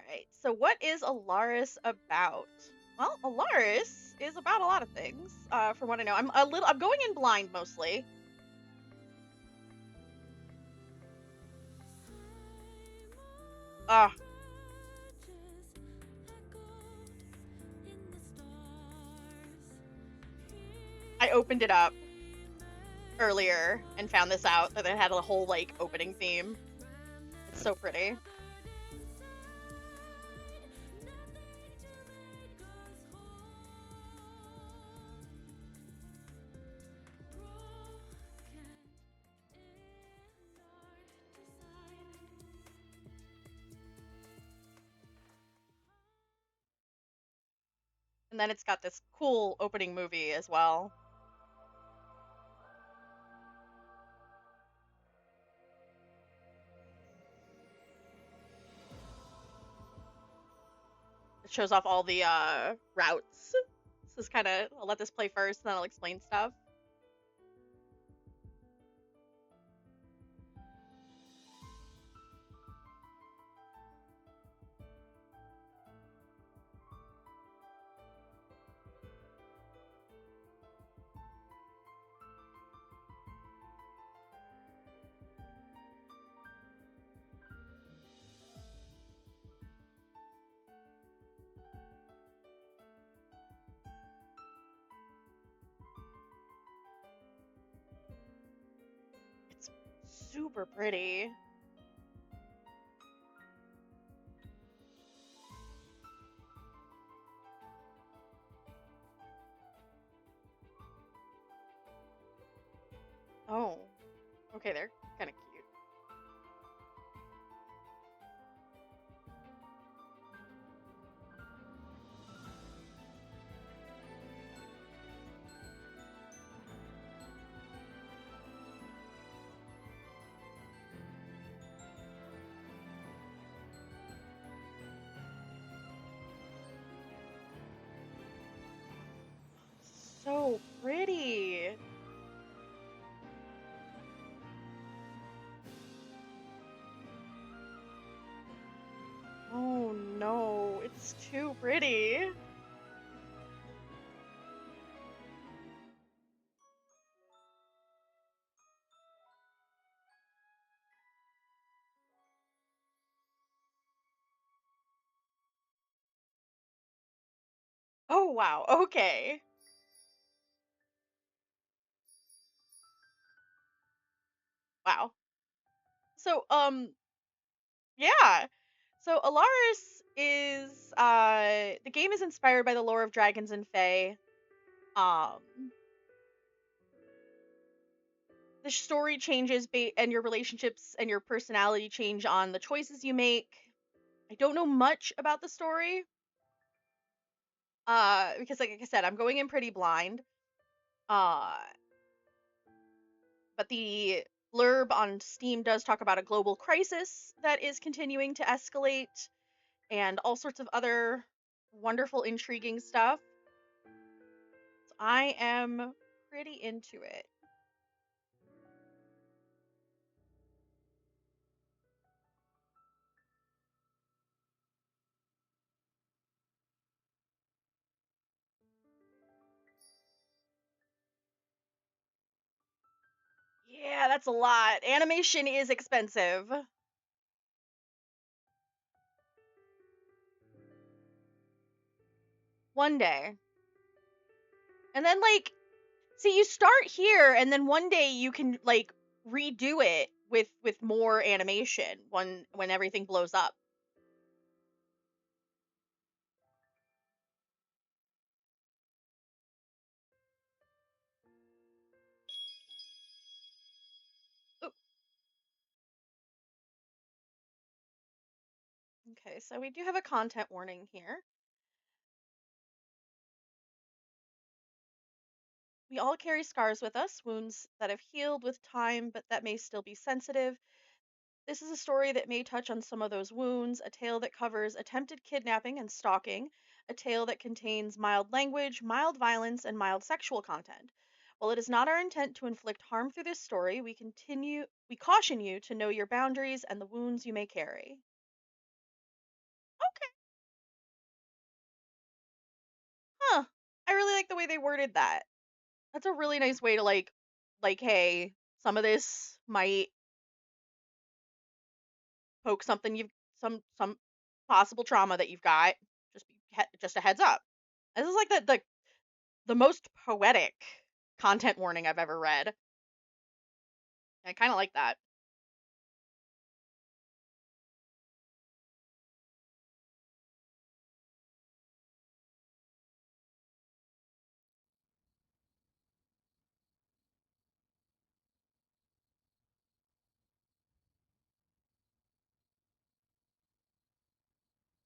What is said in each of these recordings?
Alright, so what is Alaris about? Well, Alaris is about a lot of things, from what I know. I'm going in blind mostly. Ah, I opened it up earlier and found this out that it had a whole, like, opening theme. It's so pretty. And then it's got this cool opening movie as well. It shows off all the routes. This is kind of, I'll let this play first, and then I'll explain stuff. It's super pretty. Oh, okay, they're kind of cute. So pretty. Oh no, it's too pretty. Oh wow, okay. Wow. So yeah. So Alaris is the game is inspired by the lore of dragons and fae. Um the story changes and your relationships and your personality change on the choices you make. I don't know much about the story. Because like I said, I'm going in pretty blind. Uh but the blurb on Steam does talk about a global crisis that is continuing to escalate and all sorts of other wonderful, intriguing stuff. So I am pretty into it. Yeah, that's a lot. Animation is expensive. One day. And then, like, see, you start here, and then one day you can, like, redo it with more animation when everything blows up. Ooh, okay, so we do have a content warning here. We all carry scars with us, wounds that have healed with time, but that may still be sensitive. This is a story that may touch on some of those wounds, a tale that covers attempted kidnapping and stalking, a tale that contains mild language, mild violence, and mild sexual content. While it is not our intent to inflict harm through this story, we caution you to know your boundaries and the wounds you may carry. I really like the way they worded that. That's a really nice way to hey, some of this might poke something you've some possible trauma that you've got. Just a heads up. This is like the most poetic content warning I've ever read. I kind of like that.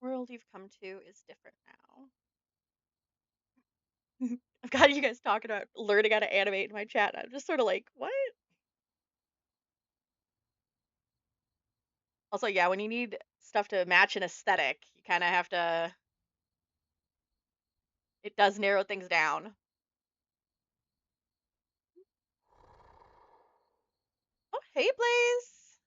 World you've come to is different now. I've got you guys talking about learning how to animate in my chat. And I'm just sort of like, what? Also, yeah, when you need stuff to match an aesthetic, you kind of have to. It does narrow things down. Oh, hey, Blaze.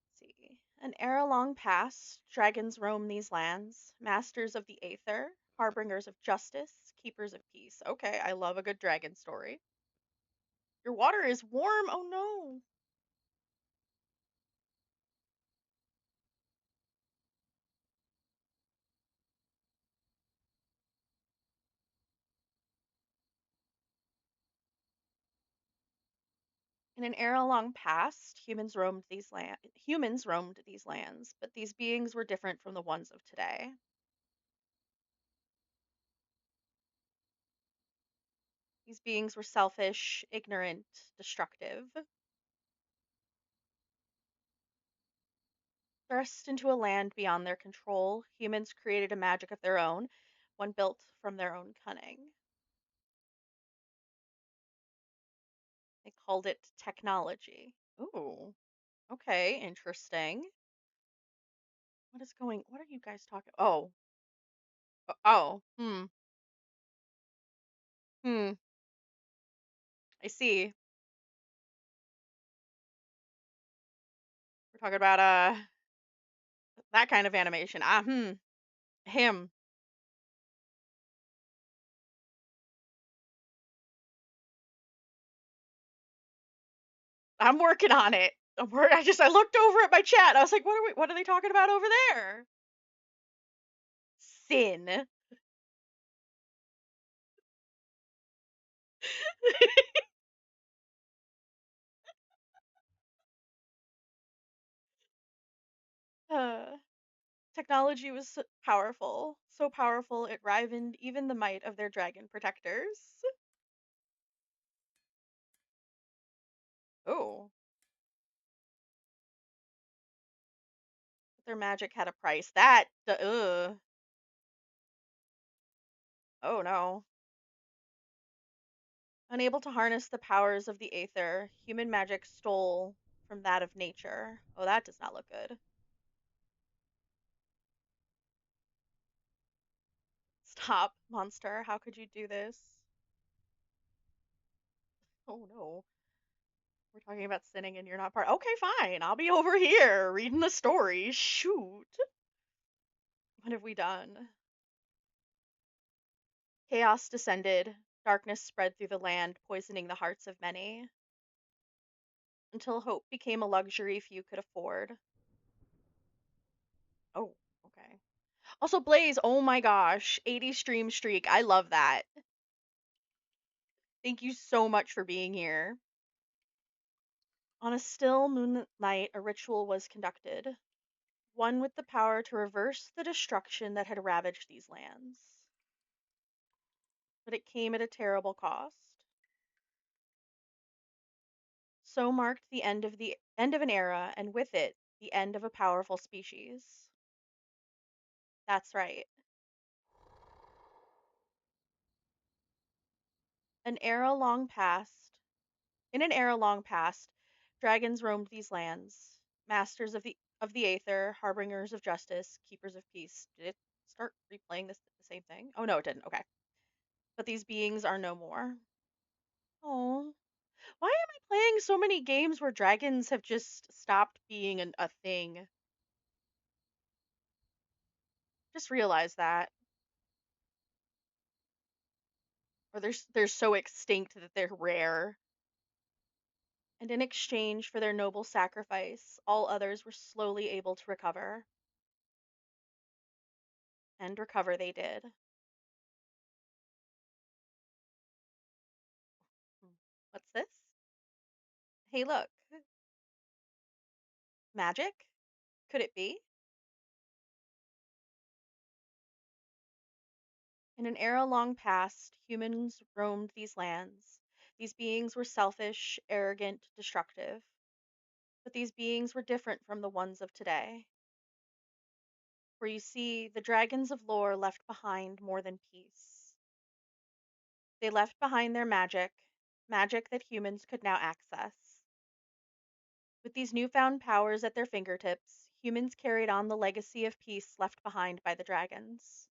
Let's see. An era long past, dragons roam these lands, masters of the aether, harbingers of justice, keepers of peace. Okay, I love a good dragon story. Your water is warm. Oh no. In an era long past, humans roamed these lands, but these beings were different from the ones of today. These beings were selfish, ignorant, destructive. Thrust into a land beyond their control, humans created a magic of their own, one built from their own cunning. They called it technology. Ooh, okay, interesting. What are you guys talking? Oh, hmm, I see. We're talking about, that kind of animation. Him. I'm working on it. I looked over at my chat. I was like, what are they talking about over there? Sin. Uh, Technology was powerful. So powerful it rivaled even the might of their dragon protectors. Oh, their magic had a price. Oh no. Unable to harness the powers of the Aether, human magic stole from that of nature. Oh, that does not look good. Stop, monster. How could you do this? Oh no. We're talking about sinning and you're not part. Okay, fine. I'll be over here reading the story. Shoot. What have we done? Chaos descended. Darkness spread through the land, poisoning the hearts of many, until hope became a luxury few could afford. Oh, okay. Also, Blaze, oh my gosh, 80 stream streak. I love that. Thank you so much for being here. On a still moonlit night, a ritual was conducted, one with the power to reverse the destruction that had ravaged these lands. But it came at a terrible cost. So marked the end of an era, and with it, the end of a powerful species. That's right. An era long past, In an era long past, dragons roamed these lands, masters of the aether, harbingers of justice, keepers of peace. Did it start replaying the same thing? Oh no, it didn't. Okay. But these beings are no more. Oh. Why am I playing so many games where dragons have just stopped being a thing? Just realize that. Or they're so extinct that they're rare. And in exchange for their noble sacrifice, all others were slowly able to recover. And recover they did. What's this? Hey, look. Magic? Could it be? In an era long past, humans roamed these lands. These beings were selfish, arrogant, destructive. But these beings were different from the ones of today. For you see, the dragons of lore left behind more than peace. They left behind their magic, magic that humans could now access. With these newfound powers at their fingertips, humans carried on the legacy of peace left behind by the dragons.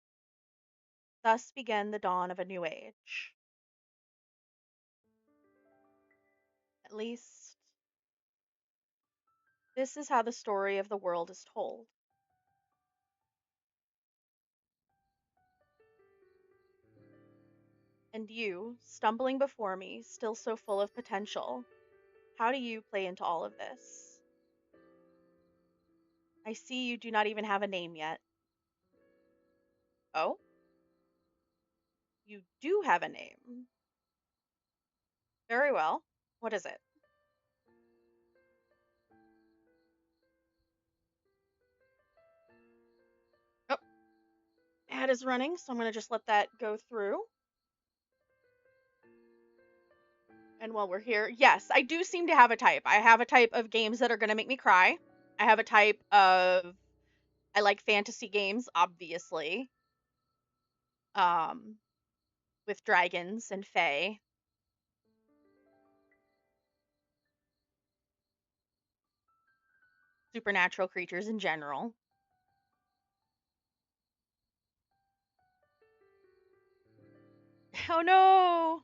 Thus began the dawn of a new age. At least, this is how the story of the world is told. And you, stumbling before me, still so full of potential, how do you play into all of this? I see you do not even have a name yet. Oh? You do have a name. Very well. What is it? Oh, ad is running, so I'm going to just let that go through. And while we're here, yes, I do seem to have a type. I have a type of games that are going to make me cry. I have a type of I like fantasy games, obviously. Um, with dragons and fae. Supernatural creatures in general. Oh no!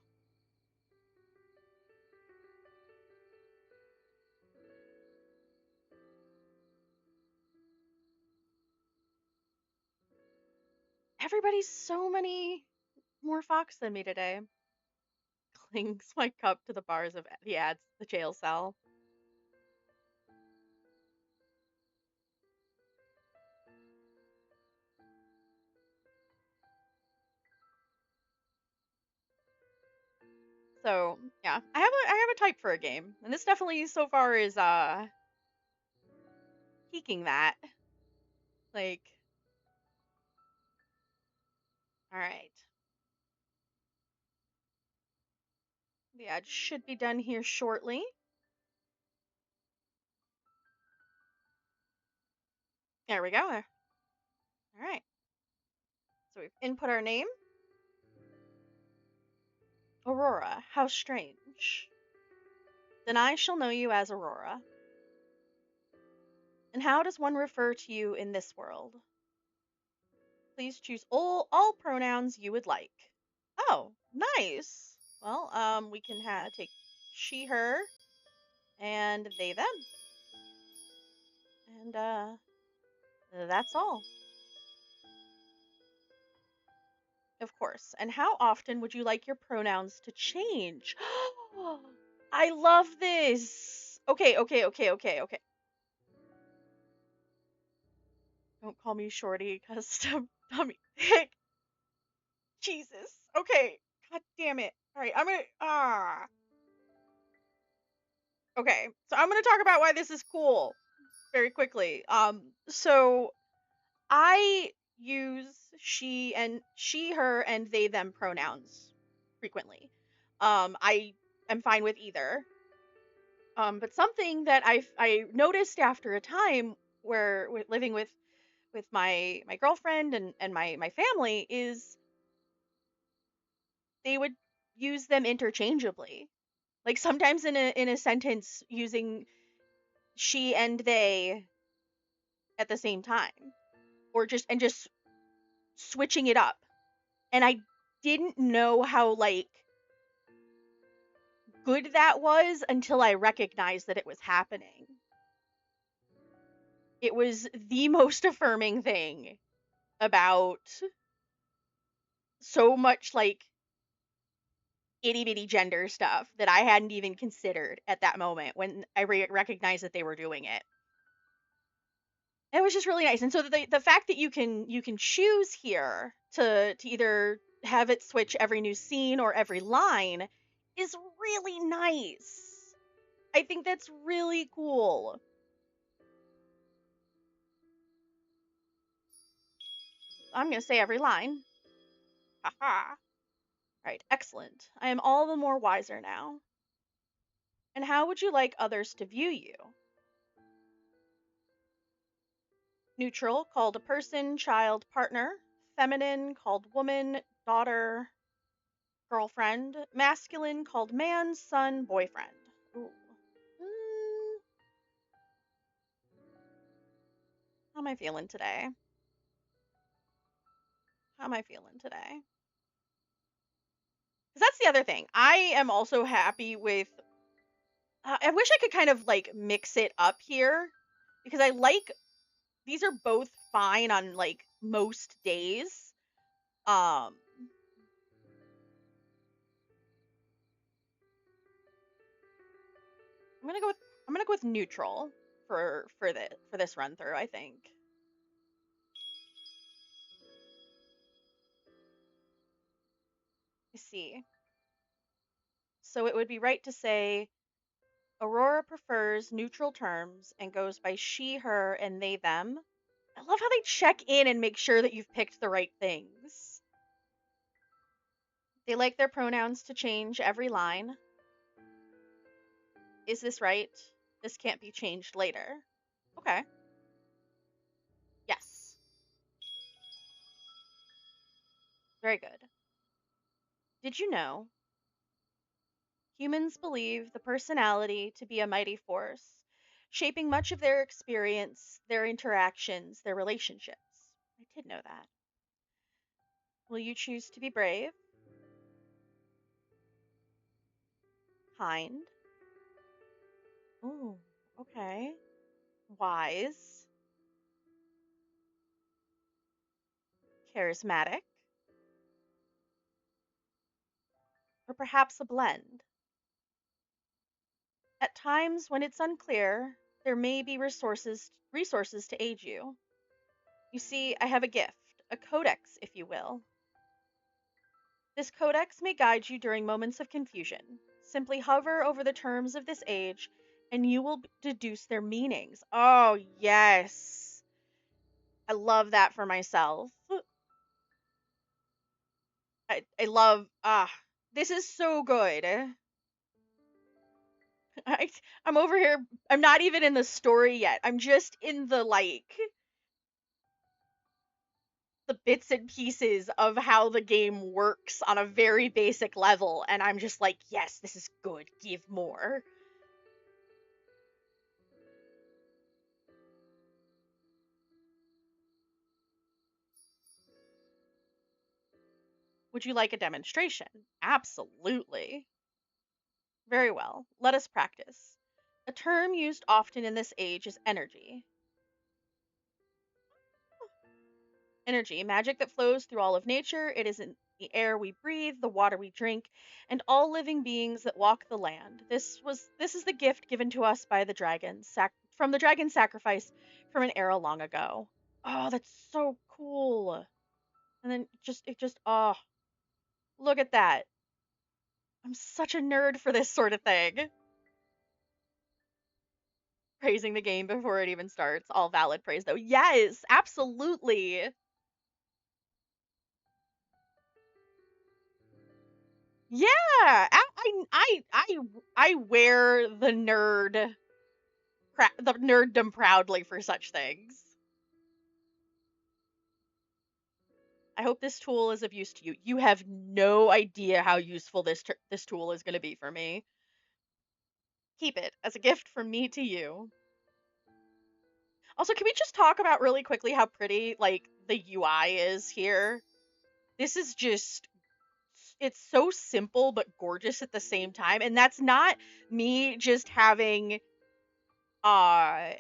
Everybody's so many more fox than me today. Clings my cup to the bars of the ads, the jail cell. So yeah, I have a type for a game, and this definitely so far is peaking that. Like, all right, the ad should be done here shortly. There we go. All right, so we've input our name, Aurora. How strange. Then I shall know you as Aurora. And how does one refer to you in this world? Please choose all pronouns you would like. Oh, nice. Well, we can take she, her, and they, them. And that's all. Of course. And how often would you like your pronouns to change? I love this. Okay, okay, okay, okay, okay. Don't call me shorty, custom dummy. Jesus. Okay. God damn it. All right, I'm gonna Okay, so I'm gonna talk about why this is cool very quickly. So I use she, her, and they, them pronouns frequently. I am fine with either. But something that I noticed after a time where living with my girlfriend and my family is they would use them interchangeably. Like sometimes in a sentence using she and they at the same time, or just switching it up. And I didn't know how like good that was until I recognized that it was happening. It was the most affirming thing about so much like itty bitty gender stuff that I hadn't even considered at that moment when I recognized that they were doing it. It was just really nice. And so the fact that you can choose here to either have it switch every new scene or every line is really nice. I think that's really cool. I'm going to say every line. Haha. Right, excellent. I am all the more wiser now. And how would you like others to view you? Neutral, called a person, child, partner. Feminine, called woman, daughter, girlfriend. Masculine, called man, son, boyfriend. Ooh. Mm, how am I feeling today? How am I feeling today? Because that's the other thing. I am also happy with. I wish I could kind of like mix it up here because I like these are both fine on like most days. Um, I'm gonna go with neutral for this run through. I think. I see. So it would be right to say Aurora prefers neutral terms and goes by she, her, and they, them. I love how they check in and make sure that you've picked the right things. They like their pronouns to change every line. Is this right? This can't be changed later. Okay. Yes. Very good. Did you know humans believe the personality to be a mighty force, shaping much of their experience, their interactions, their relationships? I did know that. Will you choose to be brave, kind? Ooh, okay. Wise, charismatic, or perhaps a blend? At times when it's unclear, there may be resources to aid you. You see, I have a gift, a codex, if you will. This codex may guide you during moments of confusion. Simply hover over the terms of this age, and you will deduce their meanings. Oh, yes. I love that for myself. I love, this is so good. I, I'm over here, I'm not even in the story yet. I'm just in the, like, the bits and pieces of how the game works on a very basic level, and I'm just like, yes, this is good. Give more. Would you like a demonstration? Absolutely. Very well. Let us practice. A term used often in this age is energy. Energy, magic that flows through all of nature. It is in the air we breathe, the water we drink, and all living beings that walk the land. This is the gift given to us by the dragons, from the dragon sacrifice from an era long ago. Oh, that's so cool. And then oh, look at that. I'm such a nerd for this sort of thing. Praising the game before it even starts. All valid praise though. Yes, absolutely. Yeah, I wear the nerddom proudly for such things. I hope this tool is of use to you. You have no idea how useful this tool is going to be for me. Keep it as a gift from me to you. Also, can we just talk about really quickly how pretty like the UI is here? This is just it's so simple but gorgeous at the same time, and that's not me just having uh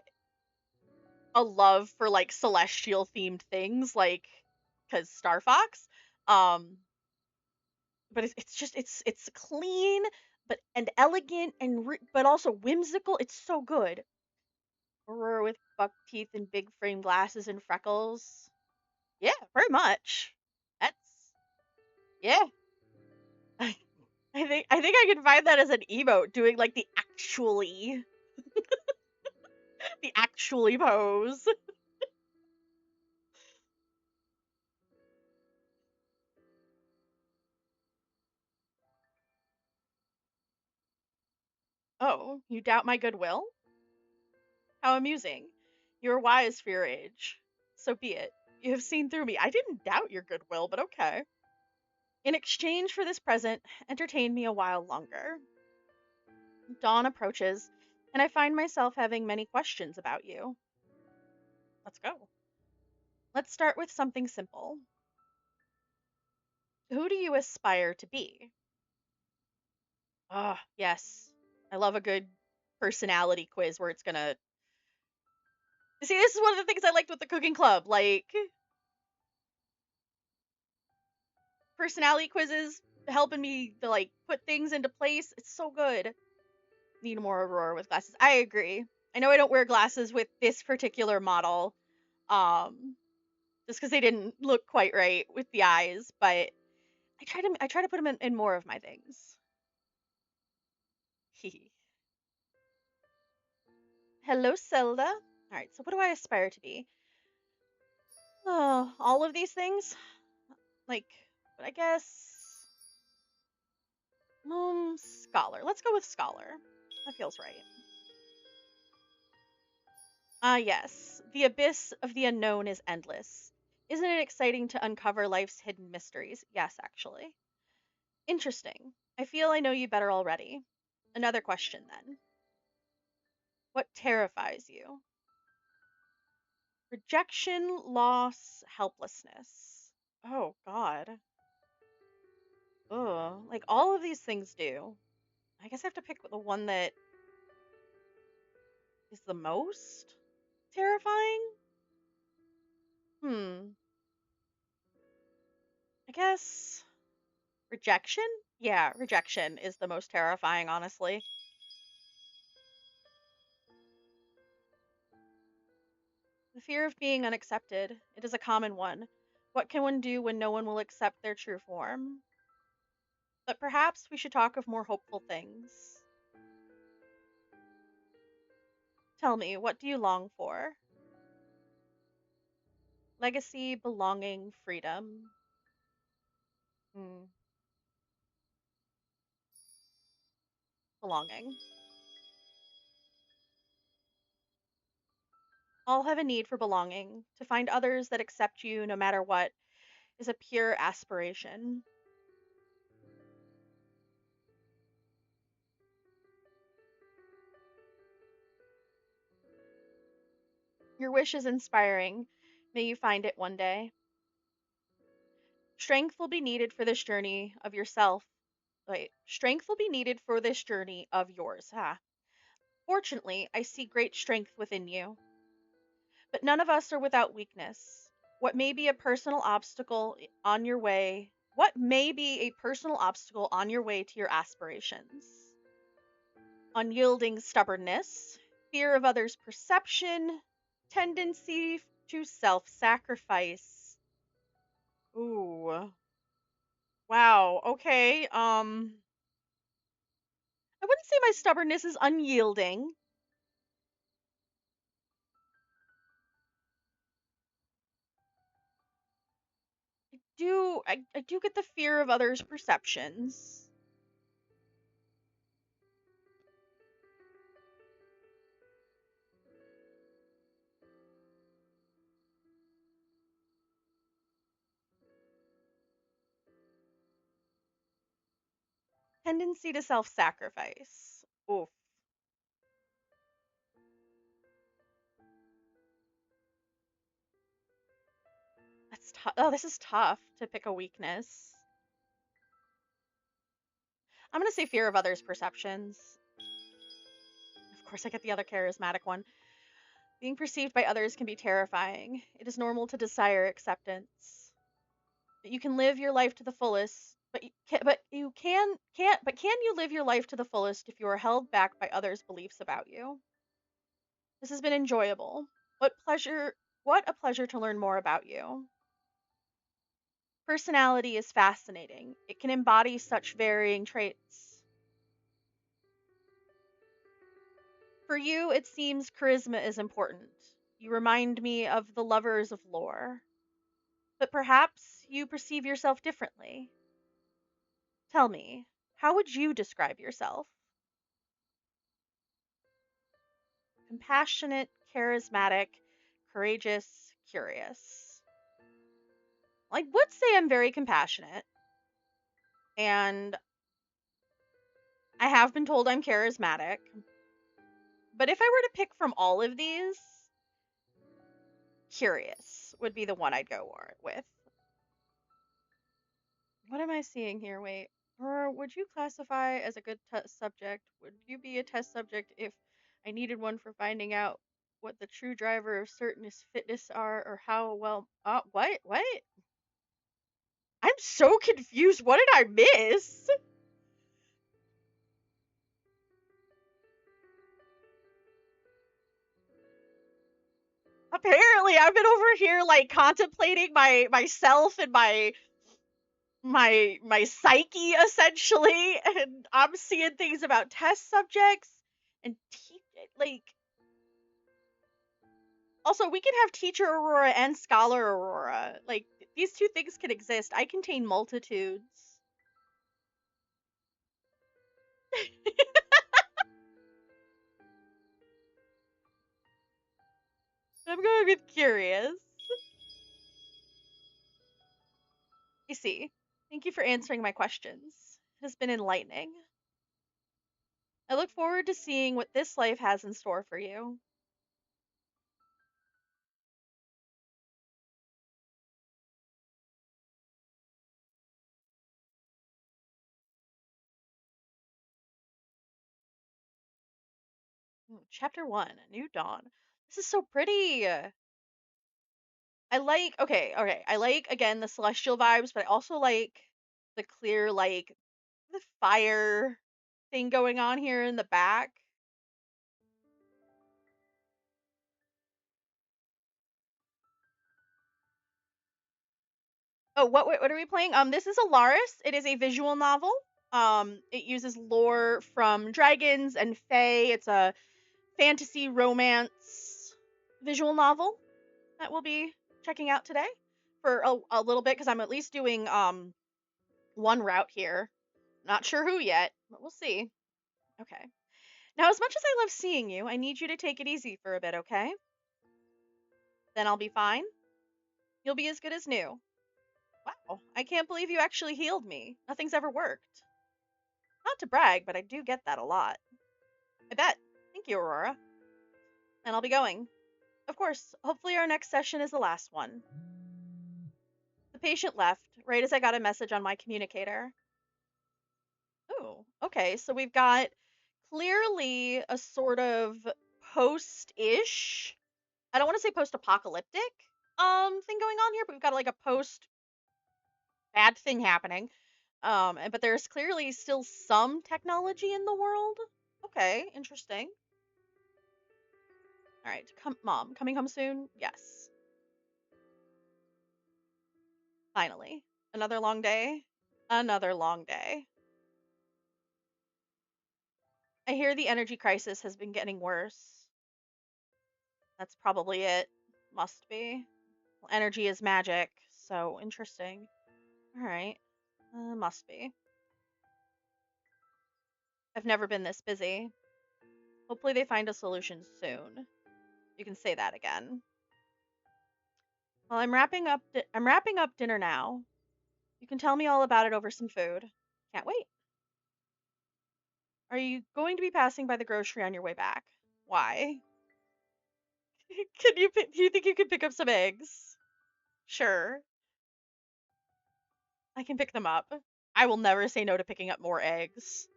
a love for like celestial themed things. Like because Star Fox. Um, but it's just it's clean, but and elegant and but also whimsical. It's so good. Aurora with buck teeth and big frame glasses and freckles. Yeah, very much. That's yeah. I think I can find that as an emote doing like the actually pose. Oh, you doubt my goodwill? How amusing. You're wise for your age. So be it. You have seen through me. I didn't doubt your goodwill, but okay. In exchange for this present, entertain me a while longer. Dawn approaches, and I find myself having many questions about you. Let's go. Let's start with something simple. Who do you aspire to be? Ah, yes. I love a good personality quiz where it's gonna. See, this is one of the things I liked with the cooking club. Like, personality quizzes helping me to, like, put things into place. It's so good. Need more Aurora with glasses. I agree. I know I don't wear glasses with this particular model, um, just because they didn't look quite right with the eyes, but I try to put them in more of my things. Hello, Zelda. All right, so what do I aspire to be? Oh, all of these things? Like, but I guess scholar. Let's go with scholar. That feels right. Ah, yes. The abyss of the unknown is endless. Isn't it exciting to uncover life's hidden mysteries? Yes, actually. Interesting. I feel I know you better already. Another question then. What terrifies you? Rejection, loss, helplessness. Oh, God. Ugh. Like, all of these things do. I guess I have to pick the one that is the most terrifying? Hmm. I guess rejection? Yeah, rejection is the most terrifying, honestly. The fear of being unaccepted. It is a common one. What can one do when no one will accept their true form? But perhaps we should talk of more hopeful things. Tell me, what do you long for? Legacy, belonging, freedom. Hmm, belonging. All have a need for belonging. To find others that accept you no matter what is a pure aspiration. Your wish is inspiring. May you find it one day. Strength will be needed for this journey of yourself. Wait, strength will be needed for this journey of yours. Ah. Fortunately, I see great strength within you. But none of us are without weakness. What may be a personal obstacle on your way? What may be a personal obstacle on your way to your aspirations? Unyielding stubbornness, fear of others' perception, tendency to self sacrifice. Ooh. Wow. Okay. I wouldn't say my stubbornness is unyielding. I do get the fear of others' perceptions. Tendency to self-sacrifice. Oof. That's tough. Oh, this is tough to pick a weakness. I'm gonna say fear of others' perceptions. Of course, I get the other charismatic one. Being perceived by others can be terrifying. It is normal to desire acceptance. You can live your life to the fullest, but can you live your life to the fullest if you are held back by others' beliefs about you? This has been enjoyable. What a pleasure to learn more about you. Personality is fascinating. It can embody such varying traits. For you, it seems charisma is important. You remind me of the lovers of lore. But perhaps you perceive yourself differently. Tell me, how would you describe yourself? Compassionate, charismatic, courageous, curious. I would say I'm very compassionate, and I have been told I'm charismatic. But if I were to pick from all of these, curious would be the one I'd go with. What am I seeing here? Wait. Or would you classify as a good test subject? Would you be a test subject if I needed one for finding out what the true driver of certain fitness are or how well. What? What? I'm so confused. What did I miss? Apparently, I've been over here like contemplating myself and my psyche essentially, and I'm seeing things about test subjects and like also we can have teacher Aurora and scholar Aurora. Like these two things can exist. I contain multitudes. I'm going with curious. I see. Thank you for answering my questions. It has been enlightening. I look forward to seeing what this life has in store for you. Chapter 1, A New Dawn. This is so pretty. I like, okay. I like, again, the celestial vibes, but I also like the clear, like, the fire thing going on here in the back. Oh, what are we playing? This is Alaris. It is a visual novel. It uses lore from dragons and fae. It's a fantasy romance visual novel that we'll be checking out today for a little bit because I'm at least doing one route here. Not sure who yet, but we'll see. Okay. Now, as much as I love seeing you, I need you to take it easy for a bit, okay? Then I'll be fine. You'll be as good as new. Wow, I can't believe you actually healed me. Nothing's ever worked. Not to brag, but I do get that a lot. I bet. Thank you, Aurora. And I'll be going. Of course, hopefully our next session is the last one. The patient left, right as I got a message on my communicator. Oh, okay, so we've got clearly a sort of post-ish, I don't want to say post-apocalyptic thing going on here, but we've got like a post bad thing happening. But there's clearly still some technology in the world. Okay, interesting. All right, Mom, coming home soon? Yes. Finally. Another long day? Another long day. I hear the energy crisis has been getting worse. That's probably it. Must be. Well, energy is magic, so interesting. All right. Must be. I've never been this busy. Hopefully they find a solution soon. You can say that again. Well, I'm wrapping up dinner now. You can tell me all about it over some food. Can't wait. Are you going to be passing by the grocery on your way back? Why? Do you think you could pick up some eggs? Sure. I can pick them up. I will never say no to picking up more eggs.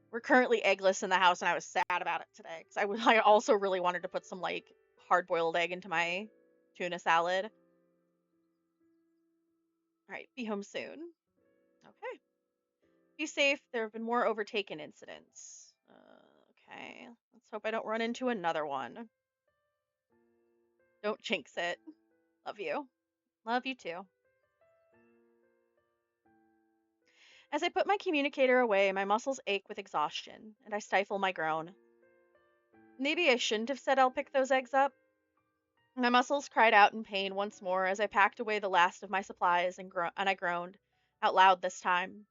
We're currently eggless in the house, and I was sad about it today because I also really wanted to put some like hard boiled egg into my tuna salad. Alright, be home soon. Okay. Be safe. There have been more overtaken incidents. Okay. Let's hope I don't run into another one. Don't jinx it. Love you. Love you too. As I put my communicator away, my muscles ache with exhaustion, and I stifle my groan. Maybe I shouldn't have said I'll pick those eggs up. My muscles cried out in pain once more as I packed away the last of my supplies and I groaned, out loud this time.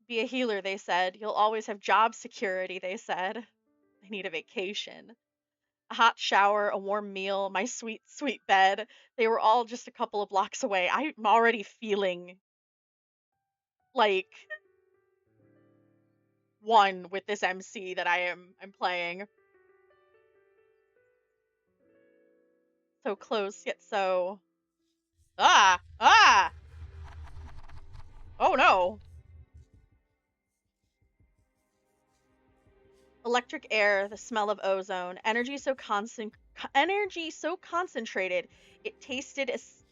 Be a healer, they said. You'll always have job security, they said. I need a vacation. A hot shower, a warm meal, my sweet, sweet bed. They were all just a couple of blocks away. I'm already feeling like one with this MC that I'm playing. So close, yet so... Ah! Ah! Oh no! Electric air, the smell of ozone, energy so concentrated, it tasted as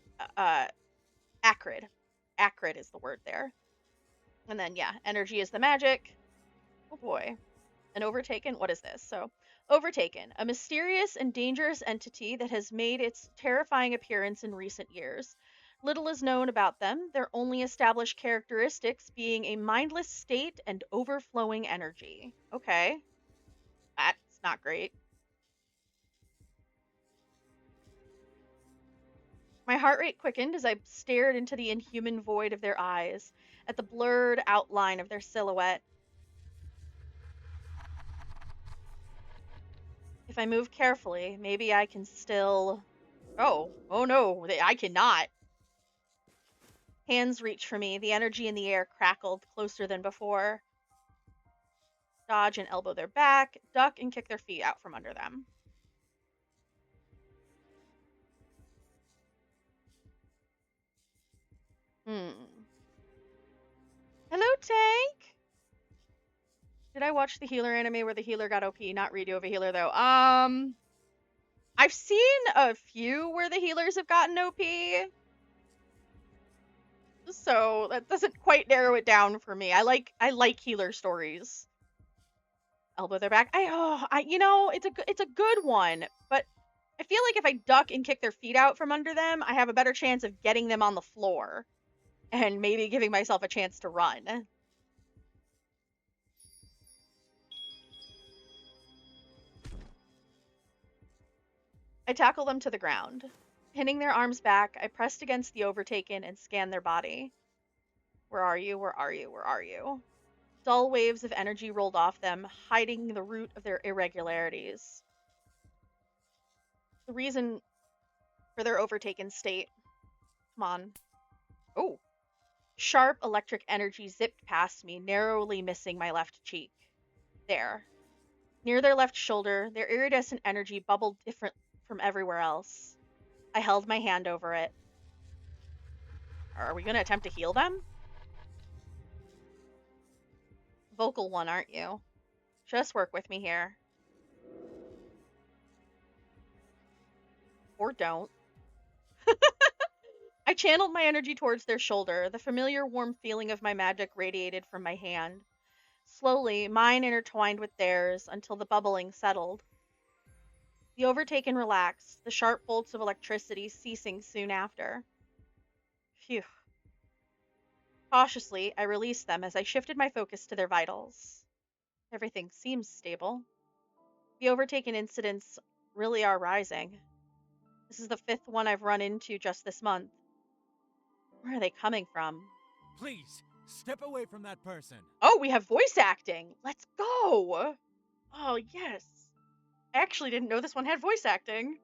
acrid. Acrid is the word there. And then yeah, energy is the magic. Oh boy. An overtaken, what is this? So, overtaken, a mysterious and dangerous entity that has made its terrifying appearance in recent years. Little is known about them, their only established characteristics being a mindless state and overflowing energy. Okay. That's not great. My heart rate quickened as I stared into the inhuman void of their eyes, at the blurred outline of their silhouette. If I move carefully, maybe I can still... Oh no, I cannot. Hands reach for me, the energy in the air crackled closer than before. Dodge and elbow their back, duck and kick their feet out from under them. Hello, Tank! Did I watch the healer anime where the healer got OP? Not redo of a healer, though. I've seen a few where the healers have gotten OP. So that doesn't quite narrow it down for me. I like healer stories. Elbow their back. It's a good one, but I feel like if I duck and kick their feet out from under them, I have a better chance of getting them on the floor and maybe giving myself a chance to run. I tackle them to the ground. Pinning their arms back, I pressed against the overtaken and scanned their body. Where are you? Where are you? Where are you? Dull waves of energy rolled off them, hiding the root of their irregularities. The reason for their overtaken state. Come on. Oh. Sharp electric energy zipped past me, narrowly missing my left cheek. There. Near their left shoulder, their iridescent energy bubbled different from everywhere else. I held my hand over it. Are we going to attempt to heal them? Vocal one, aren't you? Just work with me here. Or don't. I channeled my energy towards their shoulder. The familiar warm feeling of my magic radiated from my hand. Slowly, mine intertwined with theirs until the bubbling settled. The overtaken relaxed, the sharp bolts of electricity ceasing soon after. Phew. Cautiously, I released them as I shifted my focus to their vitals. Everything seems stable. The overtaken incidents really are rising. This is the 5th one I've run into just this month. Where are they coming from? Please, step away from that person. Oh, we have voice acting. Let's go. Oh, yes. I actually didn't know this one had voice acting.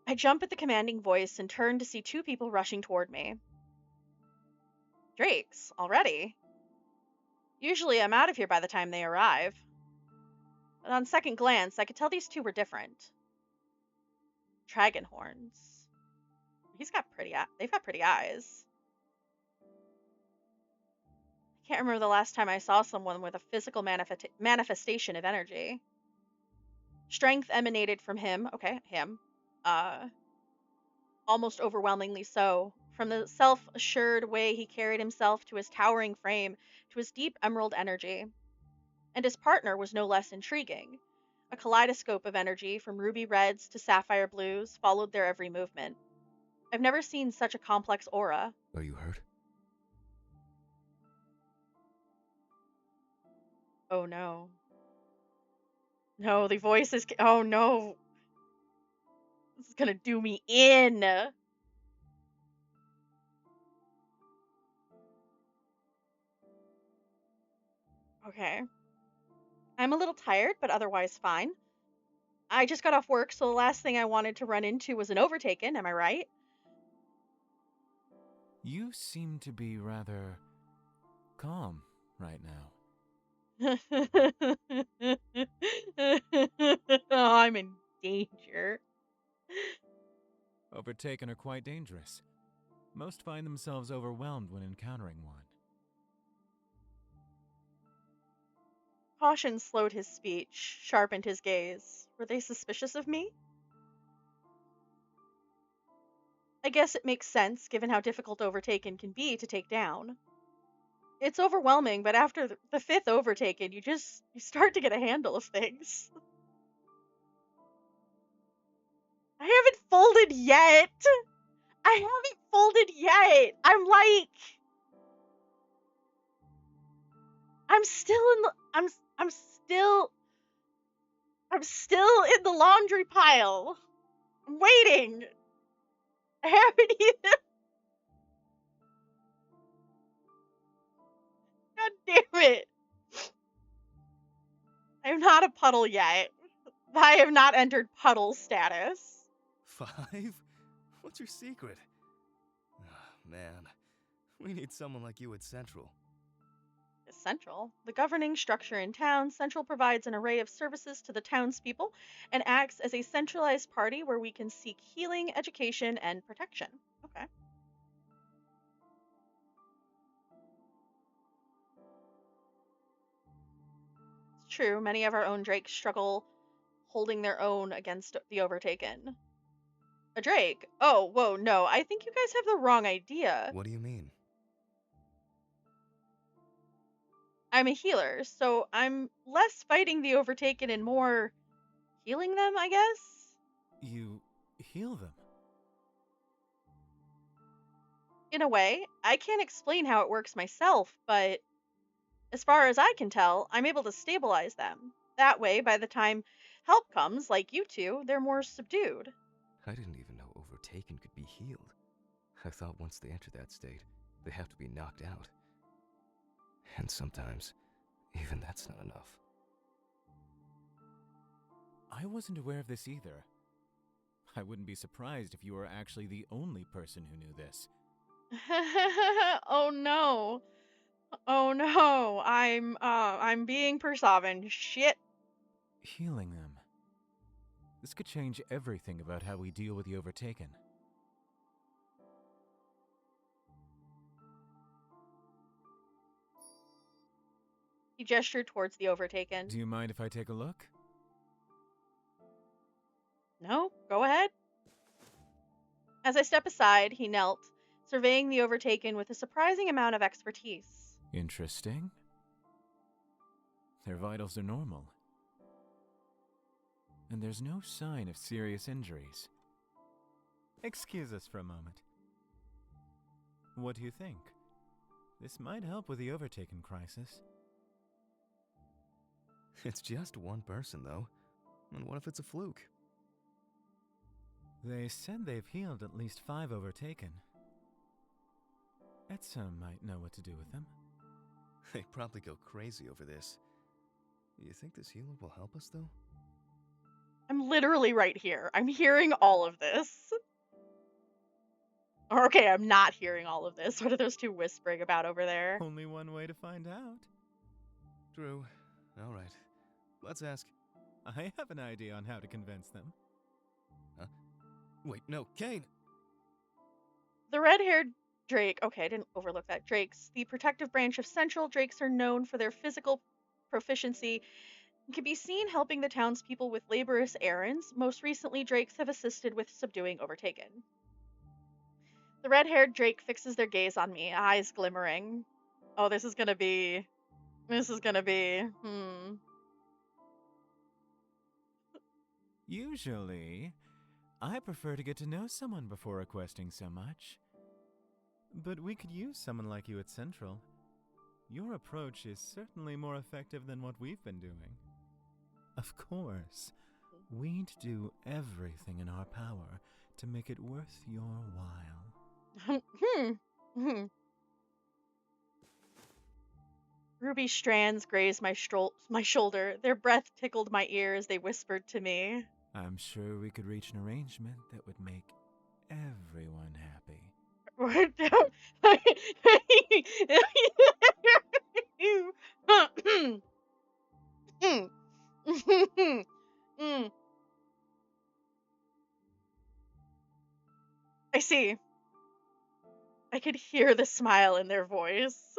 I jump at the commanding voice and turn to see 2 people rushing toward me. Drakes, already? Usually I'm out of here by the time they arrive. But on second glance, I could tell these 2 were different. Dragon horns. They've got pretty eyes. I can't remember the last time I saw someone with a physical manifestation of energy. Strength emanated from him, okay, him, uh, almost overwhelmingly so, from the self assured way he carried himself to his towering frame to his deep emerald energy. And his partner was no less intriguing. A kaleidoscope of energy from ruby reds to sapphire blues followed their every movement. I've never seen such a complex aura. Are you hurt? Oh no. No, the voice is. Oh no. This is gonna do me in. Okay. I'm a little tired, but otherwise fine. I just got off work, so the last thing I wanted to run into was an overtaken, am I right? You seem to be rather calm right now. Oh, I'm in danger. Overtaken are quite dangerous. Most find themselves overwhelmed when encountering one. Caution slowed his speech, sharpened his gaze. Were they suspicious of me? I guess it makes sense, given how difficult Overtaken can be to take down. It's overwhelming, but after the fifth Overtaken, you start to get a handle of things. I haven't folded yet! I haven't folded yet! I'm still in the, I'm still in the laundry pile. I'm waiting. I haven't even. God damn it. I'm not a puddle yet. I have not entered puddle status. 5? What's your secret? Man, we need someone like you at Central. Central. The governing structure in town, Central provides an array of services to the townspeople and acts as a centralized party where we can seek healing, education, and protection. Okay. It's true, many of our own drakes struggle holding their own against the Overtaken. A drake? Oh, whoa, no, I think you guys have the wrong idea. What do you mean? I'm a healer, so I'm less fighting the Overtaken and more healing them, I guess? You heal them. In a way, I can't explain how it works myself, but as far as I can tell, I'm able to stabilize them. That way, by the time help comes, like you two, they're more subdued. I didn't even know Overtaken could be healed. I thought once they enter that state, they have to be knocked out. And sometimes, even that's not enough. I wasn't aware of this either. I wouldn't be surprised if you were actually the only person who knew this. Oh no. Oh no. I'm being Persavan. Shit. Healing them. This could change everything about how we deal with the Overtaken. He gestured towards the Overtaken. Do you mind if I take a look? No, go ahead. As I step aside, he knelt, surveying the Overtaken with a surprising amount of expertise. Interesting. Their vitals are normal. And there's no sign of serious injuries. Excuse us for a moment. What do you think? This might help with the Overtaken crisis. It's just one person, though. And what if it's a fluke? They said they've healed at least 5 Overtaken. Etsa might know what to do with them. They'd probably go crazy over this. You think this healer will help us, though? I'm literally right here. I'm hearing all of this. Or okay, I'm not hearing all of this. What are those two whispering about over there? Only one way to find out. True. All right. Let's ask. I have an idea on how to convince them. Huh? Wait, no, Kane! The red-haired drake. Okay, I didn't overlook that. Drakes. The protective branch of Central. Drakes are known for their physical proficiency He can be seen helping the townspeople with laborious errands. Most recently, drakes have assisted with subduing Overtaken. The red-haired drake fixes their gaze on me, eyes glimmering. Oh, this is gonna be... Usually, I prefer to get to know someone before requesting so much. But we could use someone like you at Central. Your approach is certainly more effective than what we've been doing. Of course, we'd do everything in our power to make it worth your while. Ruby strands grazed my shoulder. Their breath tickled my ear as they whispered to me. I'm sure we could reach an arrangement that would make everyone happy. I see. I could hear the smile in their voice.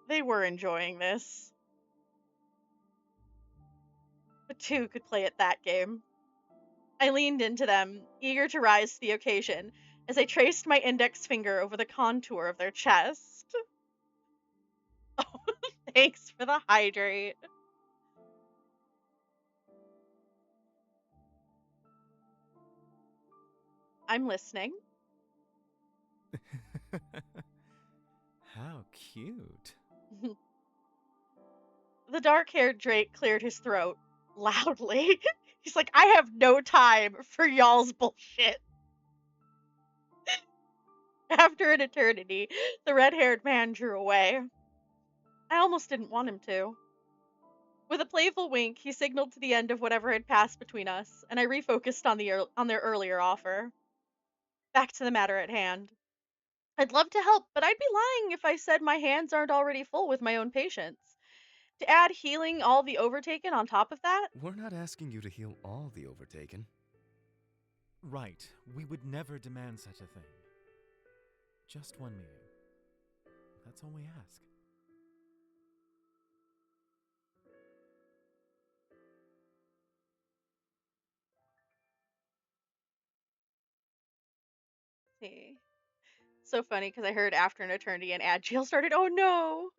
They were enjoying this. But two could play at that game. I leaned into them, eager to rise to the occasion, as I traced my index finger over the contour of their chest. Oh, thanks for the hydrate. I'm listening. How cute. The dark-haired Drake cleared his throat loudly. He's like, I have no time for y'all's bullshit. After an eternity, the red-haired man drew away. I almost didn't want him to. With a playful wink, he signaled to the end of whatever had passed between us, and I refocused on their earlier offer. Back to the matter at hand. I'd love to help, but I'd be lying if I said my hands aren't already full with my own patients. To add healing all the Overtaken on top of that? We're not asking you to heal all the Overtaken. Right, we would never demand such a thing. Just one meeting. That's all we ask. See. So funny because I heard after an eternity and Agile started. Oh no!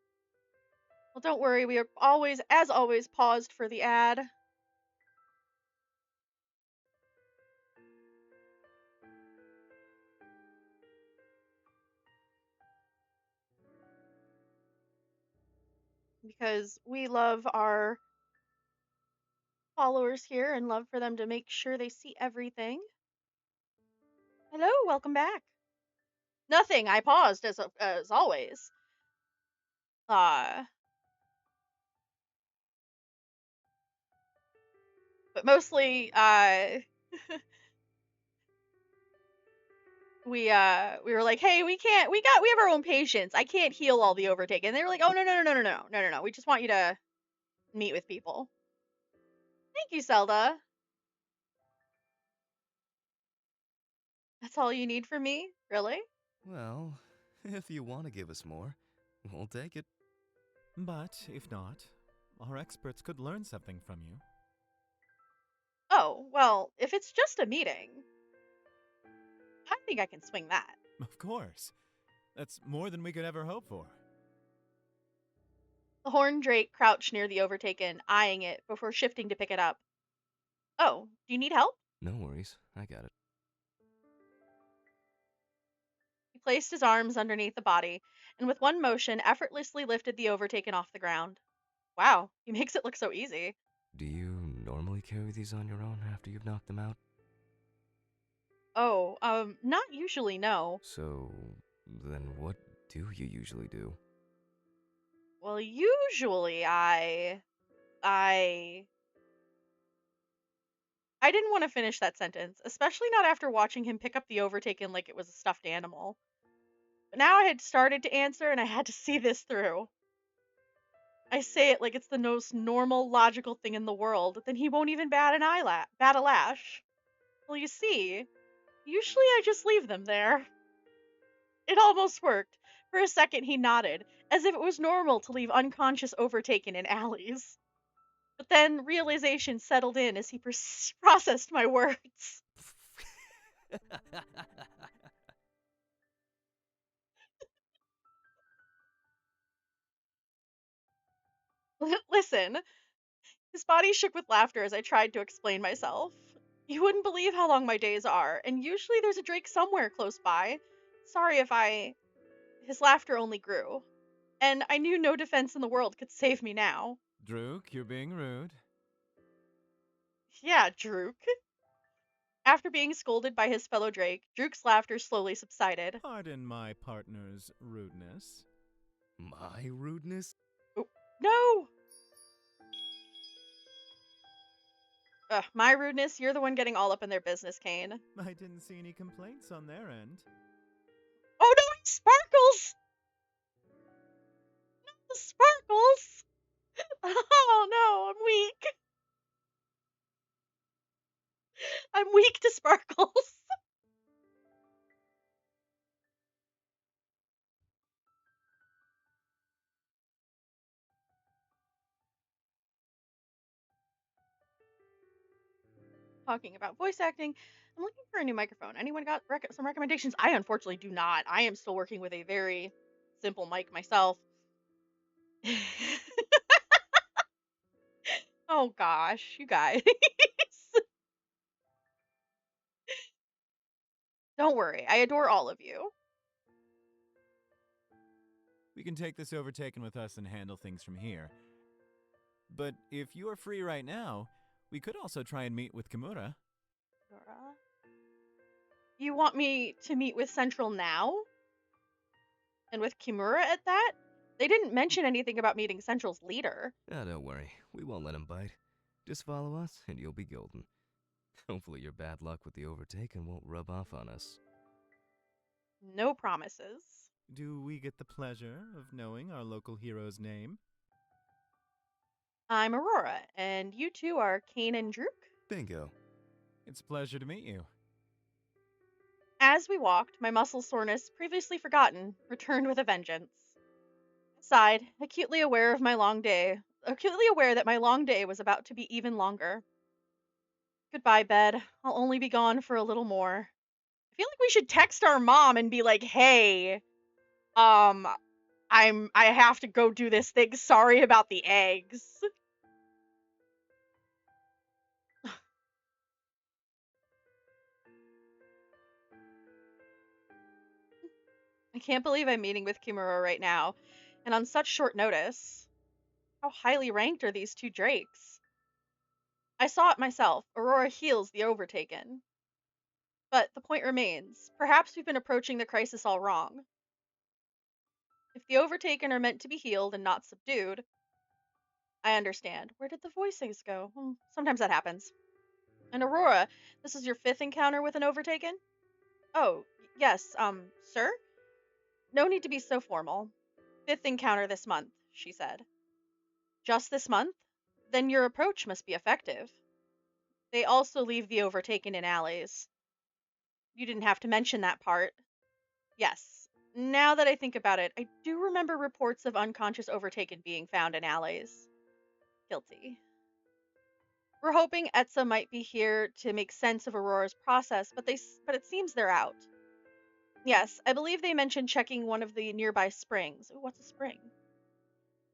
Well, don't worry, we are always, as always, paused for the ad. Because we love our followers here and love for them to make sure they see everything. Hello, welcome back. Nothing, I paused as always. But mostly, we were like, hey, we have our own patients. I can't heal all the Overtaken. And they were like, oh no. We just want you to meet with people. Thank you, Zelda. That's all you need from me? Really? Well, if you want to give us more, we'll take it. But if not, our experts could learn something from you. Oh, well, if it's just a meeting, I think I can swing that. Of course. That's more than we could ever hope for. The horned drake crouched near the Overtaken, eyeing it before shifting to pick it up. Oh, do you need help? No worries, I got it. He placed his arms underneath the body, and with one motion effortlessly lifted the Overtaken off the ground. Wow, he makes it look so easy. Do you normally carry these on your own after you've knocked them out? Oh, not usually, no. So, then what do you usually do? Well, usually I didn't want to finish that sentence, especially not after watching him pick up the Overtaken like it was a stuffed animal. But now I had started to answer and I had to see this through. I say it like it's the most normal, logical thing in the world, then he won't even bat a lash. Well, you see, usually I just leave them there. It almost worked. For a second, he nodded, as if it was normal to leave unconscious overtaken in alleys. But then realization settled in as he processed my words. Listen, his body shook with laughter as I tried to explain myself. You wouldn't believe how long my days are, and usually there's a drake somewhere close by. Sorry if I. His laughter only grew, and I knew no defense in the world could save me now. Drook, you're being rude. Yeah, Drook. After being scolded by his fellow drake, Drook's laughter slowly subsided. Pardon my partner's rudeness. My rudeness? Oh, no! Ugh, my rudeness, you're the one getting all up in their business, Kane. I didn't see any complaints on their end. Oh no, sparkles! Sparkles! Oh no, I'm weak. I'm weak to sparkles. Talking about voice acting, I'm looking for a new microphone. Anyone got some recommendations? I unfortunately do not. I am still working with a very simple mic myself. Oh gosh, you guys. Don't worry, I adore all of you. We can take this overtaken with us and handle things from here. But if you are free right now, we could also try and meet with Kimura. Laura? You want me to meet with Central now? And with Kimura at that? They didn't mention anything about meeting Central's leader. Ah, don't worry. We won't let him bite. Just follow us, and you'll be golden. Hopefully your bad luck with the overtaken won't rub off on us. No promises. Do we get the pleasure of knowing our local hero's name? I'm Aurora, and you two are Kane and Drook? Bingo. It's a pleasure to meet you. As we walked, my muscle soreness, previously forgotten, returned with a vengeance. I sighed, acutely aware that my long day was about to be even longer. Goodbye, bed. I'll only be gone for a little more. I feel like we should text our mom and be like, hey, um, I have to go do this thing. Sorry about the eggs. I can't believe I'm meeting with Kimura right now, and on such short notice. How highly ranked are these two drakes? I saw it myself. Aurora heals the overtaken. But the point remains. Perhaps we've been approaching the crisis all wrong. If the overtaken are meant to be healed and not subdued, I understand. Where did the voicings go? Sometimes that happens. And Aurora, this is your fifth encounter with an overtaken? Oh, yes, sir? No need to be so formal. Fifth encounter this month, she said. Just this month? Then your approach must be effective. They also leave the overtaken in alleys. You didn't have to mention that part. Yes. Now that I think about it, I do remember reports of unconscious overtaken being found in alleys. Guilty. We're hoping Etza might be here to make sense of Aurora's process, but it seems they're out. Yes, I believe they mentioned checking one of the nearby springs. Ooh, what's a spring?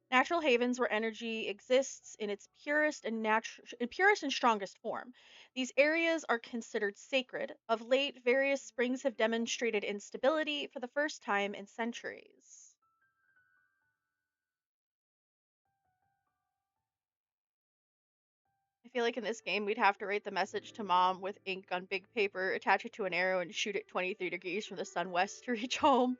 Natural havens where energy exists in its purest and strongest form. These areas are considered sacred. Of late, various springs have demonstrated instability for the first time in centuries. I feel like in this game we'd have to write the message to mom with ink on big paper, attach it to an arrow, and shoot it 23 degrees from the sun west to reach home.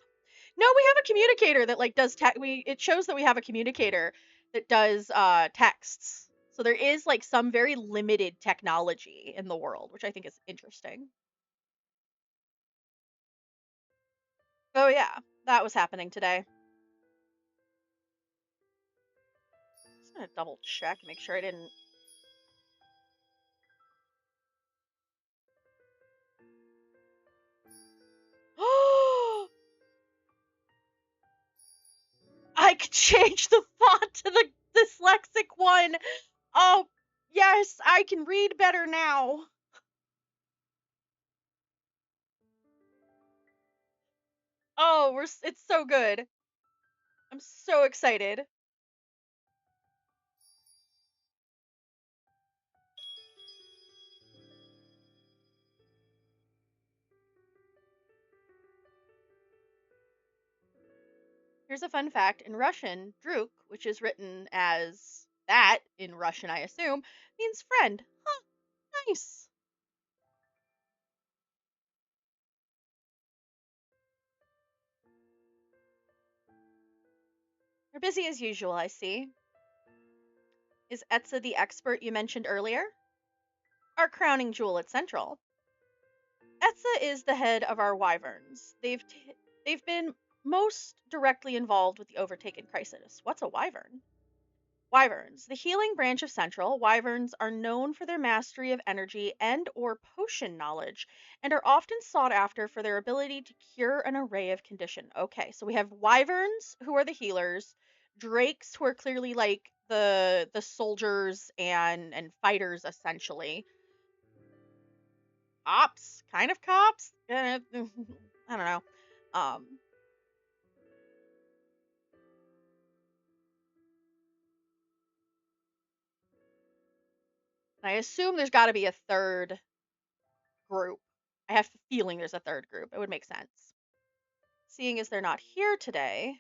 No, we have a communicator that like does it shows that we have a communicator that does texts. So there is like some very limited technology in the world, which I think is interesting. Oh yeah, that was happening today. Just gonna double check, make sure I didn't. I could change the font to the dyslexic one. Oh, yes, I can read better now. Oh, it's so good. I'm so excited. Here's a fun fact. In Russian, druk, which is written as that in Russian, I assume, means friend. Huh, nice. You're busy as usual, I see. Is Etza the expert you mentioned earlier? Our crowning jewel at Central. Etza is the head of our wyverns. They've been most directly involved with the overtaken crisis. What's a wyvern? Wyverns, the healing branch of Central. Wyverns are known for their mastery of energy and or potion knowledge and are often sought after for their ability to cure an array of condition. Okay, so we have wyverns who are the healers, drakes who are clearly like the soldiers and fighters essentially. Cops, kind of cops. I don't know. Um I assume there's got to be a third group. I have a feeling there's a third group. It would make sense. Seeing as they're not here today,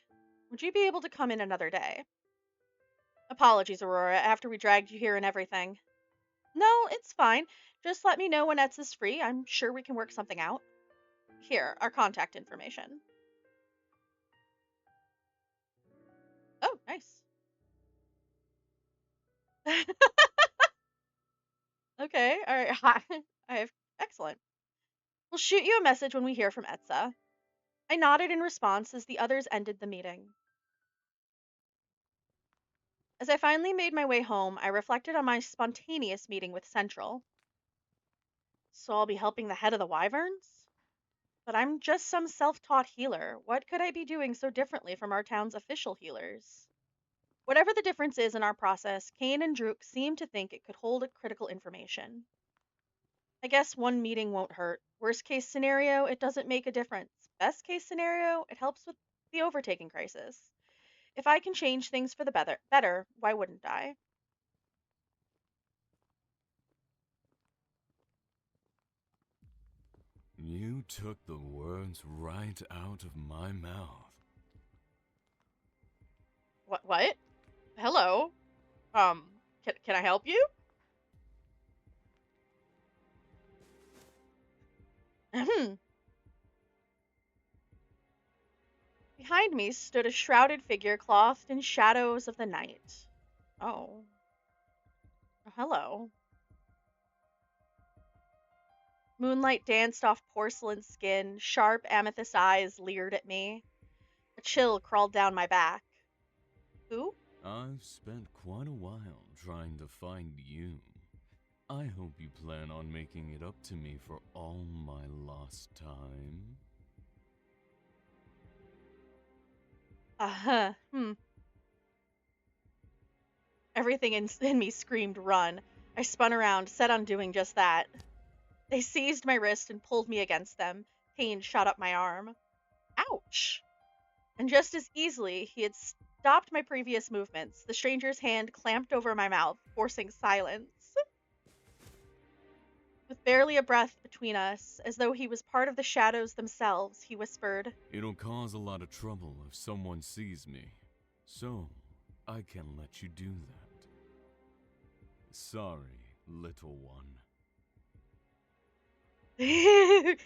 would you be able to come in another day? Apologies, Aurora, after we dragged you here and everything. No, it's fine. Just let me know when Etz is free. I'm sure we can work something out. Here, our contact information. Oh, nice. Okay, all right. I have excellent. We'll shoot you a message when we hear from Etza. I nodded in response as the others ended the meeting. As I finally made my way home, I reflected on my spontaneous meeting with Central. So I'll be helping the head of the wyverns? But I'm just some self taught healer. What could I be doing so differently from our town's official healers? Whatever the difference is in our process, Kane and Druk seem to think it could hold a critical information. I guess one meeting won't hurt. Worst case scenario, it doesn't make a difference. Best case scenario, it helps with the overtaking crisis. If I can change things for the better, why wouldn't I? You took the words right out of my mouth. What? Hello? Can I help you? Behind me stood a shrouded figure clothed in shadows of the night. Oh. Hello. Moonlight danced off porcelain skin, sharp amethyst eyes leered at me. A chill crawled down my back. Who? I've spent quite a while trying to find you. I hope you plan on making it up to me for all my lost time. Uh-huh. Everything in me screamed run. I spun around, set on doing just that. They seized my wrist and pulled me against them. Pain shot up my arm. Ouch! And just as easily, he had stopped my previous movements. The stranger's hand clamped over my mouth, forcing silence. With barely a breath between us, as though he was part of the shadows themselves, he whispered, It'll cause a lot of trouble if someone sees me, so I can let you do that. Sorry, little one. Mhm.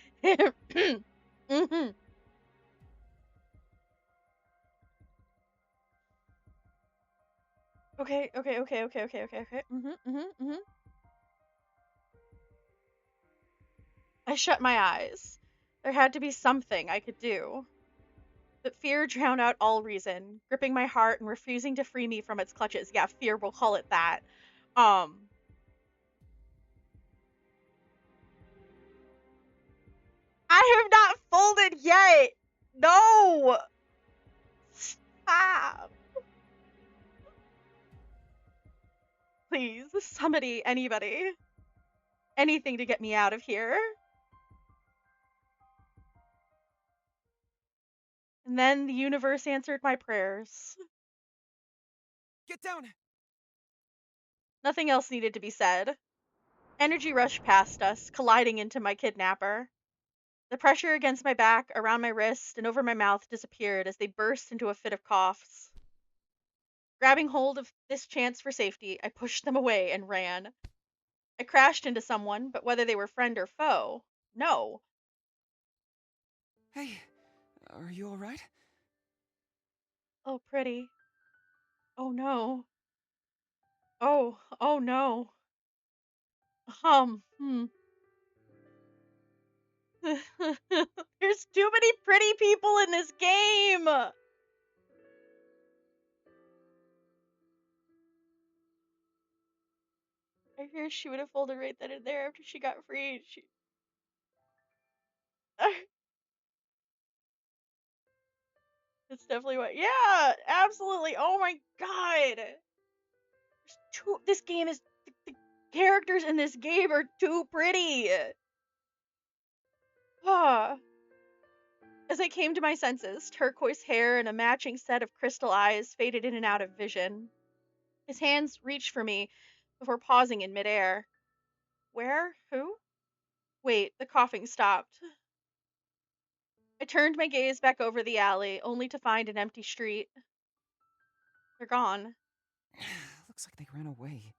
Okay. I shut my eyes. There had to be something I could do. But fear drowned out all reason, gripping my heart and refusing to free me from its clutches. Yeah, fear, we'll call it that. Um, I have not folded yet. No. Stop. Please, somebody, anybody. Anything to get me out of here. And then the universe answered my prayers. Get down! Nothing else needed to be said. Energy rushed past us, colliding into my kidnapper. The pressure against my back, around my wrist, and over my mouth disappeared as they burst into a fit of coughs. Grabbing hold of this chance for safety, I pushed them away and ran. I crashed into someone, but whether they were friend or foe, no. Hey, are you alright? Oh, pretty. Oh no. Oh no. Hmm. There's too many pretty people in this game! I hear she would have folded right then and there after she got freed. That's definitely what. Yeah, absolutely. Oh my god. This game is. The characters in this game are too pretty. Ah. As I came to my senses, turquoise hair and a matching set of crystal eyes faded in and out of vision. His hands reached for me before pausing in midair. Where? Who? Wait, the coughing stopped. I turned my gaze back over the alley, only to find an empty street. They're gone. Looks like they ran away.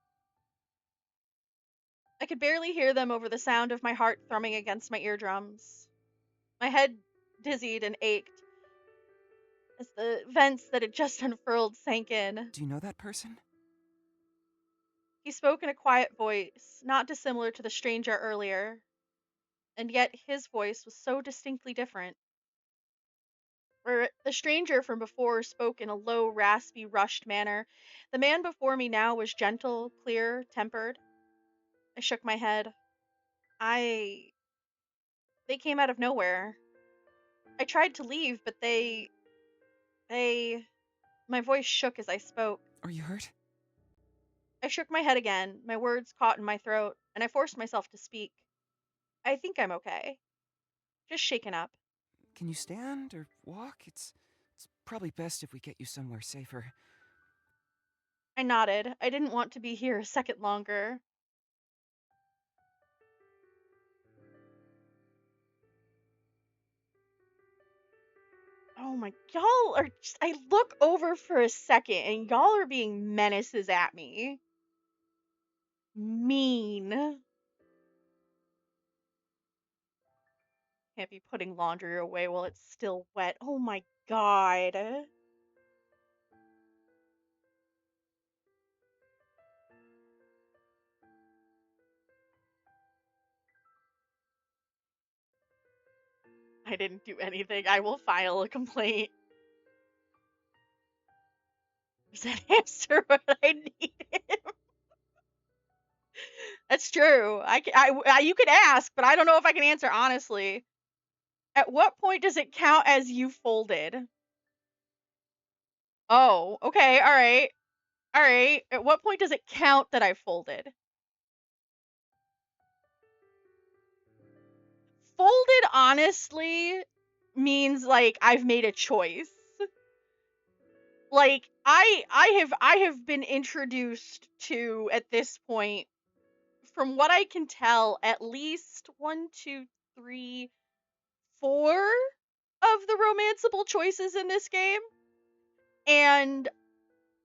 I could barely hear them over the sound of my heart thrumming against my eardrums. My head dizzied and ached as the vents that had just unfurled sank in. Do you know that person? He spoke in a quiet voice, not dissimilar to the stranger earlier, and yet his voice was so distinctly different. Where the stranger from before spoke in a low, raspy, rushed manner, the man before me now was gentle, clear, tempered. I shook my head. They came out of nowhere. I tried to leave, but my voice shook as I spoke. Are you hurt? I shook my head again, my words caught in my throat, and I forced myself to speak. I think I'm okay. Just shaken up. Can you stand or walk? It's probably best if we get you somewhere safer. I nodded. I didn't want to be here a second longer. Oh my, y'all are just, I look over for a second and y'all are being menaces at me. Mean. Can't be putting laundry away while it's still wet. Oh my god. I didn't do anything. I will file a complaint. Does that answer what I needed? That's true. You could ask, but I don't know if I can answer honestly. At what point does it count as you folded? Oh, okay, alright. Alright. At what point does it count that I folded? Folded, honestly, means, like, I've made a choice. Like, I have been introduced to, at this point, from what I can tell, at least 1, 2, 3, 4 of the romanceable choices in this game. And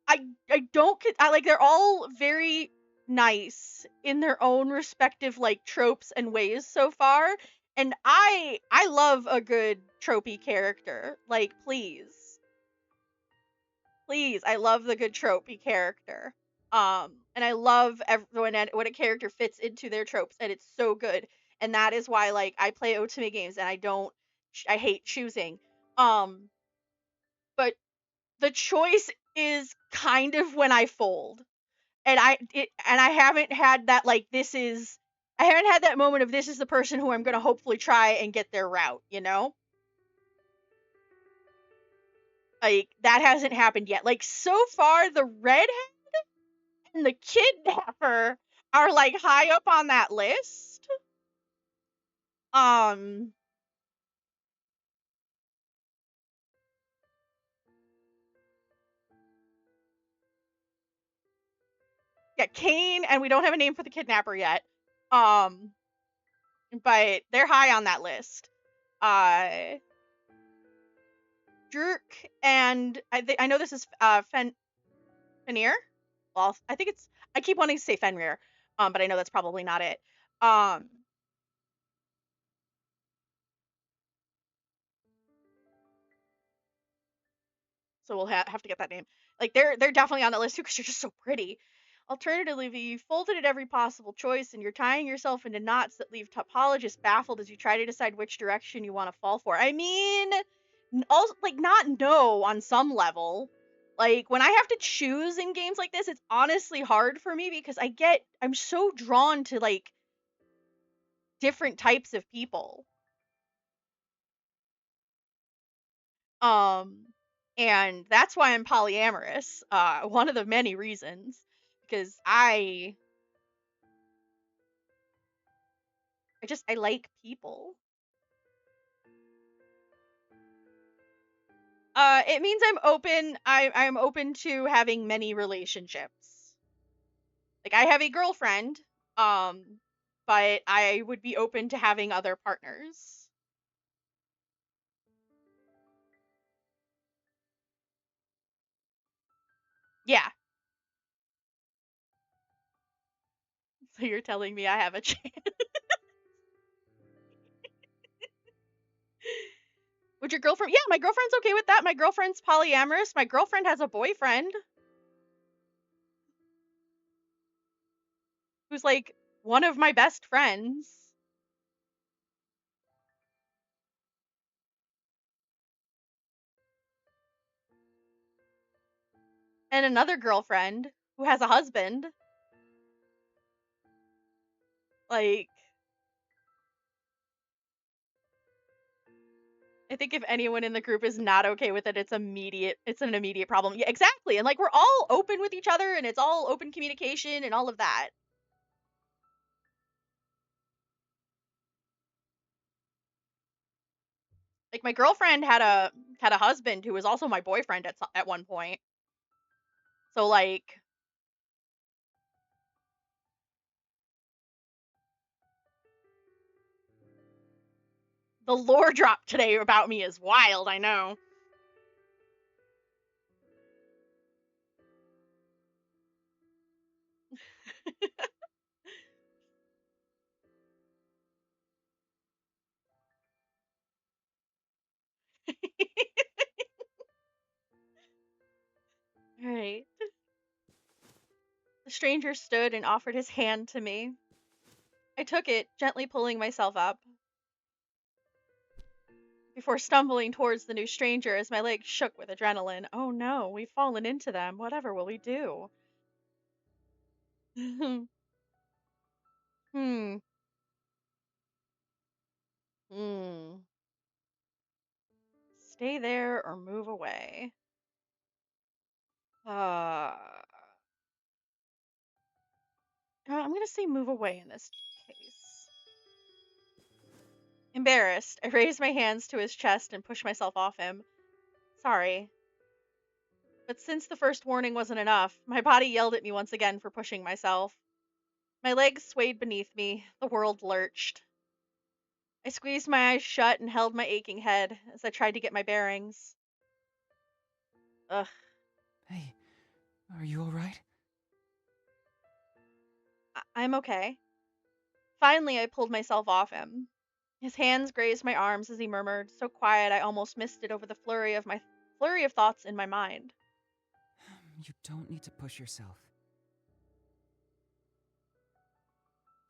I don't like, they're all very nice in their own respective, like, tropes and ways so far. And I love a good tropey character. Like, please. Please, I love the good tropey character. And I love when a character fits into their tropes, and it's so good. And that is why, like, I play otome games, and I hate choosing. But the choice is kind of when I fold, and I haven't had that, like, I haven't had that moment of this is the person who I'm gonna hopefully try and get their route, you know? Like, that hasn't happened yet. Like, so far, the redhead and the kidnapper are like high up on that list. Yeah, Kane, and we don't have a name for the kidnapper yet. But they're high on that list. Druk and I know this is Fenrir. Well, I think it's, I keep wanting to say Fenrir, but I know that's probably not it. So we'll have to get that name. Like they're definitely on the list too because they're just so pretty. Alternatively, you folded at every possible choice and you're tying yourself into knots that leave topologists baffled as you try to decide which direction you want to fall for. I mean, also like not no on some level. Like when I have to choose in games like this, it's honestly hard for me because I'm so drawn to like different types of people. Um, and that's why I'm polyamorous. One of the many reasons, because I like people. It means I'm open. I'm open to having many relationships. Like I have a girlfriend, but I would be open to having other partners. Yeah. So you're telling me I have a chance? Would your girlfriend? Yeah, my girlfriend's okay with that. My girlfriend's polyamorous. My girlfriend has a boyfriend who's like one of my best friends. And another girlfriend who has a husband. Like, I think if anyone in the group is not okay with it, it's an immediate problem. Yeah, exactly. And like we're all open with each other and it's all open communication and all of that. Like my girlfriend had a husband who was also my boyfriend at one point. So like the lore drop today about me is wild, I know. All right. The stranger stood and offered his hand to me. I took it, gently pulling myself up, before stumbling towards the new stranger as my legs shook with adrenaline. Oh no, we've fallen into them. Whatever will we do? Hmm. Hmm. Stay there or move away. I'm gonna say move away in this case. Embarrassed, I raised my hands to his chest and pushed myself off him. Sorry. But since the first warning wasn't enough, my body yelled at me once again for pushing myself. My legs swayed beneath me. The world lurched. I squeezed my eyes shut and held my aching head as I tried to get my bearings. Ugh. Hey, are you alright? I'm okay. Finally, I pulled myself off him. His hands grazed my arms as he murmured, so quiet I almost missed it over the flurry of thoughts in my mind. You don't need to push yourself.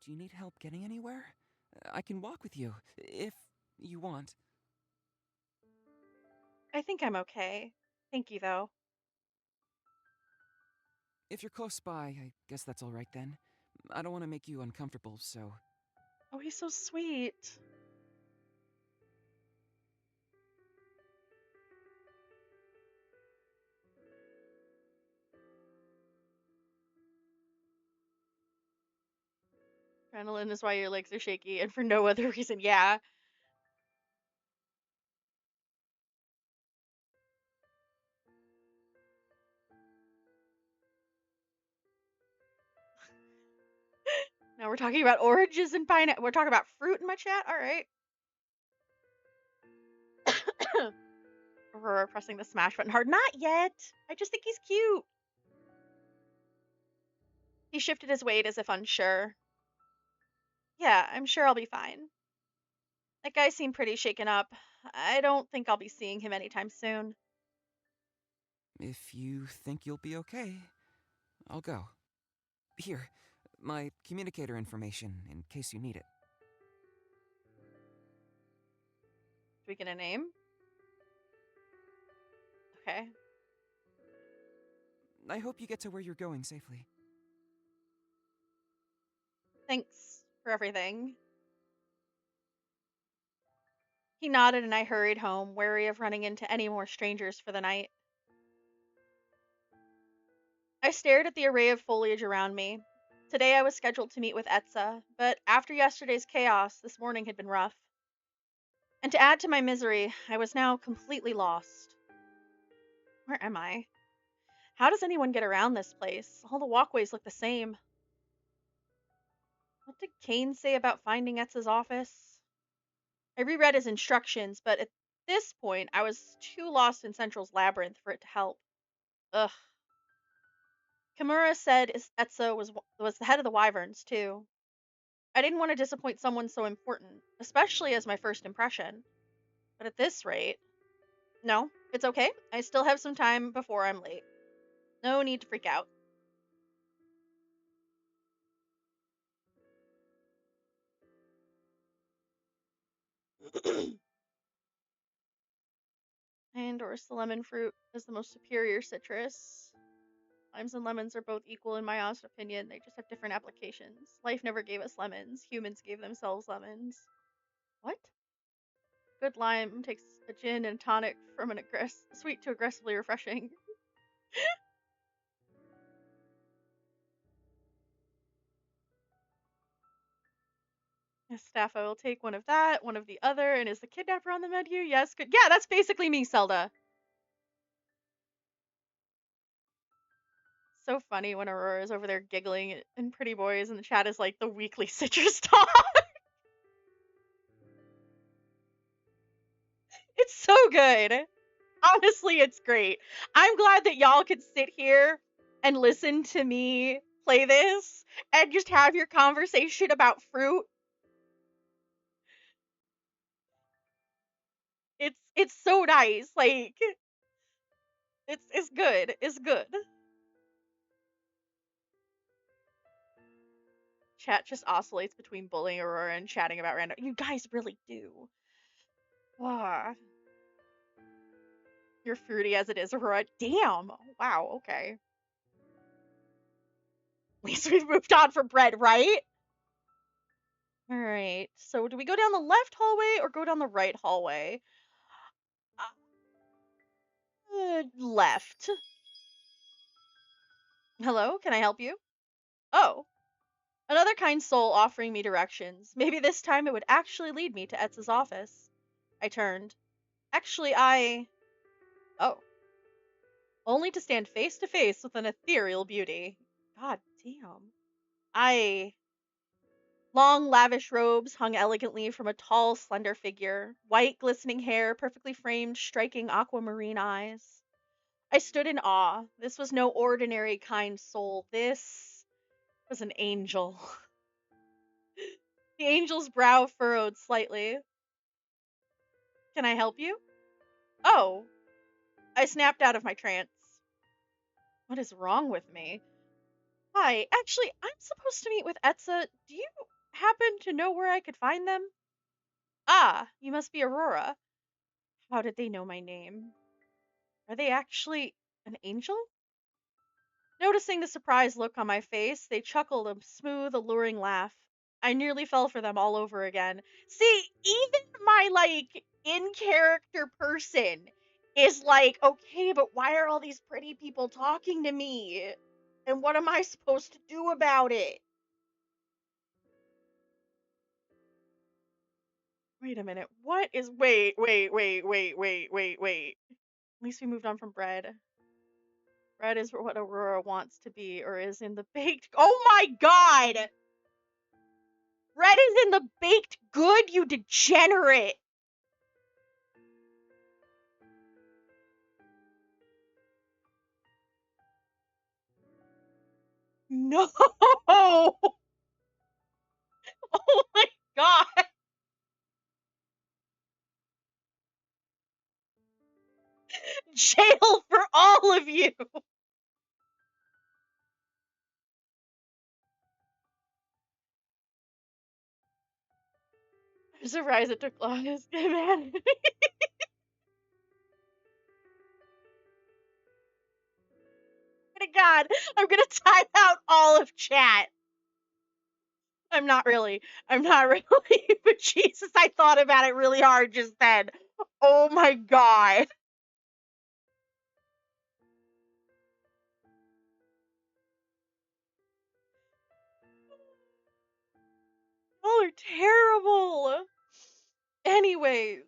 Do you need help getting anywhere? I can walk with you, if you want. I think I'm okay. Thank you, though. If you're close by, I guess that's alright then. I don't want to make you uncomfortable, so... Oh, he's so sweet. Adrenaline is why your legs are shaky, and for no other reason. Yeah. Now we're talking about oranges and pineapple. We're talking about fruit in my chat? Alright. Aurora pressing the smash button hard. Not yet! I just think he's cute. He shifted his weight as if unsure. Yeah, I'm sure I'll be fine. That guy seemed pretty shaken up. I don't think I'll be seeing him anytime soon. If you think you'll be okay, I'll go. Here, my communicator information in case you need it. Do we get a name? Okay. I hope you get to where you're going safely. Thanks for everything. He nodded and I hurried home, wary of running into any more strangers for the night. I stared at the array of foliage around me. Today I was scheduled to meet with Etza, but after yesterday's chaos, this morning had been rough. And to add to my misery, I was now completely lost. Where am I? How does anyone get around this place? All the walkways look the same. What did Kane say about finding Etza's office? I reread his instructions, but at this point, I was too lost in Central's labyrinth for it to help. Ugh. Kimura said Etza was the head of the Wyverns, too. I didn't want to disappoint someone so important, especially as my first impression. But at this rate... No, it's okay. I still have some time before I'm late. No need to freak out. I endorse the lemon fruit as the most superior citrus. Limes and lemons are both equal in my honest opinion. They just have different applications. Life never gave us lemons. Humans gave themselves lemons. What? Good lime takes a gin and tonic from an sweet to aggressively refreshing. Staff, I will take one of that, one of the other, and is the kidnapper on the menu? Yes, good. Yeah, that's basically me, Zelda. So funny when Aurora is over there giggling and Pretty Boys and the chat is like the weekly citrus talk. It's so good. Honestly, it's great. I'm glad that y'all could sit here and listen to me play this and just have your conversation about fruit. It's so nice. Like it's good. It's good. Chat just oscillates between bullying Aurora and chatting about random. You guys really do. Ah, you're fruity as it is, Aurora. Damn. Wow. Okay. At least we've moved on from bread, right? All right. So do we go down the left hallway or go down the right hallway? Left. Hello, can I help you? Oh, another kind soul offering me directions. Maybe this time it would actually lead me to Etza's office. I turned. Actually, Oh. Only to stand face to face with an ethereal beauty. God damn. Long, lavish robes hung elegantly from a tall, slender figure. White, glistening hair, perfectly framed, striking aquamarine eyes. I stood in awe. This was no ordinary kind soul. This was an angel. The angel's brow furrowed slightly. Can I help you? Oh. I snapped out of my trance. What is wrong with me? Hi, actually, I'm supposed to meet with Etza. Do you happen to know where I could find them? Ah, you must be Aurora. How did they know my name? Are they actually an angel? Noticing the surprised look on my face, they chuckled a smooth, alluring laugh. I nearly fell for them all over again. See, even my, in character person is like, okay, but why are all these pretty people talking to me? And what am I supposed to do about it? Wait a minute. What is. Wait. At least we moved on from bread. Bread is what Aurora wants to be, or is in the baked. Oh my god! Bread is in the baked good, you degenerate! No! Oh my god! Jail for all of you! I'm surprised it took long. Man. God, I'm gonna time out all of chat. I'm not really. But Jesus, I thought about it really hard just then. Oh my god. Y'all are terrible. Anyways.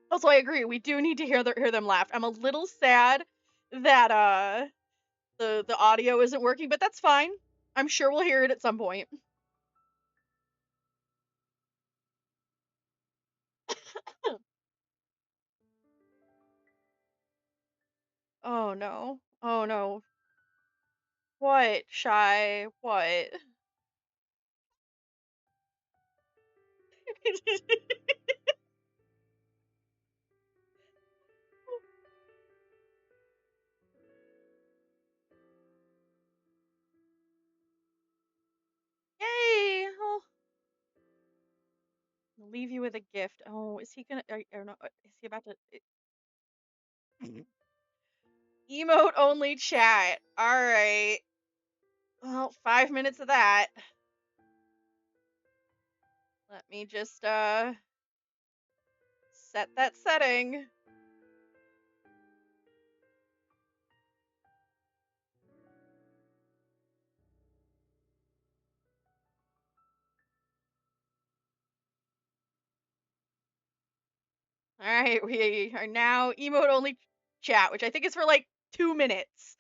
Also, I agree. We do need to hear them laugh. I'm a little sad that the audio isn't working, but that's fine. I'm sure we'll hear it at some point. Oh no. Oh no. What, Shy? What? Yay! Oh, I'll leave you with a gift. Oh, is he gonna? Or no? Is he about to? Emote only chat. All right. Well, 5 minutes of that. Let me just set that setting. All right, we are now emote only chat, which I think is for like 2 minutes.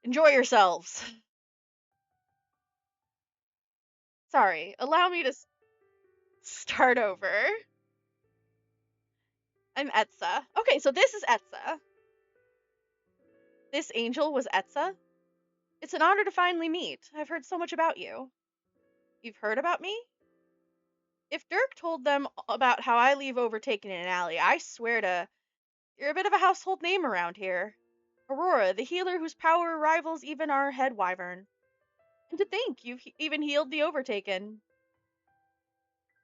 Enjoy yourselves. Sorry, allow me to start over. I'm Etza. Okay, so this is Etza. This angel was Etza. It's an honor to finally meet. I've heard so much about you. You've heard about me? If Dirk told them about how I leave overtaken in an alley, I swear to. You're a bit of a household name around here. Aurora, the healer whose power rivals even our head wyvern. And to think you've even healed the overtaken.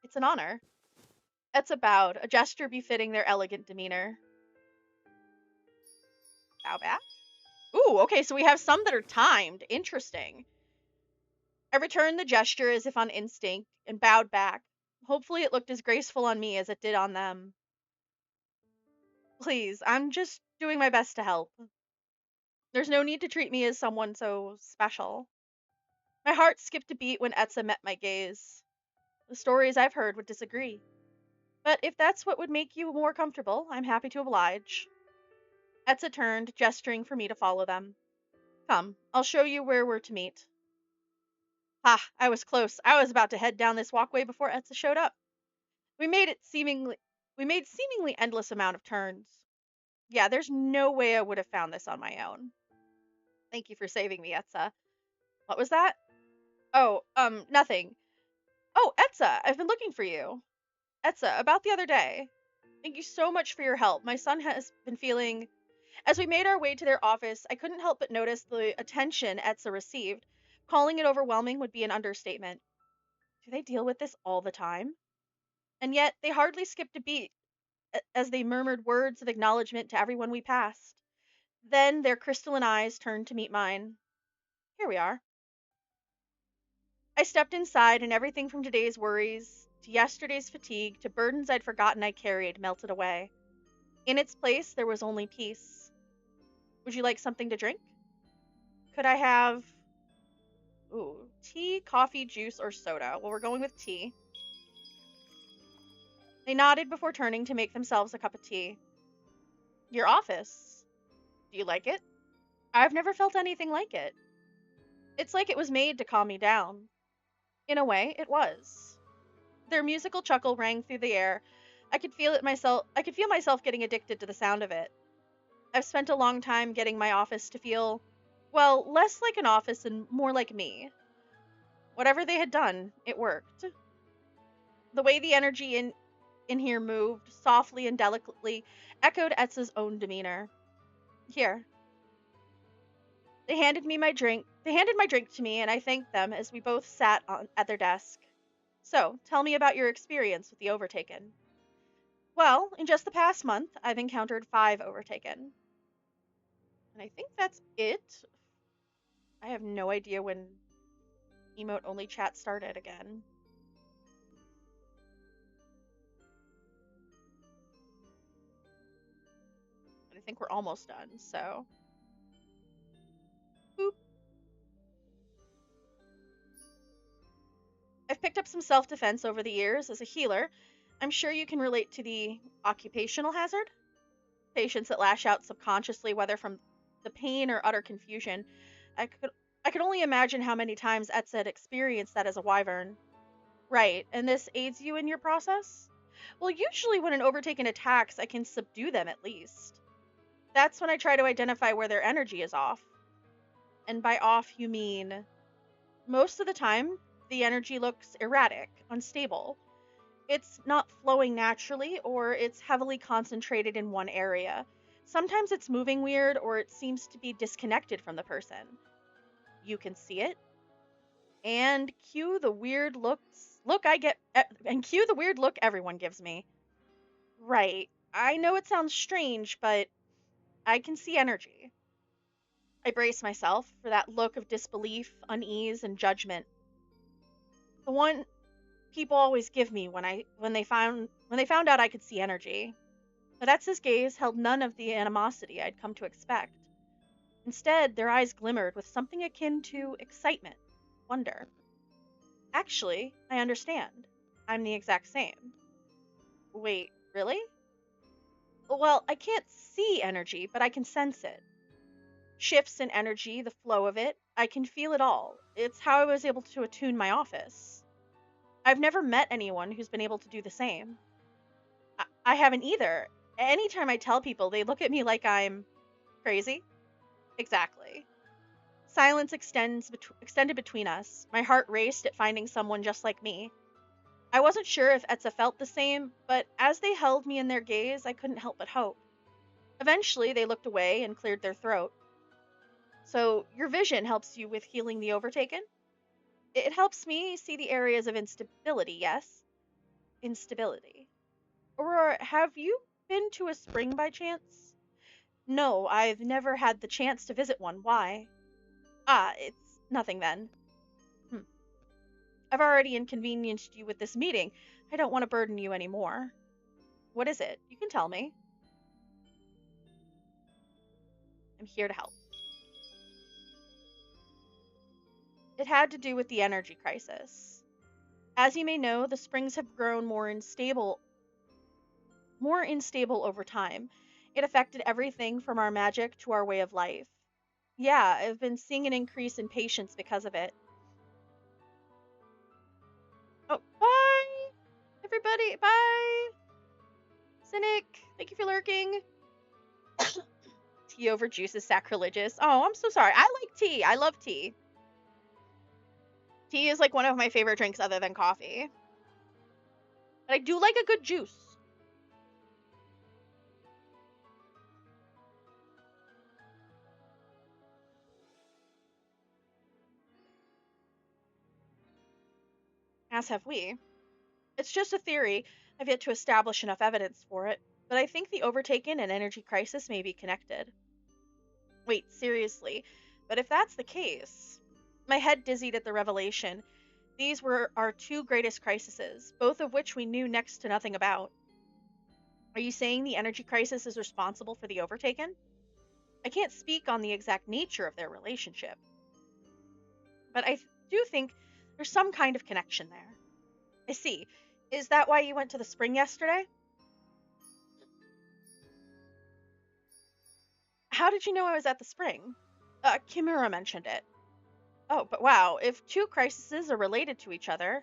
It's an honor. Etza bowed, a gesture befitting their elegant demeanor. Bow back? Ooh, okay, so we have some that are timed. Interesting. I returned the gesture as if on instinct and bowed back. Hopefully it looked as graceful on me as it did on them. Please, I'm just doing my best to help. There's no need to treat me as someone so special. My heart skipped a beat when Etza met my gaze. The stories I've heard would disagree. But if that's what would make you more comfortable, I'm happy to oblige. Etza turned, gesturing for me to follow them. Come, I'll show you where we're to meet. Ha, I was close. I was about to head down this walkway before Etza showed up. We made seemingly endless amount of turns. Yeah, there's no way I would have found this on my own. Thank you for saving me, Etza. What was that? Oh, nothing. Oh, Etza, I've been looking for you. Etza, about the other day. Thank you so much for your help. My son has been feeling. As we made our way to their office, I couldn't help but notice the attention Etza received. Calling it overwhelming would be an understatement. Do they deal with this all the time? And yet, they hardly skipped a beat as they murmured words of acknowledgement to everyone we passed. Then their crystalline eyes turned to meet mine. Here we are. I stepped inside, and everything from today's worries to yesterday's fatigue to burdens I'd forgotten I carried melted away. In its place, there was only peace. Would you like something to drink? Could I have. Ooh, tea, coffee, juice, or soda? Well, we're going with tea. They nodded before turning to make themselves a cup of tea. Your office. Do you like it? I've never felt anything like it. It's like it was made to calm me down. In a way, it was. Their musical chuckle rang through the air. I could feel myself getting addicted to the sound of it. I've spent a long time getting my office to feel, well, less like an office and more like me. Whatever they had done, it worked. The way the energy in here moved, softly and delicately, echoed Etza's own demeanor. Here. They handed me my drink. They handed my drink to me, and I thanked them as we both sat at their desk. So, tell me about your experience with the Overtaken. Well, in just the past month, I've encountered 5 Overtaken. And I think that's it. I have no idea when emote only chat started again. I think we're almost done, so. Boop. I've picked up some self-defense over the years as a healer. I'm sure you can relate to the occupational hazard. Patients that lash out subconsciously, whether from the pain or utter confusion. I could only imagine how many times Etza had experienced that as a wyvern. Right, and this aids you in your process? Well, usually when an overtaken attacks, I can subdue them at least. That's when I try to identify where their energy is off. And by off, you mean most of the time, the energy looks erratic, unstable. It's not flowing naturally, or it's heavily concentrated in one area. Sometimes it's moving weird, or it seems to be disconnected from the person. You can see it. And cue the weird cue the weird look everyone gives me. Right. I know it sounds strange, but I can see energy. I brace myself for that look of disbelief, unease, and judgment. The one people always give me when they found out I could see energy. But Etz's gaze held none of the animosity I'd come to expect. Instead, their eyes glimmered with something akin to excitement, wonder. Actually, I understand. I'm the exact same. Wait, really? Well, I can't see energy, but I can sense it. Shifts in energy, the flow of it, I can feel it all. It's how I was able to attune my office. I've never met anyone who's been able to do the same. I haven't either. Anytime I tell people, they look at me like I'm crazy. Exactly. Silence extended between us. My heart raced at finding someone just like me. I wasn't sure if Etza felt the same, but as they held me in their gaze, I couldn't help but hope. Eventually, they looked away and cleared their throat. So, your vision helps you with healing the overtaken? It helps me see the areas of instability, yes? Instability. Or have you been to a spring by chance? No, I've never had the chance to visit one. Why? Ah, it's nothing then. I've already inconvenienced you with this meeting. I don't want to burden you anymore. What is it? You can tell me. I'm here to help. It had to do with the energy crisis. As you may know, the springs have grown more unstable over time. It affected everything from our magic to our way of life. Yeah, I've been seeing an increase in patients because of it. Oh, bye! Everybody, bye! Cynic, thank you for lurking. Tea over juice is sacrilegious. Oh, I'm so sorry. I like tea. I love tea. Tea is like one of my favorite drinks other than coffee. But I do like a good juice. As have we. It's just a theory. I've yet to establish enough evidence for it. But I think the overtaken and energy crisis may be connected. Wait, seriously. But if that's the case... My head dizzied at the revelation. These were our 2 greatest crises, both of which we knew next to nothing about. Are you saying the energy crisis is responsible for the overtaken? I can't speak on the exact nature of their relationship. But I do think there's some kind of connection there. I see. Is that why you went to the spring yesterday? How did you know I was at the spring? Kimura mentioned it. Oh, but wow, if two crises are related to each other,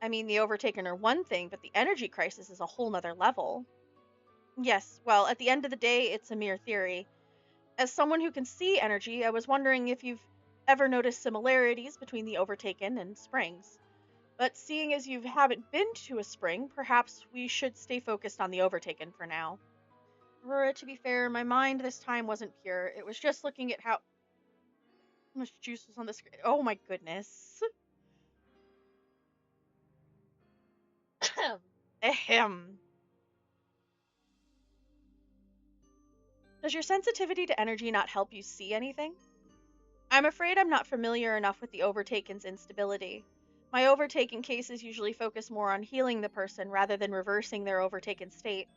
I mean, the Overtaken are one thing, but the energy crisis is a whole nother level. Yes, well, at the end of the day, it's a mere theory. As someone who can see energy, I was wondering if you've ever noticed similarities between the Overtaken and springs. But seeing as you haven't been to a spring, perhaps we should stay focused on the Overtaken for now. Aurora, to be fair, my mind this time wasn't pure. It was just looking at how much juice was on the screen. Oh my goodness. Ahem. Does your sensitivity to energy not help you see anything? I'm afraid I'm not familiar enough with the Overtaken's instability. My Overtaken cases usually focus more on healing the person rather than reversing their Overtaken state.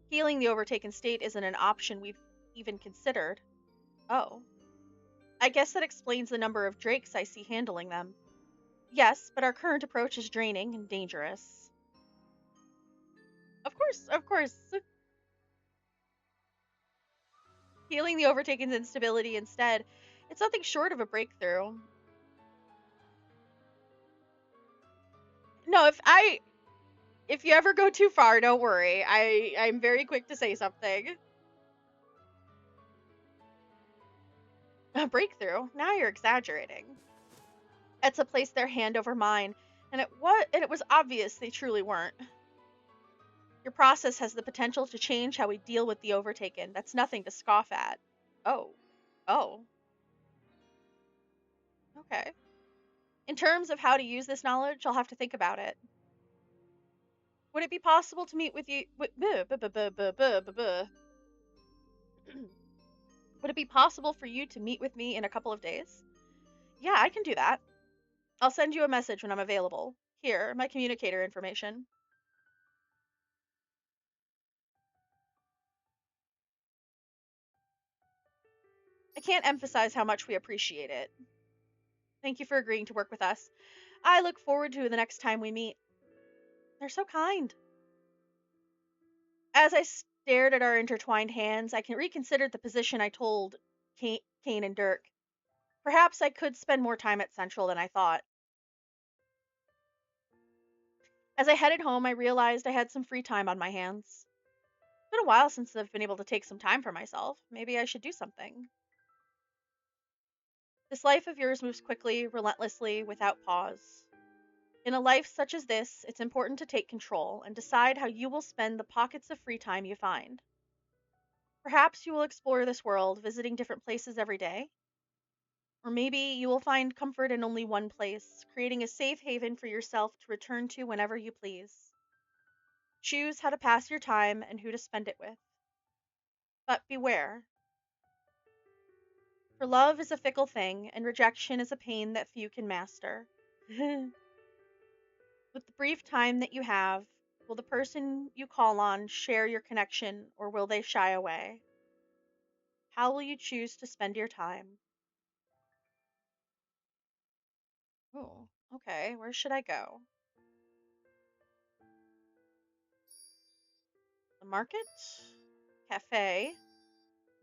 Healing the Overtaken state isn't an option we've even considered. Oh. I guess that explains the number of drakes I see handling them. Yes, but our current approach is draining and dangerous. Of course, of course. Healing the Overtaken's instability instead, it's nothing short of a breakthrough. No, if you ever go too far, don't worry. I'm very quick to say something. A breakthrough? Now you're exaggerating. Etsa placed their hand over mine, and it was obvious they truly weren't. Your process has the potential to change how we deal with the Overtaken. That's nothing to scoff at. Oh. Oh. Okay. In terms of how to use this knowledge, I'll have to think about it. Would it be possible to meet with you? Would it be possible for you to meet with me in a couple of days? Yeah, I can do that. I'll send you a message when I'm available. Here, my communicator information. I can't emphasize how much we appreciate it. Thank you for agreeing to work with us. I look forward to the next time we meet. They're so kind. As I stared at our intertwined hands, I can reconsider the position I told Kane and Dirk. Perhaps I could spend more time at Central than I thought. As I headed home, I realized I had some free time on my hands. It's been a while since I've been able to take some time for myself. Maybe I should do something. This life of yours moves quickly, relentlessly, without pause. In a life such as this, it's important to take control and decide how you will spend the pockets of free time you find. Perhaps you will explore this world, visiting different places every day. Or maybe you will find comfort in only one place, creating a safe haven for yourself to return to whenever you please. Choose how to pass your time and who to spend it with. But beware, for love is a fickle thing, and rejection is a pain that few can master. With the brief time that you have, will the person you call on share your connection, or will they shy away? How will you choose to spend your time? Oh, okay, where should I go? The market? Cafe?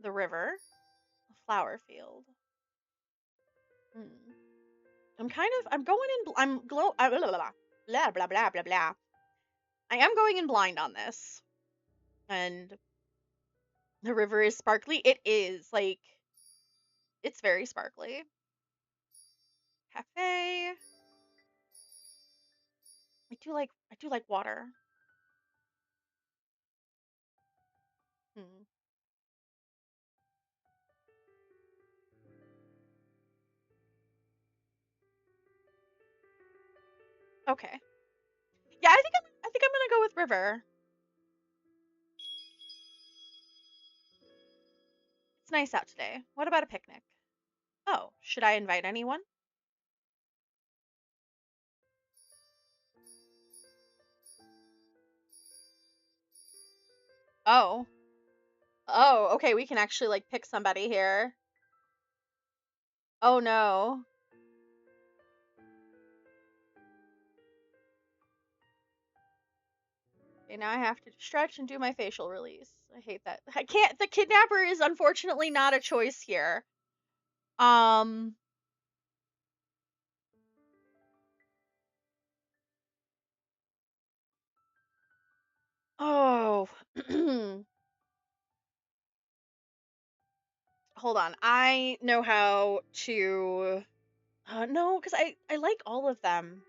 The river? A flower field? Hmm. I'm going in, I'm glow, blah, blah, blah, blah, blah, blah, blah, blah. I am going in blind on this. And the river is sparkly. It is, like, it's very sparkly. Cafe. I do like water. Hmm. Okay. Yeah, I think I'm gonna go with river. It's nice out today. What about a picnic? Oh, should I invite anyone? Oh. Oh, okay, we can actually like pick somebody here. Oh no. Okay, now I have to stretch and do my facial release. I hate that. I can't. The kidnapper is unfortunately not a choice here. Um. Oh. Hold on. I know how to. No, because I like all of them.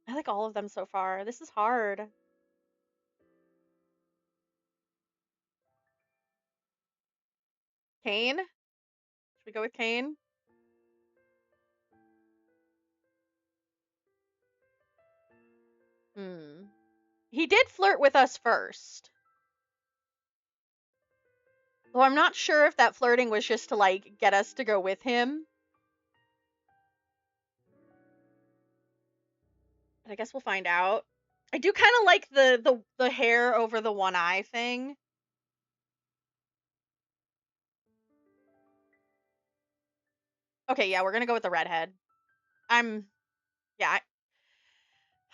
I like all of them so far. This is hard. Kane? Should we go with Kane? Hmm. He did flirt with us first. Though I'm not sure if that flirting was just to like get us to go with him. But I guess we'll find out. I do kind of like the hair over the one eye thing. Okay, yeah, we're gonna go with the redhead. I'm yeah.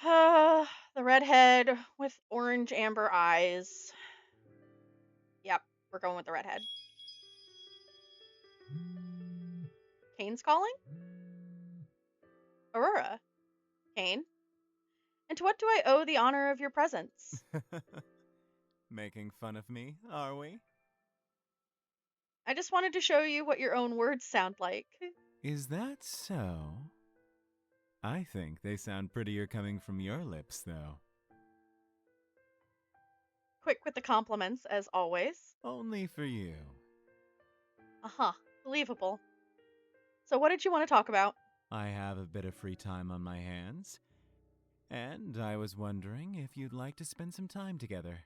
The redhead with orange amber eyes. Yep, we're going with the redhead. Kane's calling? Aurora. Kane. And to what do I owe the honor of your presence? Making fun of me, are we? I just wanted to show you what your own words sound like. Is that so? I think they sound prettier coming from your lips, though. Quick with the compliments, as always. Only for you. Uh-huh. Believable. So what did you want to talk about? I have a bit of free time on my hands, and I was wondering if you'd like to spend some time together.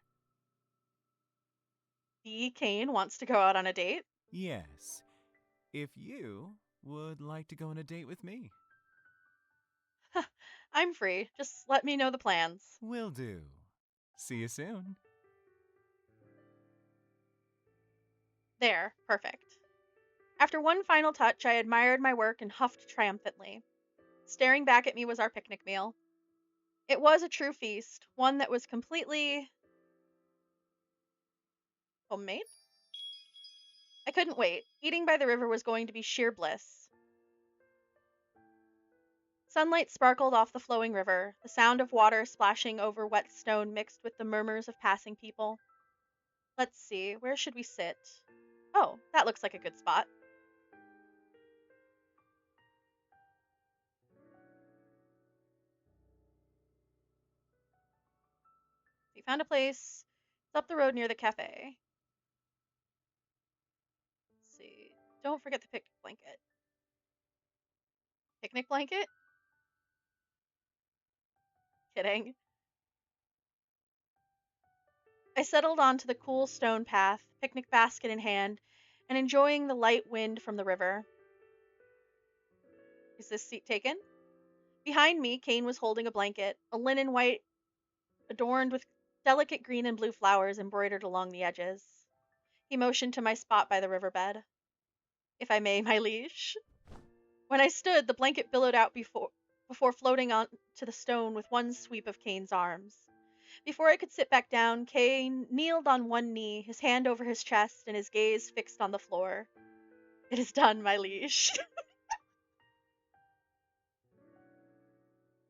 The Kane wants to go out on a date. Yes, if you would like to go on a date with me. I'm free. Just let me know the plans. Will do. See you soon. There. Perfect. After one final touch, I admired my work and huffed triumphantly. Staring back at me was our picnic meal. It was a true feast, one that was completely homemade. I couldn't wait. Eating by the river was going to be sheer bliss. Sunlight sparkled off the flowing river, the sound of water splashing over wet stone mixed with the murmurs of passing people. Let's see, where should we sit? Oh, that looks like a good spot. We found a place. It's up the road near the cafe. Let's see. Don't forget the picnic blanket. Picnic blanket? Kidding. I settled onto the cool stone path, picnic basket in hand, and enjoying the light wind from the river. Is this seat taken? Behind me, Kane was holding a blanket, a linen white adorned with delicate green and blue flowers embroidered along the edges. He motioned to my spot by the riverbed. If I may, my liege. When I stood, the blanket billowed out before floating on to the stone with one sweep of Kane's arms. Before I could sit back down, Kane kneeled on one knee, his hand over his chest and his gaze fixed on the floor. It is done, my liege.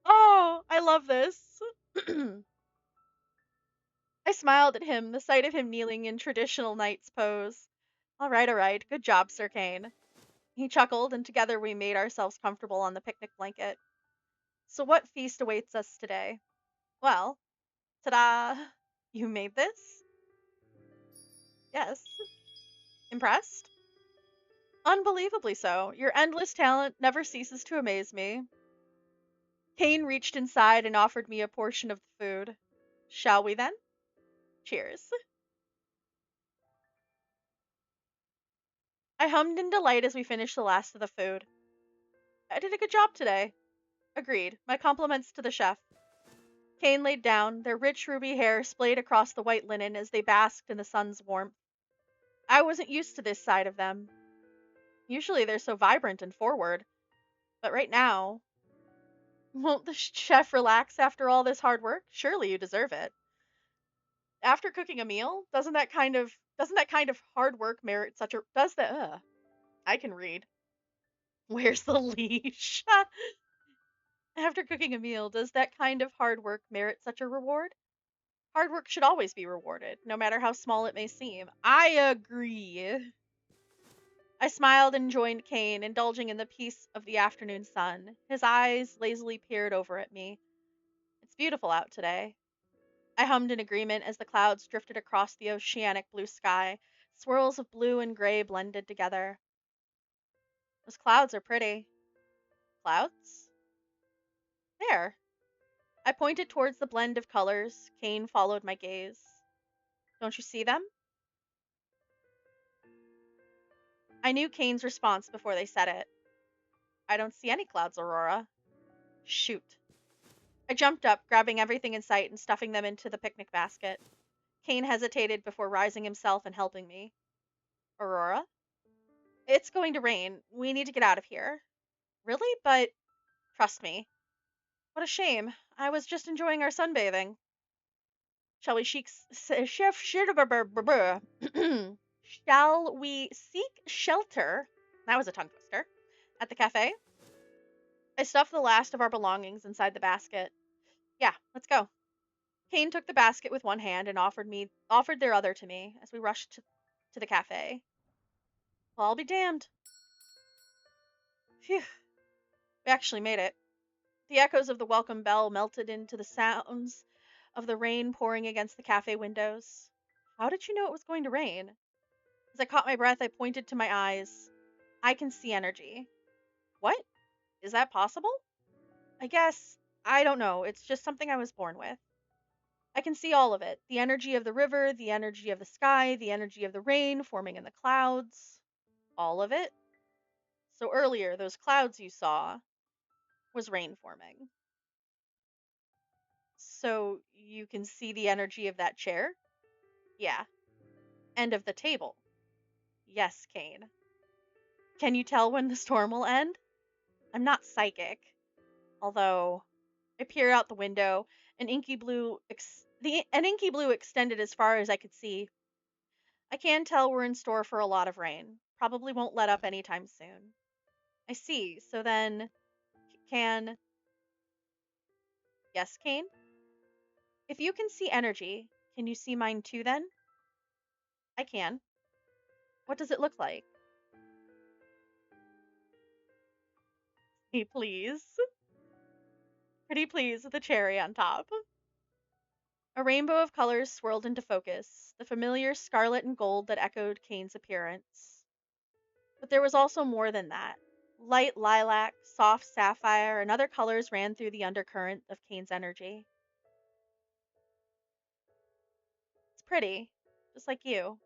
Oh, I love this. I smiled at him, the sight of him kneeling in traditional knight's pose. All right, good job, Sir Kane. He chuckled, and together we made ourselves comfortable on the picnic blanket. So what feast awaits us today? Well, ta-da! You made this? Yes. Impressed? Unbelievably so. Your endless talent never ceases to amaze me. Kane reached inside and offered me a portion of the food. Shall we then? Cheers. I hummed in delight as we finished the last of the food. I did a good job today. Agreed. My compliments to the chef. Kane laid down, their rich ruby hair splayed across the white linen as they basked in the sun's warmth. I wasn't used to this side of them. Usually they're so vibrant and forward, but right now, Won't the chef relax after all this hard work? Surely you deserve it. After cooking a meal, doesn't that kind of hard work merit such a does the I can read. Where's the leash? After cooking a meal, does that kind of hard work merit such a reward? Hard work should always be rewarded, no matter how small it may seem. I agree. I smiled and joined Kane, indulging in the peace of the afternoon sun. His eyes lazily peered over at me. It's beautiful out today. I hummed in agreement as the clouds drifted across the oceanic blue sky. Swirls of blue and gray blended together. Those clouds are pretty. Clouds? There. I pointed towards the blend of colors. Kane followed my gaze. Don't you see them? I knew Kane's response before they said it. I don't see any clouds, Aurora. Shoot. I jumped up, grabbing everything in sight and stuffing them into the picnic basket. Kane hesitated before rising himself and helping me. Aurora? It's going to rain. We need to get out of here. Really? But trust me. What a shame. I was just enjoying our sunbathing. Shall we Shall we seek shelter? That was a tongue twister. At the cafe? I stuffed the last of our belongings inside the basket. Yeah, let's go. Kane took the basket with one hand and offered their other to me as we rushed to the cafe. Well, I'll be damned. Phew, we actually made it. The echoes of the welcome bell melted into the sounds of the rain pouring against the cafe windows. How did you know it was going to rain? As I caught my breath, I pointed to my eyes. I can see energy. What? Is that possible? I guess. I don't know. It's just something I was born with. I can see all of it. The energy of the river, the energy of the sky, the energy of the rain forming in the clouds. All of it. So earlier, those clouds you saw was rain forming. So you can see the energy of that chair? Yeah. And of the table? Yes, Kane. Can you tell when the storm will end? I'm not psychic. Although I peer out the window, an inky blue extended as far as I could see. I can tell we're in store for a lot of rain. Probably won't let up anytime soon. I see. So then can yes, Kane? If you can see energy, can you see mine too then? I can. What does it look like? Hey, please. Pretty please with a cherry on top. A rainbow of colors swirled into focus, the familiar scarlet and gold that echoed Kane's appearance. But there was also more than that. Light lilac, soft sapphire, and other colors ran through the undercurrent of Kane's energy. It's pretty, just like you.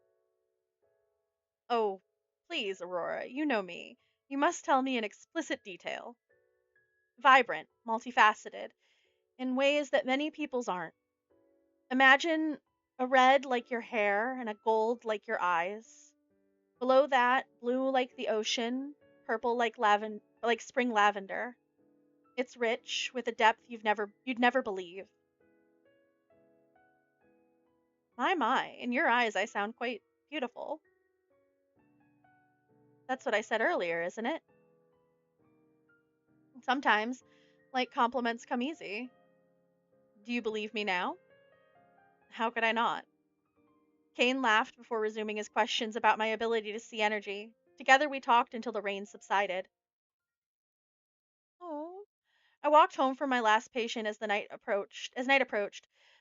Oh, please, Aurora, you know me. You must tell me in explicit detail. Vibrant, multifaceted, in ways that many people's aren't. Imagine a red like your hair and a gold like your eyes. Below that, blue like the ocean, purple like spring lavender. It's rich with a depth you'd never believe. My, in your eyes I sound quite beautiful. That's what I said earlier, isn't it? Sometimes, like compliments come easy. Do you believe me now? How could I not? Kane laughed before resuming his questions about my ability to see energy. Together we talked until the rain subsided. Oh. I walked home from my last patient as night approached,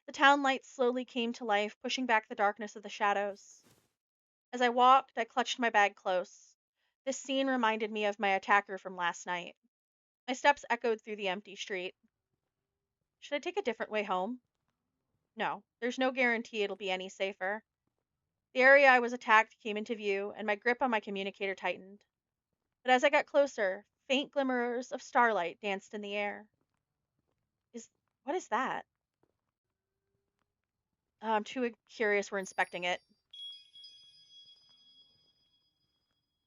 the town lights slowly came to life, pushing back the darkness of the shadows. As I walked, I clutched my bag close. This scene reminded me of my attacker from last night. My steps echoed through the empty street. Should I take a different way home? No, there's no guarantee it'll be any safer. The area I was attacked came into view, and my grip on my communicator tightened. But as I got closer, faint glimmers of starlight danced in the air. Is what is that? I'm too curious we're inspecting it.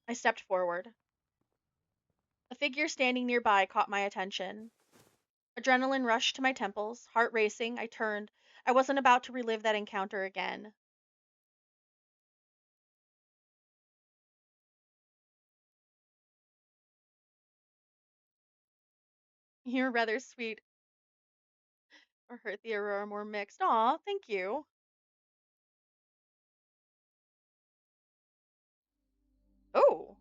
I stepped forward. A figure standing nearby caught my attention. Adrenaline rushed to my temples, heart racing. I turned. I wasn't about to relive that encounter again. You're rather sweet, or hurt the Aurora more mixed. Aw, thank you. Oh,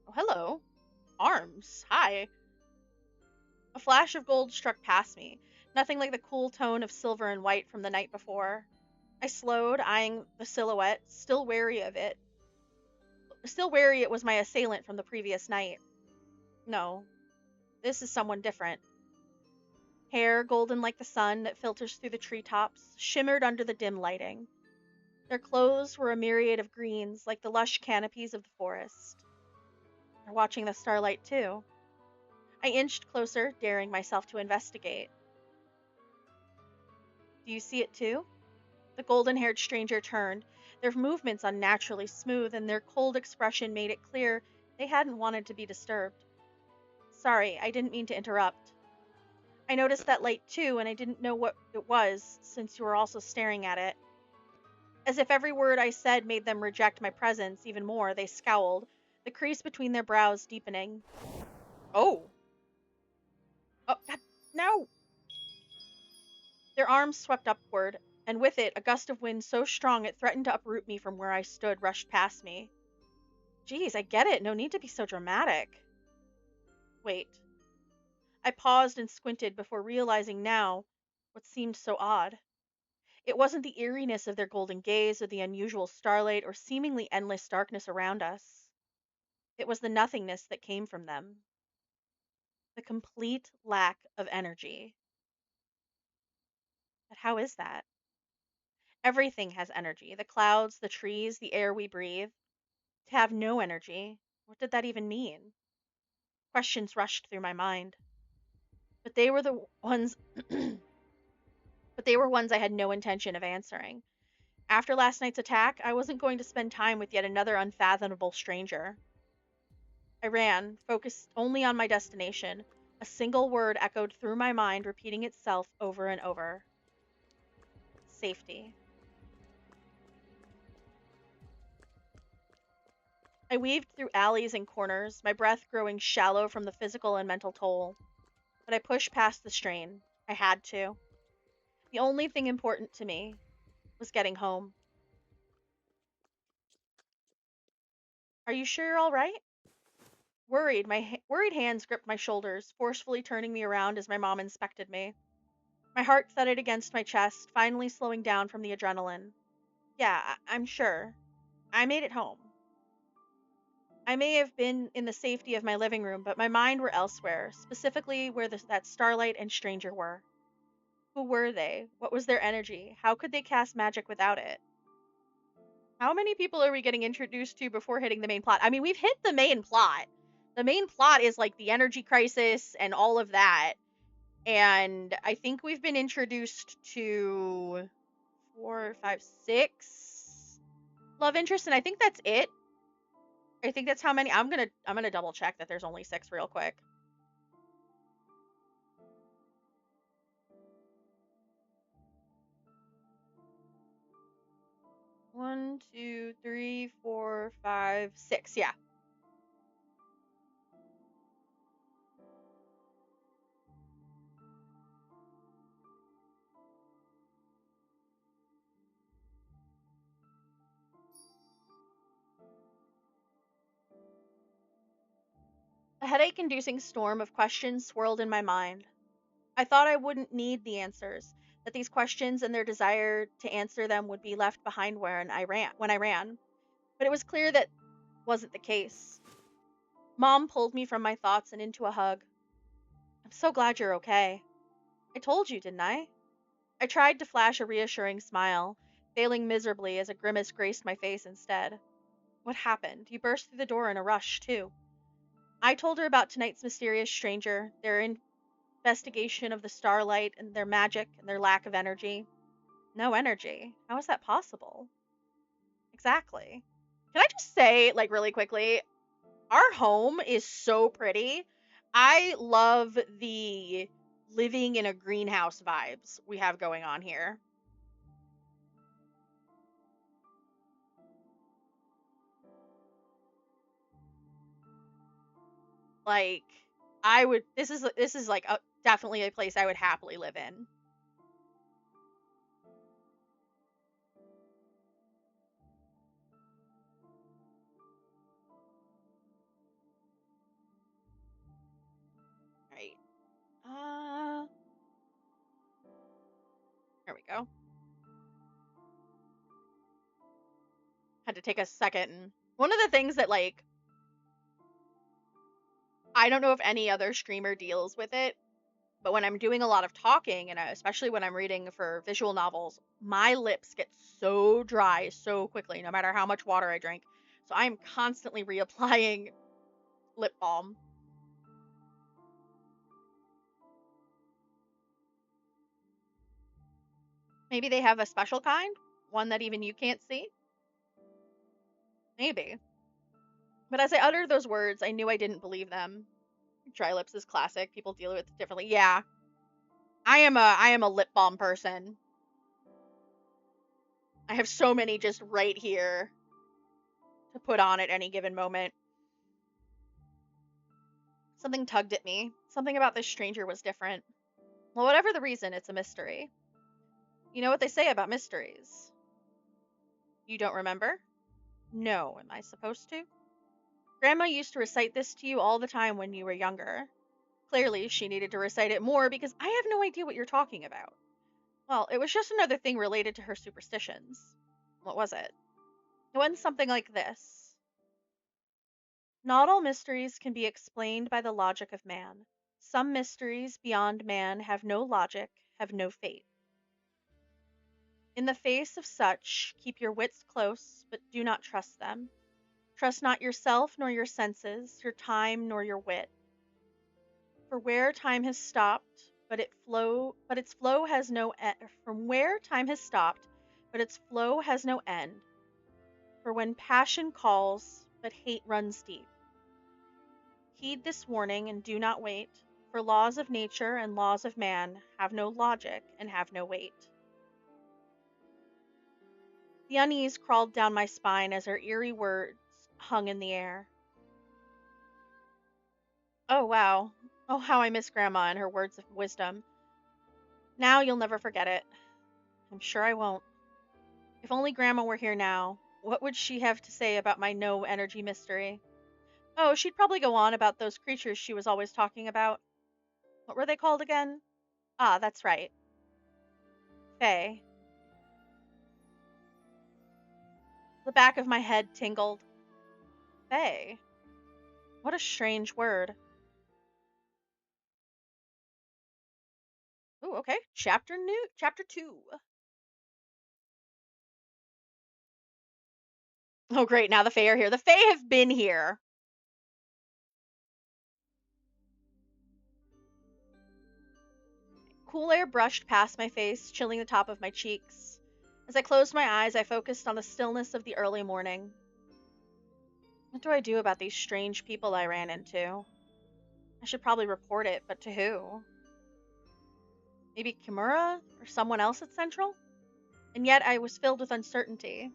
oh, hello. Arms. Hi. A flash of gold struck past me, nothing like the cool tone of silver and white from the night before. I slowed, eyeing the silhouette, still wary it was my assailant from the previous night. No, this is someone different. Hair golden like the sun that filters through the treetops, shimmered under the dim lighting. Their clothes were a myriad of greens, like the lush canopies of the forest. They're watching the starlight, too. I inched closer, daring myself to investigate. Do you see it, too? The golden-haired stranger turned, their movements unnaturally smooth, and their cold expression made it clear they hadn't wanted to be disturbed. Sorry, I didn't mean to interrupt. I noticed that light, too, and I didn't know what it was, since you were also staring at it. As if every word I said made them reject my presence even more, they scowled, the crease between their brows deepening. Oh. Oh, God, no! Their arms swept upward, and with it, a gust of wind so strong it threatened to uproot me from where I stood rushed past me. Geez, I get it. No need to be so dramatic. Wait. I paused and squinted before realizing now what seemed so odd. It wasn't the eeriness of their golden gaze or the unusual starlight or seemingly endless darkness around us. It was the nothingness that came from them. The complete lack of energy. But how is that? Everything has energy. The clouds, the trees, the air we breathe. To have no energy, what did that even mean? Questions rushed through my mind. But they were the ones but they were ones I had no intention of answering. After last night's attack, I wasn't going to spend time with yet another unfathomable stranger. I ran, focused only on my destination. A single word echoed through my mind, repeating itself over and over. Safety. I weaved through alleys and corners, my breath growing shallow from the physical and mental toll. But I pushed past the strain. I had to. The only thing important to me was getting home. Are you sure you're all right? Worried, worried hands gripped my shoulders, forcefully turning me around as my mom inspected me. My heart thudded against my chest, finally slowing down from the adrenaline. Yeah, I'm sure. I made it home. I may have been in the safety of my living room, but my mind were elsewhere, specifically where that starlight and stranger were. Who were they? What was their energy? How could they cast magic without it? How many people are we getting introduced to before hitting the main plot? I mean, we've hit the main plot. The main plot is like the energy crisis and all of that. And I think we've been introduced to 4, 5, 6 love interests, and I think that's it. I think that's how many. I'm gonna double check that there's only 6 real quick. One, two, three, four, five, 6. Yeah. A headache-inducing storm of questions swirled in my mind. I thought I wouldn't need the answers, that these questions and their desire to answer them would be left behind when I ran. But it was clear that wasn't the case. Mom pulled me from my thoughts and into a hug. I'm so glad you're okay. I told you, didn't I? I tried to flash a reassuring smile, failing miserably as a grimace graced my face instead. What happened? You burst through the door in a rush, too. I told her about tonight's mysterious stranger, their investigation of the starlight and their magic and their lack of energy. No energy? How is that possible? Exactly. Can I just say, like, really quickly, our home is so pretty. I love the living in a greenhouse vibes we have going on here. Like, I would. This is like definitely a place I would happily live in. Right. There we go. Had to take a second. And one of the things that like I don't know if any other streamer deals with it, but when I'm doing a lot of talking, and especially when I'm reading for visual novels, my lips get so dry so quickly, no matter how much water I drink. So I'm constantly reapplying lip balm. Maybe they have a special kind, one that even you can't see. Maybe. But as I uttered those words, I knew I didn't believe them. Dry lips is classic. People deal with it differently. Yeah, I am a lip balm person. I have so many just right here to put on at any given moment. Something tugged at me. Something about this stranger was different. Well, whatever the reason, it's a mystery. You know what they say about mysteries. You don't remember? No, am I supposed to? Grandma used to recite this to you all the time when you were younger. Clearly, she needed to recite it more because I have no idea what you're talking about. Well, it was just another thing related to her superstitions. What was it? It went something like this. Not all mysteries can be explained by the logic of man. Some mysteries beyond man have no logic, have no fate. In the face of such, keep your wits close, but do not trust them. Trust not yourself nor your senses, your time nor your wit. For where time has stopped, but its flow has no end. From where time has stopped, but its flow has no end. For when passion calls, but hate runs deep. Heed this warning and do not wait, for laws of nature and laws of man have no logic and have no weight. The unease crawled down my spine as her eerie words hung in the air. Oh, wow. Oh, how I miss Grandma and her words of wisdom. Now you'll never forget it. I'm sure I won't. If only Grandma were here now, what would she have to say about my no energy mystery? Oh, she'd probably go on about those creatures she was always talking about. What were they called again? Ah, that's right. Fae. The back of my head tingled. Fae. What a strange word. Ooh, okay. Chapter 2. Oh great, now the Fae are here. The Fae have been here. Cool air brushed past my face, chilling the top of my cheeks. As I closed my eyes, I focused on the stillness of the early morning. What do I do about these strange people I ran into? I should probably report it, but to who? Maybe Kimura or someone else at Central? And yet I was filled with uncertainty.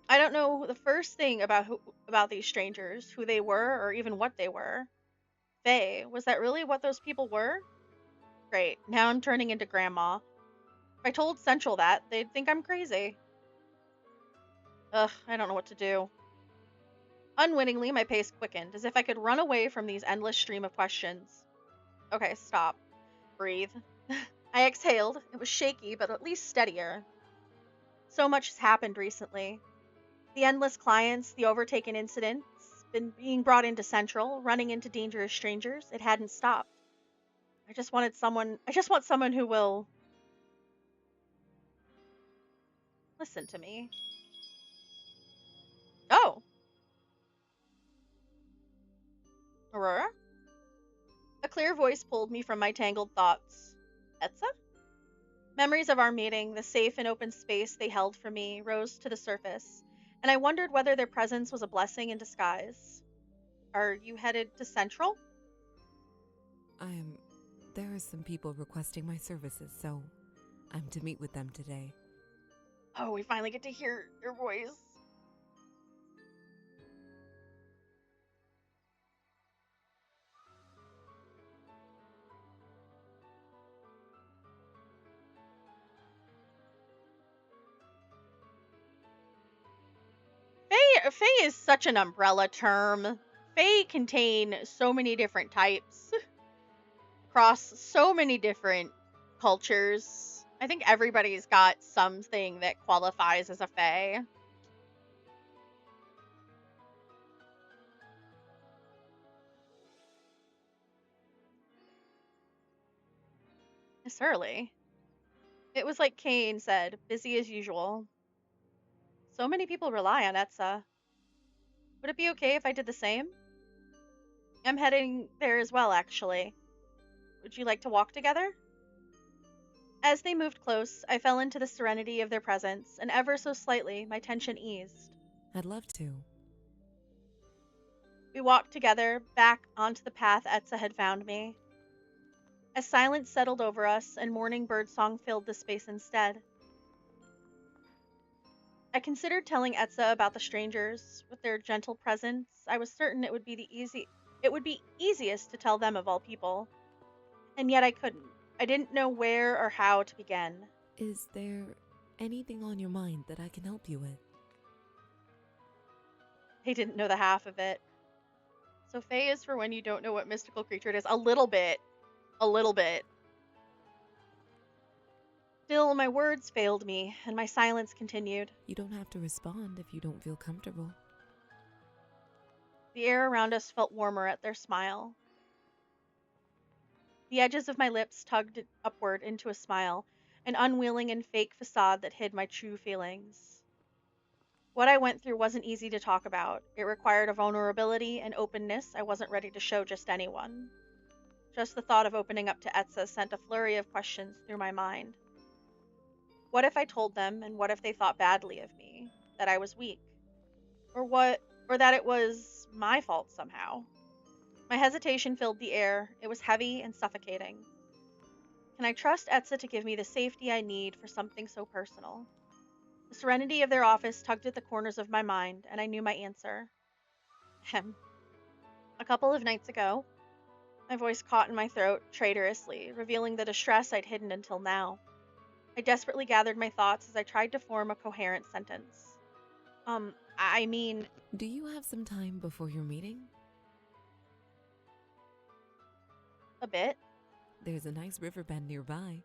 I don't know the first thing about these strangers, who they were, or even what they were. Fae, was that really what those people were? Great, now I'm turning into Grandma. If I told Central that, they'd think I'm crazy. Ugh, I don't know what to do. Unwittingly, my pace quickened, as if I could run away from these endless stream of questions. Okay, stop. Breathe. I exhaled. It was shaky, but at least steadier. So much has happened recently. The endless clients, the overtaken incidents, been being brought into Central, running into dangerous strangers. It hadn't stopped. I just want someone who will listen to me. Oh, Aurora? A clear voice pulled me from my tangled thoughts. Etza? Memories of our meeting, the safe and open space they held for me, rose to the surface, and I wondered whether their presence was a blessing in disguise. Are you headed to Central? There are some people requesting my services, so I'm to meet with them today. Oh, we finally get to hear your voice. Fae is such an umbrella term. Fae contain so many different types across so many different cultures. I think everybody's got something that qualifies as a Fae. It's early. It was like Kane said, busy as usual. So many people rely on Etza. Would it be okay if I did the same? I'm heading there as well, actually. Would you like to walk together? As they moved close, I fell into the serenity of their presence, and ever so slightly, my tension eased. I'd love to. We walked together, back onto the path Etza had found me. As silence settled over us and morning birdsong filled the space instead, I considered telling Etza about the strangers. With their gentle presence, I was certain it would be easiest to tell them of all people. And yet I couldn't. I didn't know where or how to begin. Is there anything on your mind that I can help you with? They didn't know the half of it. So Fae is for when you don't know what mystical creature it is. A little bit. A little bit. Still, my words failed me, and my silence continued. You don't have to respond if you don't feel comfortable. The air around us felt warmer at their smile. The edges of my lips tugged upward into a smile, an unwilling and fake facade that hid my true feelings. What I went through wasn't easy to talk about. It required a vulnerability and openness I wasn't ready to show just anyone. Just the thought of opening up to Etza sent a flurry of questions through my mind. What if I told them, and what if they thought badly of me? That I was weak? Or that it was my fault somehow? My hesitation filled the air. It was heavy and suffocating. Can I trust Etza to give me the safety I need for something so personal? The serenity of their office tugged at the corners of my mind, and I knew my answer. Ahem. A couple of nights ago, my voice caught in my throat traitorously, revealing the distress I'd hidden until now. I desperately gathered my thoughts as I tried to form a coherent sentence. I mean... Do you have some time before your meeting? A bit. There's a nice riverbend nearby.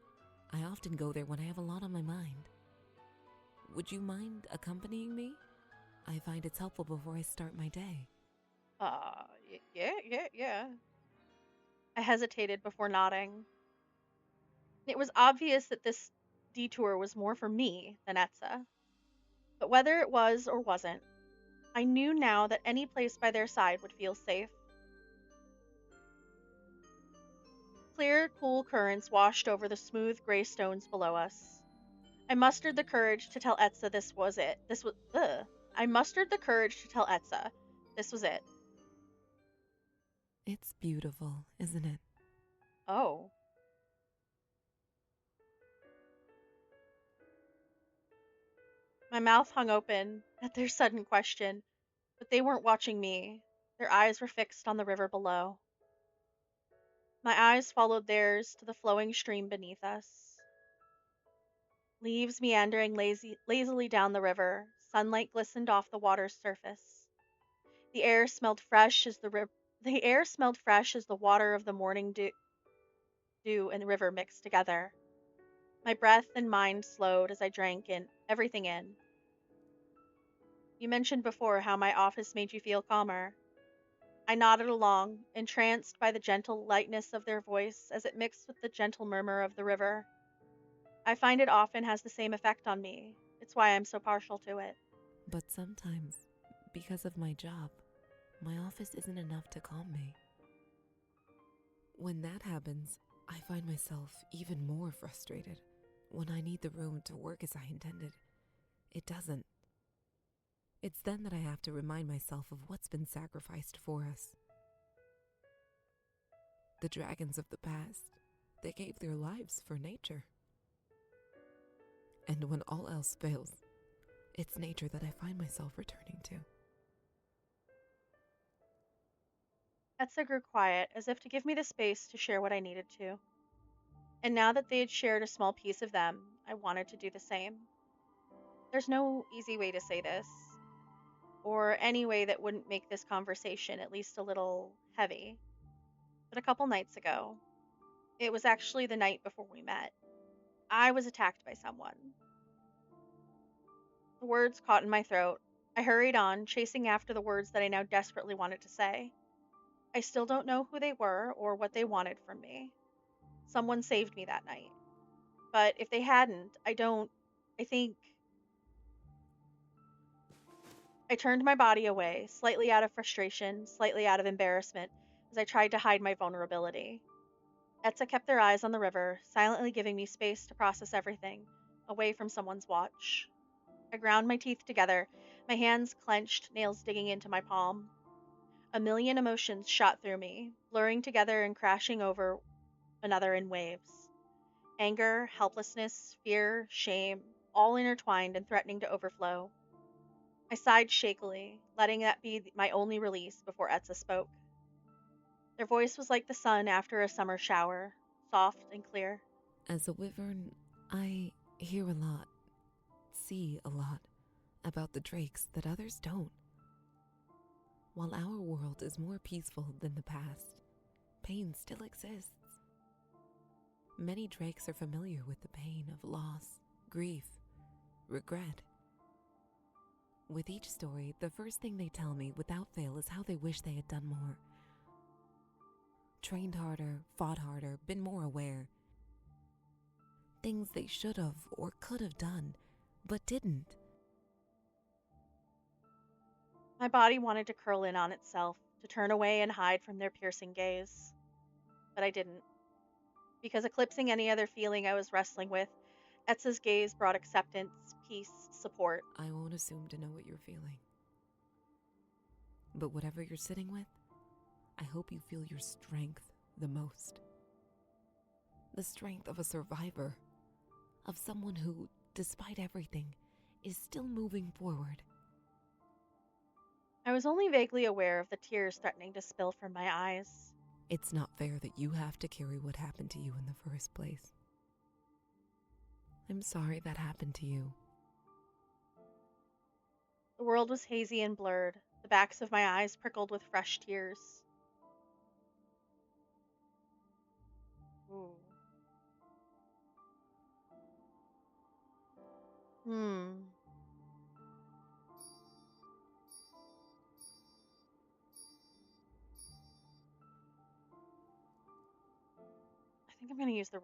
I often go there when I have a lot on my mind. Would you mind accompanying me? I find it's helpful before I start my day. Yeah. I hesitated before nodding. It was obvious that this detour was more for me than Etza. But whether it was or wasn't, I knew now that any place by their side would feel safe. Clear, cool currents washed over the smooth gray stones below us. I mustered the courage to tell Etza this was it. I mustered the courage to tell Etza this was it. It's beautiful, isn't it? Oh. My mouth hung open at their sudden question, but they weren't watching me. Their eyes were fixed on the river below. My eyes followed theirs to the flowing stream beneath us. Leaves meandering lazily down the river, sunlight glistened off the water's surface. The air smelled fresh as the air smelled fresh as the water of the morning dew and the river mixed together. My breath and mind slowed as I drank in everything in. You mentioned before how my office made you feel calmer. I nodded along, entranced by the gentle lightness of their voice as it mixed with the gentle murmur of the river. I find it often has the same effect on me. It's why I'm so partial to it. But sometimes, because of my job, my office isn't enough to calm me. When that happens, I find myself even more frustrated. When I need the room to work as I intended, it doesn't. It's then that I have to remind myself of what's been sacrificed for us. The dragons of the past, they gave their lives for nature. And when all else fails, it's nature that I find myself returning to. Etza grew quiet, as if to give me the space to share what I needed to. And now that they had shared a small piece of them, I wanted to do the same. There's no easy way to say this, or any way that wouldn't make this conversation at least a little heavy. But a couple nights ago, it was actually the night before we met, I was attacked by someone. The words caught in my throat. I hurried on, chasing after the words that I now desperately wanted to say. I still don't know who they were or what they wanted from me. Someone saved me that night. But if they hadn't, I think. I turned my body away, slightly out of frustration, slightly out of embarrassment, as I tried to hide my vulnerability. Etza kept their eyes on the river, silently giving me space to process everything, away from someone's watch. I ground my teeth together, my hands clenched, nails digging into my palm. A million emotions shot through me, blurring together and crashing over another in waves. Anger, helplessness, fear, shame, all intertwined and threatening to overflow. I sighed shakily, letting that be my only release before Etza spoke. Their voice was like the sun after a summer shower, soft and clear. As a wyvern, I hear a lot, see a lot about the drakes that others don't. While our world is more peaceful than the past, pain still exists. Many drakes are familiar with the pain of loss, grief, regret. With each story, the first thing they tell me without fail is how they wish they had done more. Trained harder, fought harder, been more aware. Things they should have or could have done, but didn't. My body wanted to curl in on itself, to turn away and hide from their piercing gaze. But I didn't. Because eclipsing any other feeling I was wrestling with, Etza's gaze brought acceptance, peace, support. I won't assume to know what you're feeling. But whatever you're sitting with, I hope you feel your strength the most. The strength of a survivor, of someone who, despite everything, is still moving forward. I was only vaguely aware of the tears threatening to spill from my eyes. It's not fair that you have to carry what happened to you in the first place. I'm sorry that happened to you. The world was hazy and blurred, the backs of my eyes prickled with fresh tears. Ooh. I think I'm gonna use the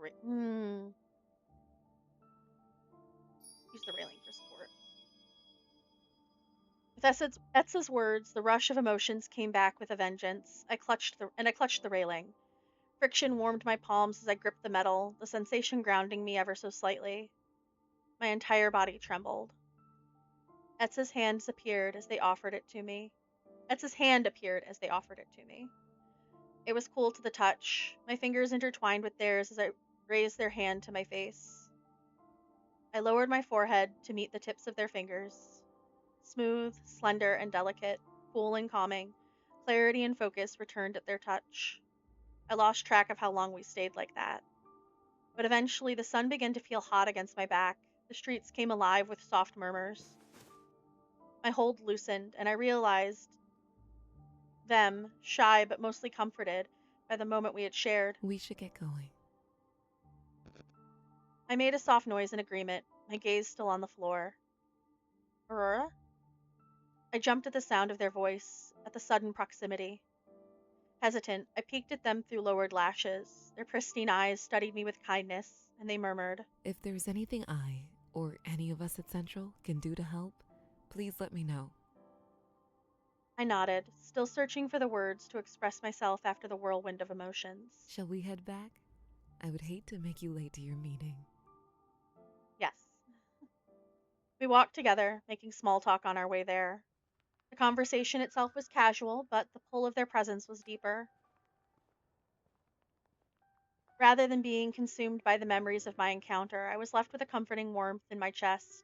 use the railing for support. With Etza's words, the rush of emotions came back with a vengeance. I clutched the railing. Friction warmed my palms as I gripped the metal, the sensation grounding me ever so slightly. My entire body trembled. Etza's hand appeared as they offered it to me. It was cool to the touch, my fingers intertwined with theirs as I raised their hand to my face. I lowered my forehead to meet the tips of their fingers. Smooth, slender, and delicate, cool and calming, clarity and focus returned at their touch. I lost track of how long we stayed like that. But eventually the sun began to feel hot against my back. The streets came alive with soft murmurs. My hold loosened, and I realized them, shy but mostly comforted by the moment we had shared. We should get going. I made a soft noise in agreement, my gaze still on the floor. Aurora? I jumped at the sound of their voice, at the sudden proximity. Hesitant, I peeked at them through lowered lashes. Their pristine eyes studied me with kindness, and they murmured, If there's anything I, or any of us at Central, can do to help, please let me know. I nodded, still searching for the words to express myself after the whirlwind of emotions. Shall we head back? I would hate to make you late to your meeting. Yes. We walked together, making small talk on our way there. The conversation itself was casual, but the pull of their presence was deeper. Rather than being consumed by the memories of my encounter, I was left with a comforting warmth in my chest.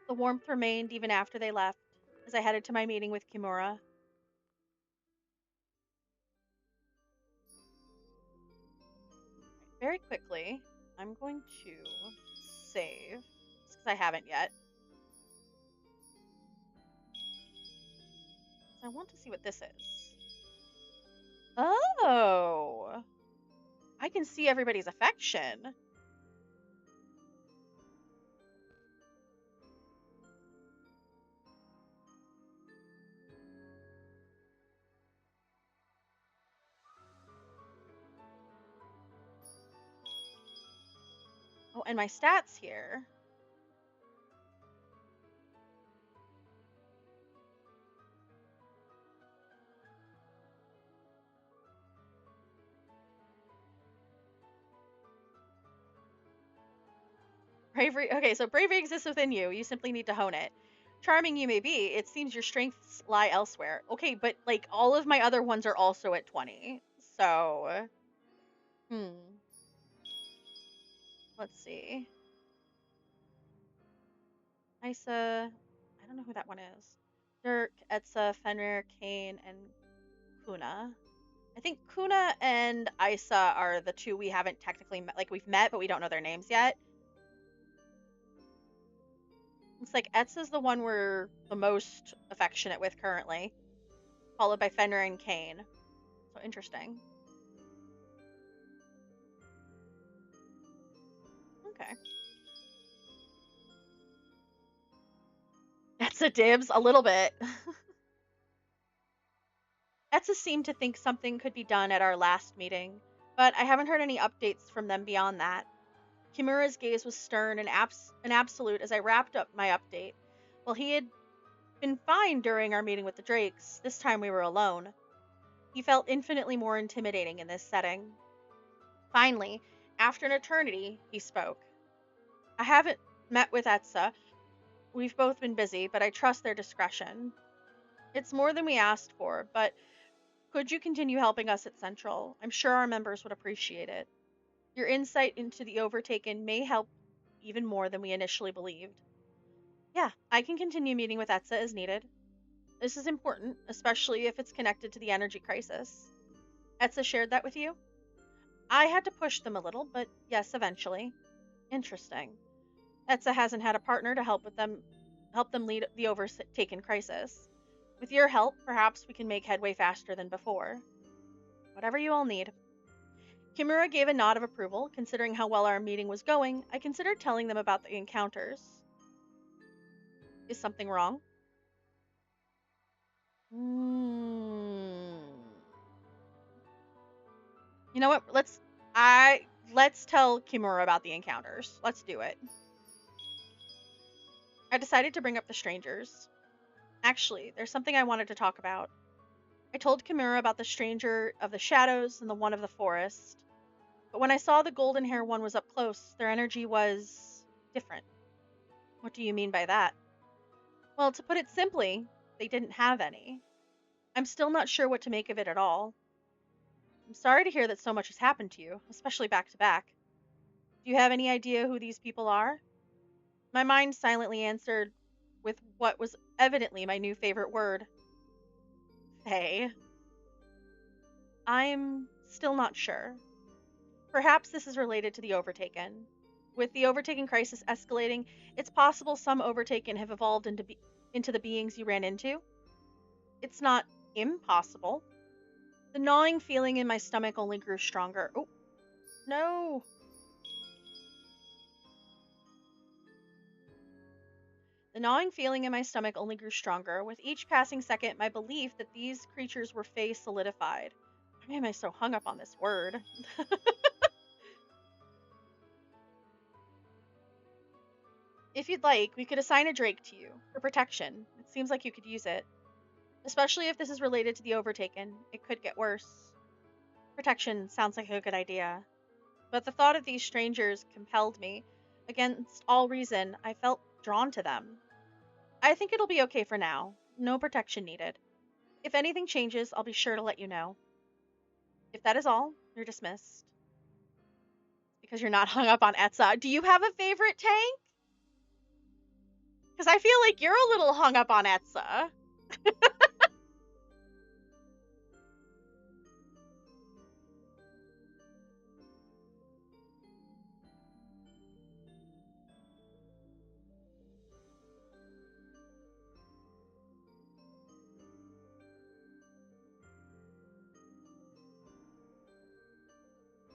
The warmth remained even after they left, as I headed to my meeting with Kimura. Very quickly, I'm going to save, because I haven't yet. I want to see what this is. Oh! I can see everybody's affection. Oh, and my stats here. Bravery. Okay, so bravery exists within you. You simply need to hone it. Charming you may be, it seems your strengths lie elsewhere. Okay, but like all of my other ones are also at 20. So, let's see. Isa, I don't know who that one is. Dirk, Etza, Fenrir, Kane, and Kuna. I think Kuna and Isa are the two we haven't technically met. Like we've met, but we don't know their names yet. Looks like Etza's the one we're the most affectionate with currently, followed by Fenrir and Kane. So interesting. Okay. Etza dibs a little bit. Etza seemed to think something could be done at our last meeting, but I haven't heard any updates from them beyond that. Kimura's gaze was stern and absolute as I wrapped up my update. While he had been fine during our meeting with the Drakes, this time we were alone. He felt infinitely more intimidating in this setting. Finally, after an eternity, he spoke. I haven't met with Etza. We've both been busy, but I trust their discretion. It's more than we asked for, but could you continue helping us at Central? I'm sure our members would appreciate it. Your insight into the Overtaken may help even more than we initially believed. Yeah, I can continue meeting with Etza as needed. This is important, especially if it's connected to the energy crisis. Etza shared that with you? I had to push them a little, but yes, eventually. Interesting. Etza hasn't had a partner to help them lead the overtaken crisis. With your help, perhaps we can make headway faster than before. Whatever you all need. Kimura gave a nod of approval. Considering how well our meeting was going, I considered telling them about the encounters. Is something wrong? You know what? Let's tell Kimura about the encounters. Let's do it. I decided to bring up the strangers. Actually, there's something I wanted to talk about. I told Kimura about the stranger of the shadows and the one of the forest. But when I saw the golden hair one was up close, their energy was different. What do you mean by that? Well, to put it simply, they didn't have any. I'm still not sure what to make of it at all. I'm sorry to hear that so much has happened to you, especially back to back. Do you have any idea who these people are? My mind silently answered with what was evidently my new favorite word. Fae. I'm still not sure. Perhaps this is related to the Overtaken. With the Overtaken crisis escalating, it's possible some Overtaken have evolved into the beings you ran into. It's not impossible. The gnawing feeling in my stomach only grew stronger. Oh, no! The gnawing feeling in my stomach only grew stronger. With each passing second, my belief that these creatures were Fae solidified. Why am I so hung up on this word? If you'd like, we could assign a Drake to you for protection. It seems like you could use it. Especially if this is related to the Overtaken. It could get worse. Protection sounds like a good idea. But the thought of these strangers compelled me. Against all reason, I felt drawn to them. I think it'll be okay for now. No protection needed. If anything changes, I'll be sure to let you know. If that is all, you're dismissed. because you're not hung up on Etza. Do you have a favorite tank? Because I feel like you're a little hung up on Etza.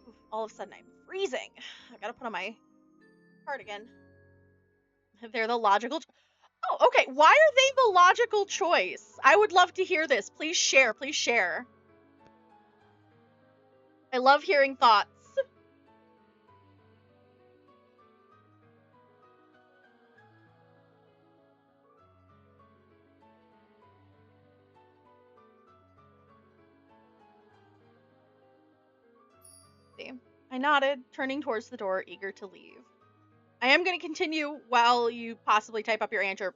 Oof, all of a sudden I'm freezing. I gotta put on my cardigan. They're the logical. Oh, okay. Why are they the logical choice? I would love to hear this. Please share. Please share. I love hearing thoughts. See, I nodded, turning towards the door, eager to leave. I am going to continue while you possibly type up your answer,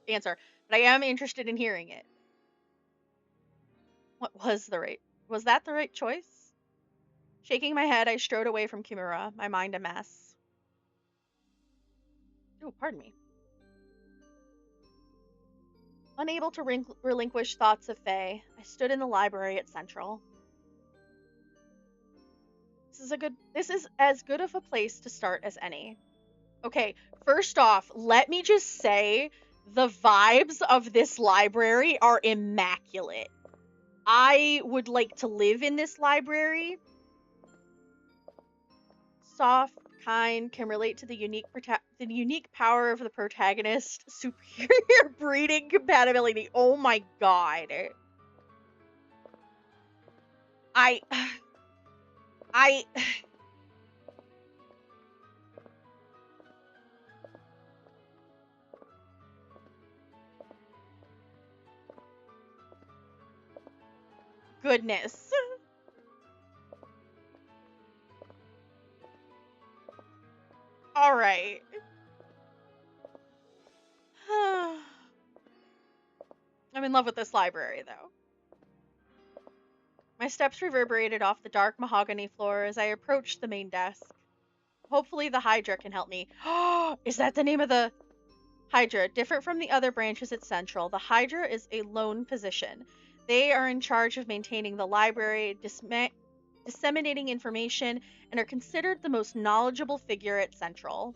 but I am interested in hearing it. What was that the right choice? Shaking my head, I strode away from Kimura, my mind a mess. Oh, pardon me. Unable to relinquish thoughts of Fae, I stood in the library at Central. This is as good of a place to start as any. Okay, first off, let me just say the vibes of this library are immaculate. I would like to live in this library. Soft, kind, can relate to the unique power of the protagonist. Superior breeding compatibility. Oh my god. I goodness. All right. I'm in love with this library, though. My steps reverberated off the dark mahogany floor as I approached the main desk. Hopefully the Hydra can help me. Oh, is that the name of the Hydra? Different from the other branches at Central, the Hydra is a lone position. They are in charge of maintaining the library, disseminating information, and are considered the most knowledgeable figure at Central.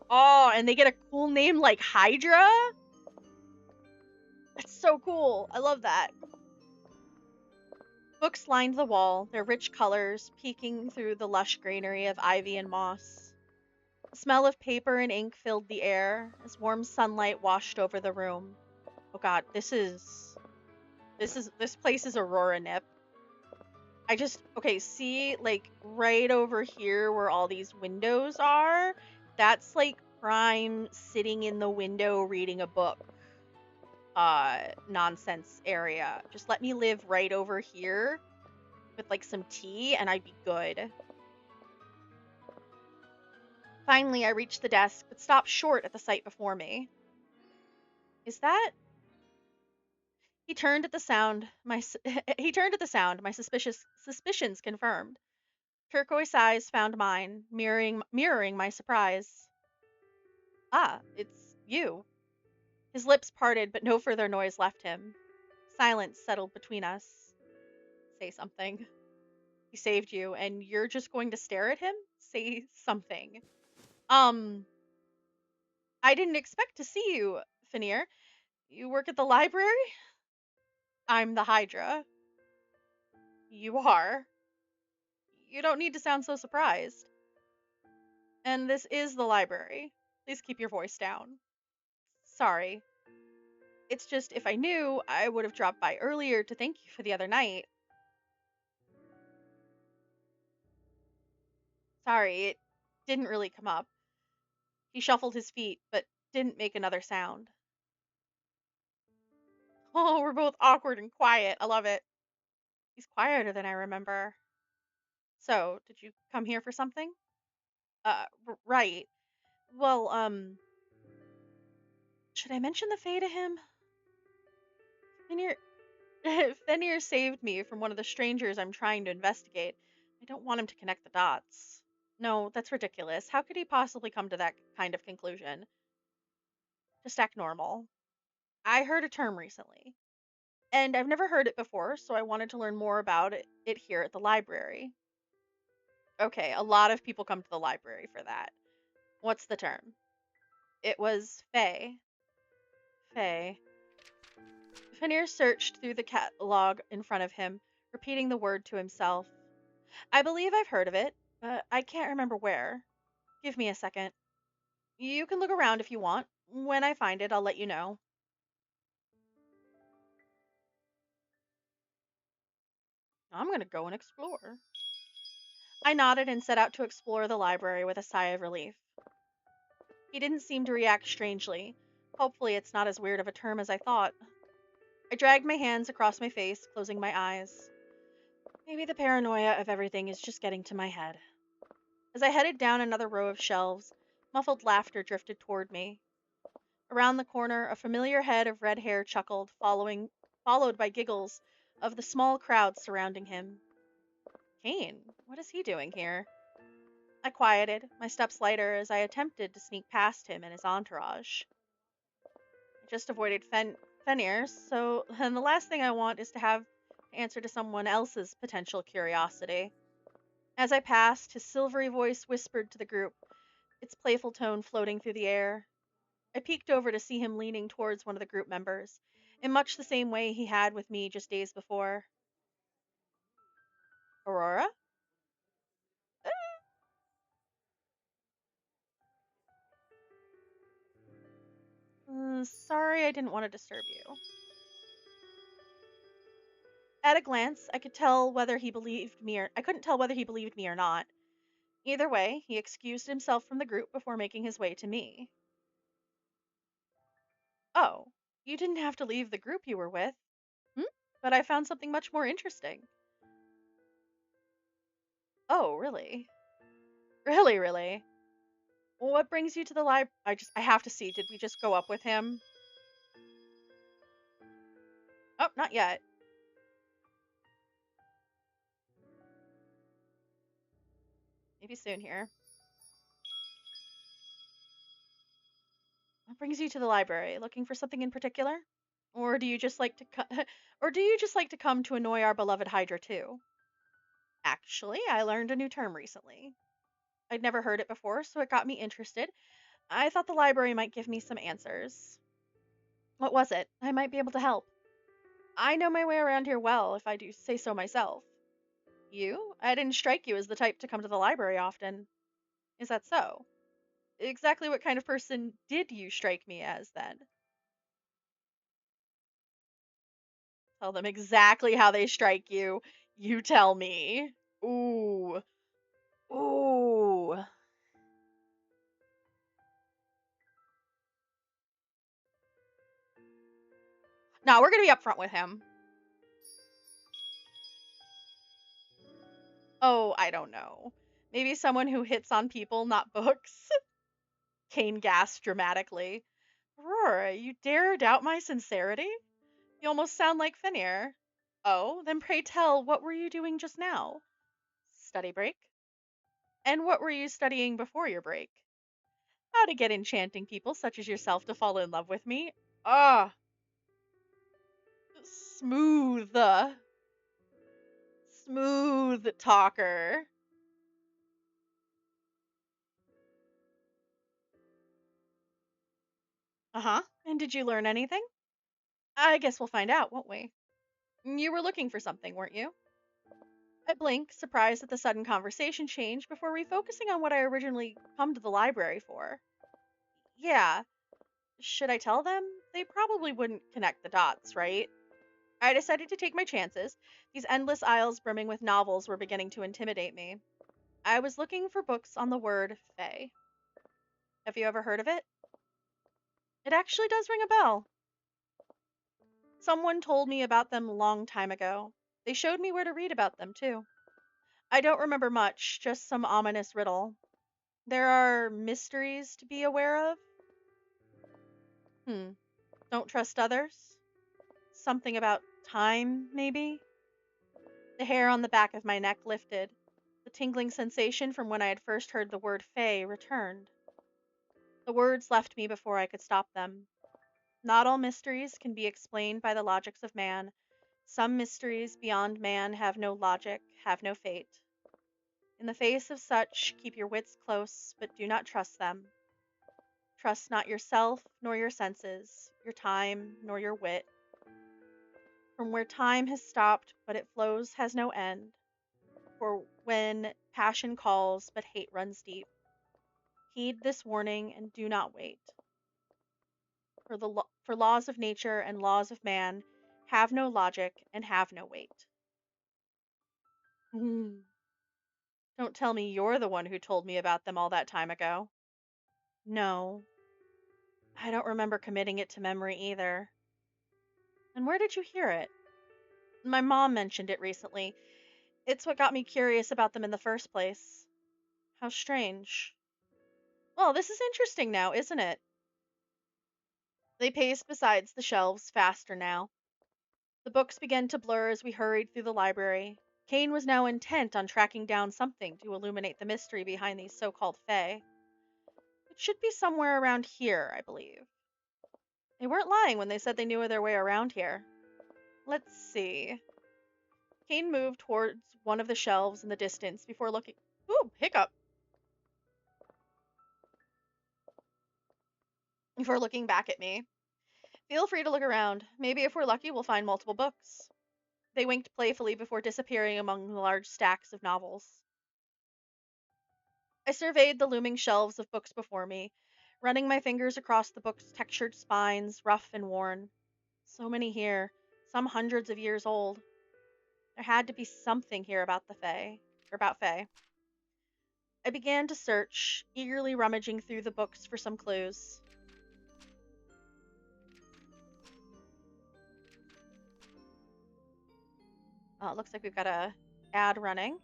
Oh, and they get a cool name like Hydra? That's so cool. I love that. Books lined the wall, their rich colors peeking through the lush greenery of ivy and moss. The smell of paper and ink filled the air as warm sunlight washed over the room. Oh god, this place is Aurora Nip. Okay, see, like, right over here where all these windows are, that's like prime sitting in the window reading a book nonsense area. Just let me live right over here with like some tea and I'd be good. Finally, I reached the desk, but stopped short at the sight before me. Is that? He turned at the sound. My suspicions confirmed. Turquoise eyes found mine, mirroring my surprise. Ah, it's you. His lips parted, but no further noise left him. Silence settled between us. Say something. He saved you, and you're just going to stare at him? Say something. I didn't expect to see you, Finir. You work at the library? I'm the Hydra. You are. You don't need to sound so surprised. And this is the library. Please keep your voice down. Sorry. It's just, if I knew, I would have dropped by earlier to thank you for the other night. Sorry, it didn't really come up. He shuffled his feet, but didn't make another sound. Oh, we're both awkward and quiet. I love it. He's quieter than I remember. So, did you come here for something? Right. Well, should I mention the Fae to him? Fenrir, Fenrir saved me from one of the strangers I'm trying to investigate. I don't want him to connect the dots. No, that's ridiculous. How could he possibly come to that kind of conclusion? Just act normal. I heard a term recently, and I've never heard it before, so I wanted to learn more about it here at the library. Okay, a lot of people come to the library for that. What's the term? It was Fae. Fae. Fenrir searched through the catalog in front of him, repeating the word to himself. I believe I've heard of it, but I can't remember where. Give me a second. You can look around if you want. When I find it, I'll let you know. I'm gonna go and explore. I nodded and set out to explore the library with a sigh of relief. He didn't seem to react strangely. Hopefully, it's not as weird of a term as I thought. I dragged my hands across my face, closing my eyes. Maybe the paranoia of everything is just getting to my head. As I headed down another row of shelves, muffled laughter drifted toward me. Around the corner, a familiar head of red hair chuckled, followed by giggles of the small crowd surrounding him. Kane, what is he doing here? I quieted, my steps lighter as I attempted to sneak past him and his entourage. I just avoided Fenrir, so and the last thing I want is to have to answer to someone else's potential curiosity. As I passed, his silvery voice whispered to the group, its playful tone floating through the air. I peeked over to see him leaning towards one of the group members, in much the same way he had with me just days before. Aurora? Sorry, I didn't want to disturb you. At a glance, I could tell whether he believed me or I couldn't tell whether he believed me or not. Either way, he excused himself from the group before making his way to me. Oh, you didn't have to leave the group you were with. Hmm? But I found something much more interesting. Oh, really? Really, really? What brings you to the I have to see. Did we just go up with him? Oh, not yet. Maybe soon here. What brings you to the library? Looking for something in particular? Or do you just like to or do you just like to come to annoy our beloved Hydra too? Actually, I learned a new term recently. I'd never heard it before, so it got me interested. I thought the library might give me some answers. What was it? I might be able to help. I know my way around here well, if I do say so myself. You? I didn't strike you as the type to come to the library often. Is that so? Exactly what kind of person did you strike me as then? Tell them exactly how they strike you. You tell me. Ooh. Ooh. No, we're gonna be upfront with him. Oh, I don't know. Maybe someone who hits on people, not books. Kane gasped dramatically. Aurora, you dare doubt my sincerity? You almost sound like Fenrir. Oh, then pray tell, what were you doing just now? Study break? And what were you studying before your break? How to get enchanting people such as yourself to fall in love with me. Ah, smooth. Smooth talker. Uh-huh. And did you learn anything? I guess we'll find out, won't we? You were looking for something, weren't you? I blinked, surprised at the sudden conversation change before refocusing on what I originally come to the library for. Yeah, should I tell them? They probably wouldn't connect the dots, right? I decided to take my chances. These endless aisles brimming with novels were beginning to intimidate me. I was looking for books on the word Fae. Have you ever heard of it? It actually does ring a bell. Someone told me about them a long time ago. They showed me where to read about them, too. I don't remember much, just some ominous riddle. There are mysteries to be aware of? Hmm. Don't trust others? Something about time, maybe? The hair on the back of my neck lifted. The tingling sensation from when I had first heard the word Fae returned. The words left me before I could stop them. Not all mysteries can be explained by the logics of man. Some mysteries beyond man have no logic, have no fate. In the face of such, keep your wits close, but do not trust them. Trust not yourself, nor your senses, your time, nor your wit. From where time has stopped, but it flows has no end. For when passion calls, but hate runs deep. Heed this warning and do not wait. For laws of nature and laws of man have no logic and have no weight. Don't tell me you're the one who told me about them all that time ago. No, I don't remember committing it to memory either. And where did you hear it? My mom mentioned it recently. It's what got me curious about them in the first place. How strange. Well, this is interesting now, isn't it? They paced beside the shelves faster now. The books began to blur as we hurried through the library. Kane was now intent on tracking down something to illuminate the mystery behind these so-called Fae. It should be somewhere around here, I believe. They weren't lying when they said they knew their way around here. Let's see. Kane moved towards one of the shelves in the distance before looking. Ooh, hiccup. Before looking back at me. Feel free to look around. Maybe if we're lucky, we'll find multiple books. They winked playfully before disappearing among the large stacks of novels. I surveyed the looming shelves of books before me, running my fingers across the books' textured spines, rough and worn. So many here, some hundreds of years old. There had to be something here about the Fae, or about Fae. I began to search, eagerly rummaging through the books for some clues. It looks like we've got a ad running,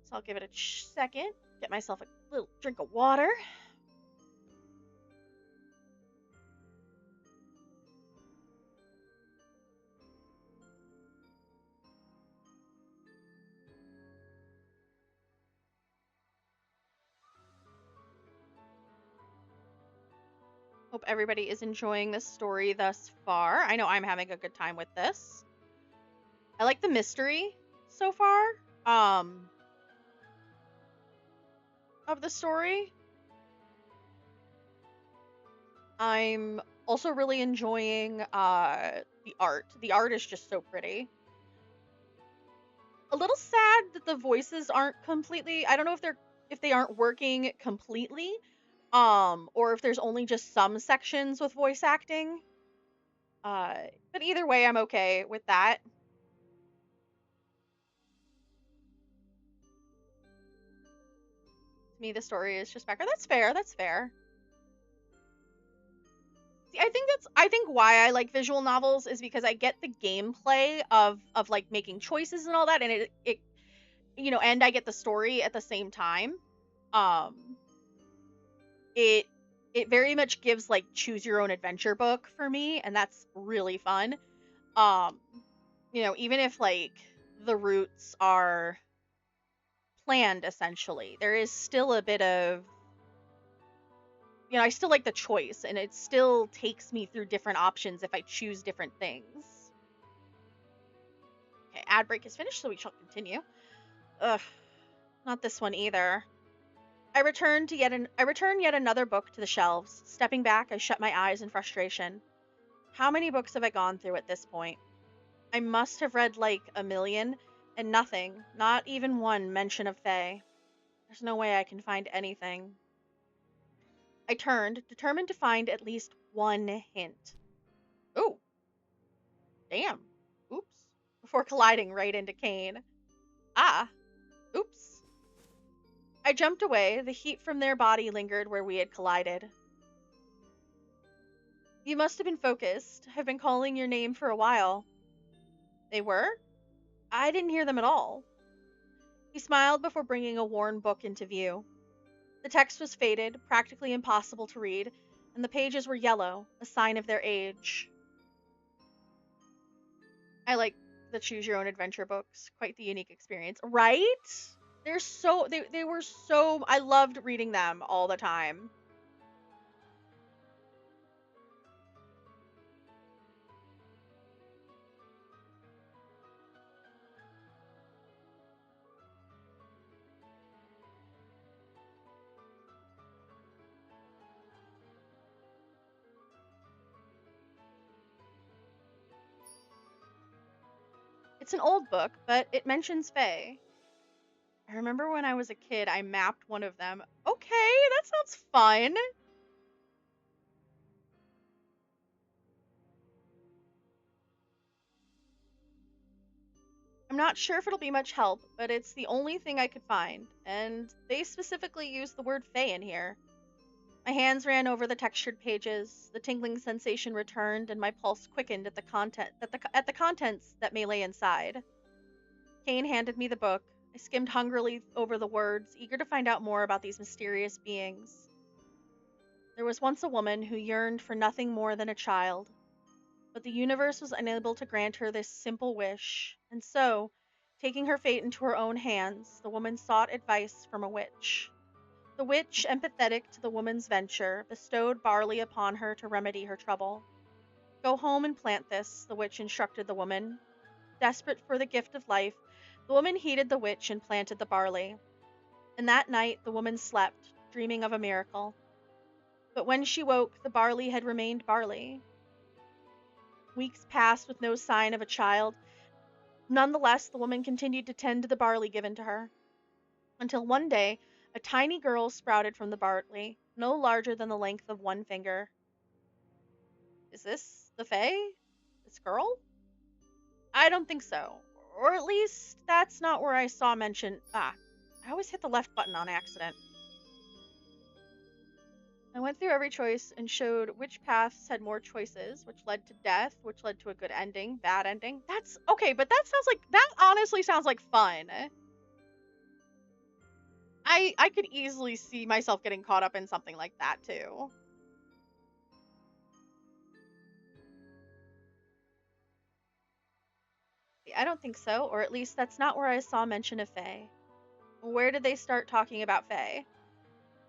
so I'll give it a second. Get myself a little drink of water. Hope everybody is enjoying this story thus far. I know I'm having a good time with this. I like the mystery so far, of the story. I'm also really enjoying the art. The art is just so pretty. A little sad that the voices aren't completely. I don't know if they aren't working completely, or if there's only just some sections with voice acting. But either way, I'm okay with that. To me, the story is just better. That's fair. That's fair. See, I think why I like visual novels is because I get the gameplay of like making choices and all that, and it and I get the story at the same time. Um, it it very much gives like choose your own adventure book for me, and that's really fun. Um, even if like the routes are planned essentially, there is still a bit of I still like the choice, and it still takes me through different options if I choose different things. Okay, ad break is finished, so we shall continue. Ugh, not this one either. I returned yet another book to the shelves. Stepping back, I shut my eyes in frustration. How many books have I gone through at this point? I must have read like a million, and nothing, not even one mention of Fae. There's no way I can find anything. I turned, determined to find at least one hint. Ooh, damn. Oops. Before colliding right into Kane. Ah, oops. I jumped away. The heat from their body lingered where we had collided. You must have been focused. I've been calling your name for a while. They were? I didn't hear them at all. He smiled before bringing a worn book into view. The text was faded, practically impossible to read, and the pages were yellow, a sign of their age. I like the choose your own adventure books. Quite the unique experience. Right? They were so I loved reading them all the time. It's an old book, but it mentions Fae. I remember when I was a kid, I mapped one of them. Okay, that sounds fun. I'm not sure if it'll be much help, but it's the only thing I could find, and they specifically use the word Fae in here. My hands ran over the textured pages, the tingling sensation returned, and my pulse quickened at the contents that may lay inside. Kane handed me the book. I skimmed hungrily over the words, eager to find out more about these mysterious beings. There was once a woman who yearned for nothing more than a child, but the universe was unable to grant her this simple wish, and so, taking her fate into her own hands, the woman sought advice from a witch. The witch, empathetic to the woman's venture, bestowed barley upon her to remedy her trouble. Go home and plant this, the witch instructed the woman. Desperate for the gift of life, the woman heeded the witch and planted the barley. And that night the woman slept, dreaming of a miracle. But when she woke, the barley had remained barley. Weeks passed with no sign of a child. Nonetheless, the woman continued to tend to the barley given to her, until one day a tiny girl sprouted from the barley, no larger than the length of one finger. Is this the Fae? This girl? I don't think so. Or at least, that's not where I saw mention. I always hit the left button on accident. I went through every choice and showed which paths had more choices, which led to death, which led to a good ending, bad ending. That's okay, but that honestly sounds like fun. I could easily see myself getting caught up in something like that too. I don't think so, or at least that's not where I saw mention of Fae. Where did they start talking about Fae?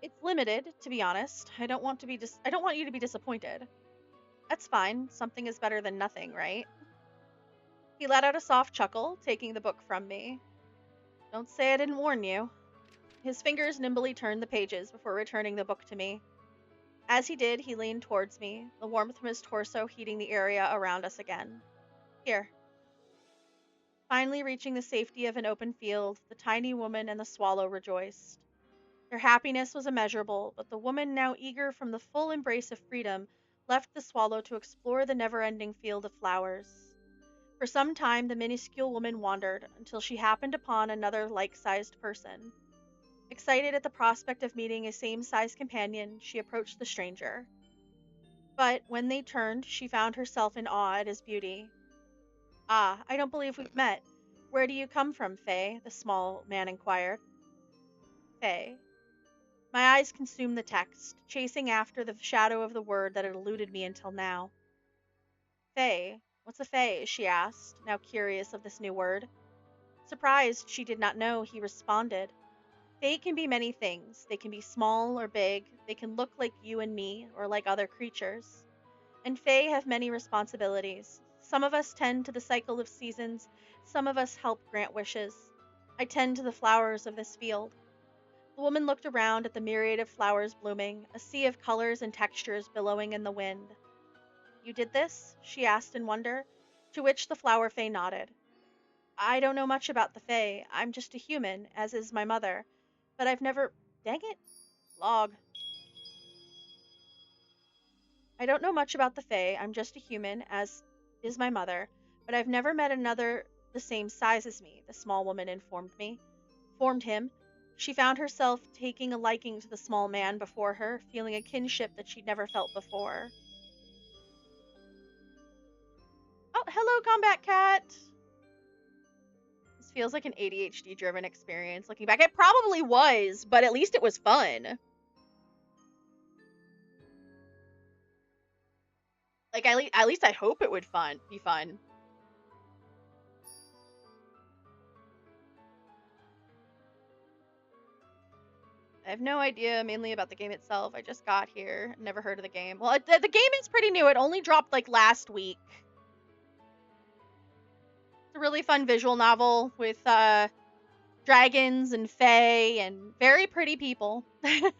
It's limited, to be honest. I don't want you to be disappointed. That's fine. Something is better than nothing, right? He let out a soft chuckle, taking the book from me. Don't say I didn't warn you. His fingers nimbly turned the pages before returning the book to me. As he did, he leaned towards me, the warmth from his torso heating the area around us again. Here. Finally reaching the safety of an open field, the tiny woman and the swallow rejoiced. Their happiness was immeasurable, but the woman, now eager from the full embrace of freedom, left the swallow to explore the never-ending field of flowers. For some time the minuscule woman wandered, until she happened upon another like-sized person. Excited at the prospect of meeting a same-sized companion, she approached the stranger. But when they turned, she found herself in awe at his beauty. Ah, I don't believe we've met. Where do you come from, Fae? The small man inquired. Fae. My eyes consumed the text, chasing after the shadow of the word that had eluded me until now. Fae? What's a Fae? She asked, now curious of this new word. Surprised she did not know, he responded. Fae can be many things. They can be small or big. They can look like you and me, or like other creatures. And Fae have many responsibilities. Some of us tend to the cycle of seasons. Some of us help grant wishes. I tend to the flowers of this field. The woman looked around at the myriad of flowers blooming, a sea of colors and textures billowing in the wind. You did this? She asked in wonder, to which the flower Fae nodded. I don't know much about the Fae. I'm just a human, as is my mother. But I've never... Dang it. Log. I don't know much about the Fae. I'm just a human, as is my mother. But I've never met another the same size as me, the small woman informed him. She found herself taking a liking to the small man before her, feeling a kinship that she'd never felt before. Oh, hello, Combat Cat! This feels like an ADHD-driven experience. Looking back, it probably was, but at least it was fun. Like, at least I hope it would be fun. I have no idea mainly about the game itself. I just got here. Never heard of the game. Well, the game is pretty new. It only dropped like last week. It's a really fun visual novel with dragons and fae and very pretty people. That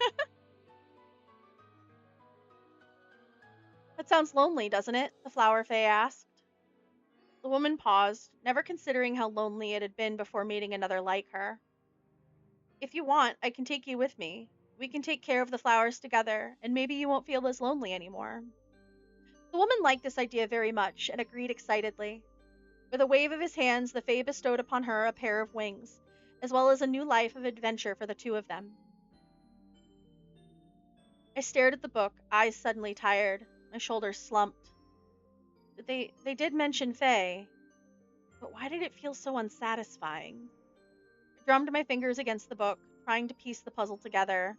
sounds lonely, doesn't it? The flower fae asked. The woman paused, never considering how lonely it had been before meeting another like her. If you want, I can take you with me. We can take care of the flowers together, and maybe you won't feel as lonely anymore. The woman liked this idea very much and agreed excitedly. With a wave of his hands, the Fae bestowed upon her a pair of wings, as well as a new life of adventure for the two of them. I stared at the book, eyes suddenly tired, my shoulders slumped. They did mention Fae, but why did it feel so unsatisfying? I drummed my fingers against the book, trying to piece the puzzle together.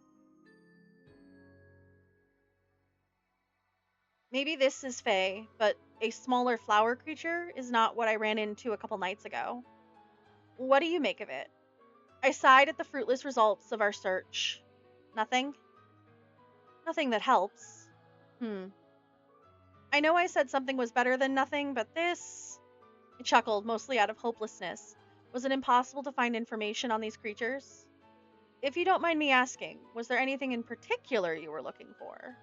Maybe this is Fae, but a smaller flower creature is not what I ran into a couple nights ago. What do you make of it? I sighed at the fruitless results of our search. Nothing? Nothing that helps. I know I said something was better than nothing, but this... I chuckled, mostly out of hopelessness. Was it impossible to find information on these creatures? If you don't mind me asking, was there anything in particular you were looking for?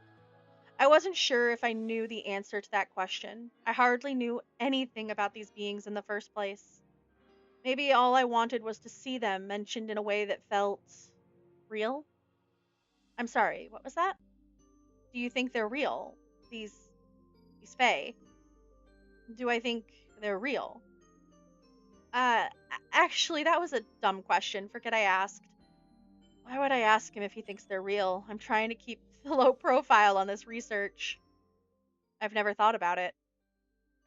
I wasn't sure if I knew the answer to that question. I hardly knew anything about these beings in the first place. Maybe all I wanted was to see them mentioned in a way that felt... real? I'm sorry, what was that? Do you think they're real? These Fae? Do I think they're real? Actually, that was a dumb question. Forget I asked. Why would I ask him if he thinks they're real? I'm trying to keep the low profile on this research. I've never thought about it.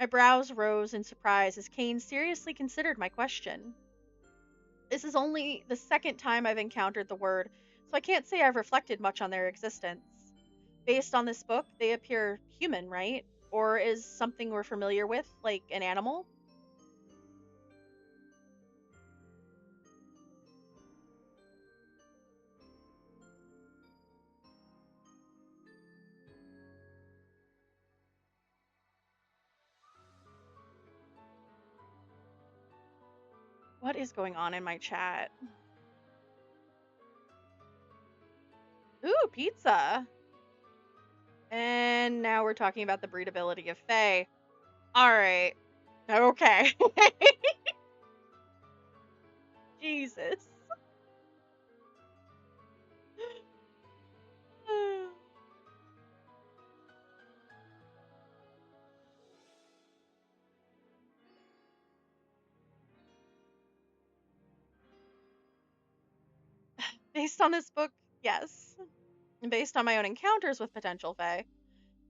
My brows rose in surprise as Kane seriously considered my question. This is only the second time I've encountered the word, so I can't say I've reflected much on their existence. Based on this book, they appear human, right? Or is something we're familiar with, like an animal? What is going on in my chat? Ooh, pizza! And now we're talking about the breedability of Fae. Alright. Okay. Jesus. Based on this book, yes. And based on my own encounters with potential Fae.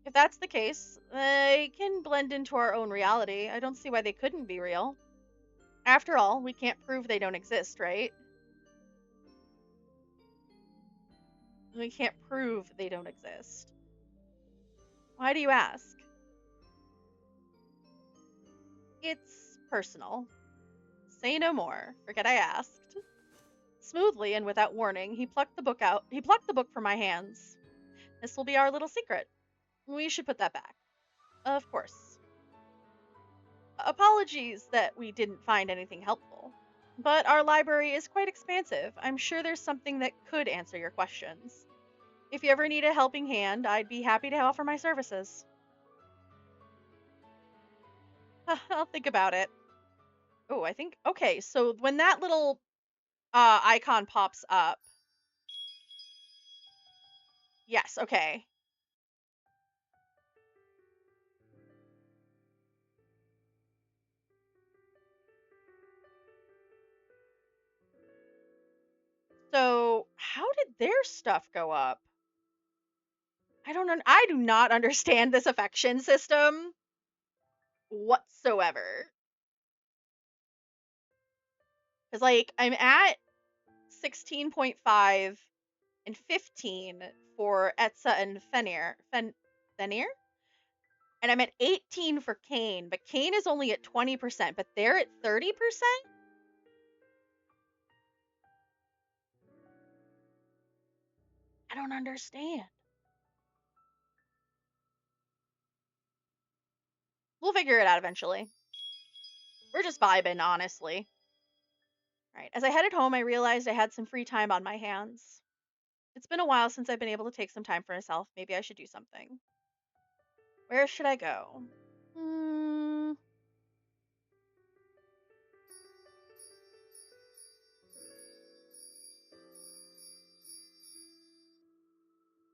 If that's the case, they can blend into our own reality. I don't see why they couldn't be real. After all, we can't prove they don't exist, right? We can't prove they don't exist. Why do you ask? It's personal. Say no more. Forget I asked. Smoothly and without warning, he plucked the book from my hands. This will be our little secret. We should put that back. Of course. Apologies that we didn't find anything helpful. But our library is quite expansive. I'm sure there's something that could answer your questions. If you ever need a helping hand, I'd be happy to offer my services. I'll think about it. Oh, I think... Okay, so when that little icon pops up... Yes, okay. So, how did their stuff go up? I do not understand this affection system whatsoever. Cuz like I'm at 16.5 and 15 for Etza and Fenrir. Fenrir? And I'm at 18 for Kane, but Kane is only at 20%, but they're at 30%? I don't understand. We'll figure it out eventually. We're just vibing, honestly. All right, as I headed home, I realized I had some free time on my hands. It's been a while since I've been able to take some time for myself. Maybe I should do something. Where should I go?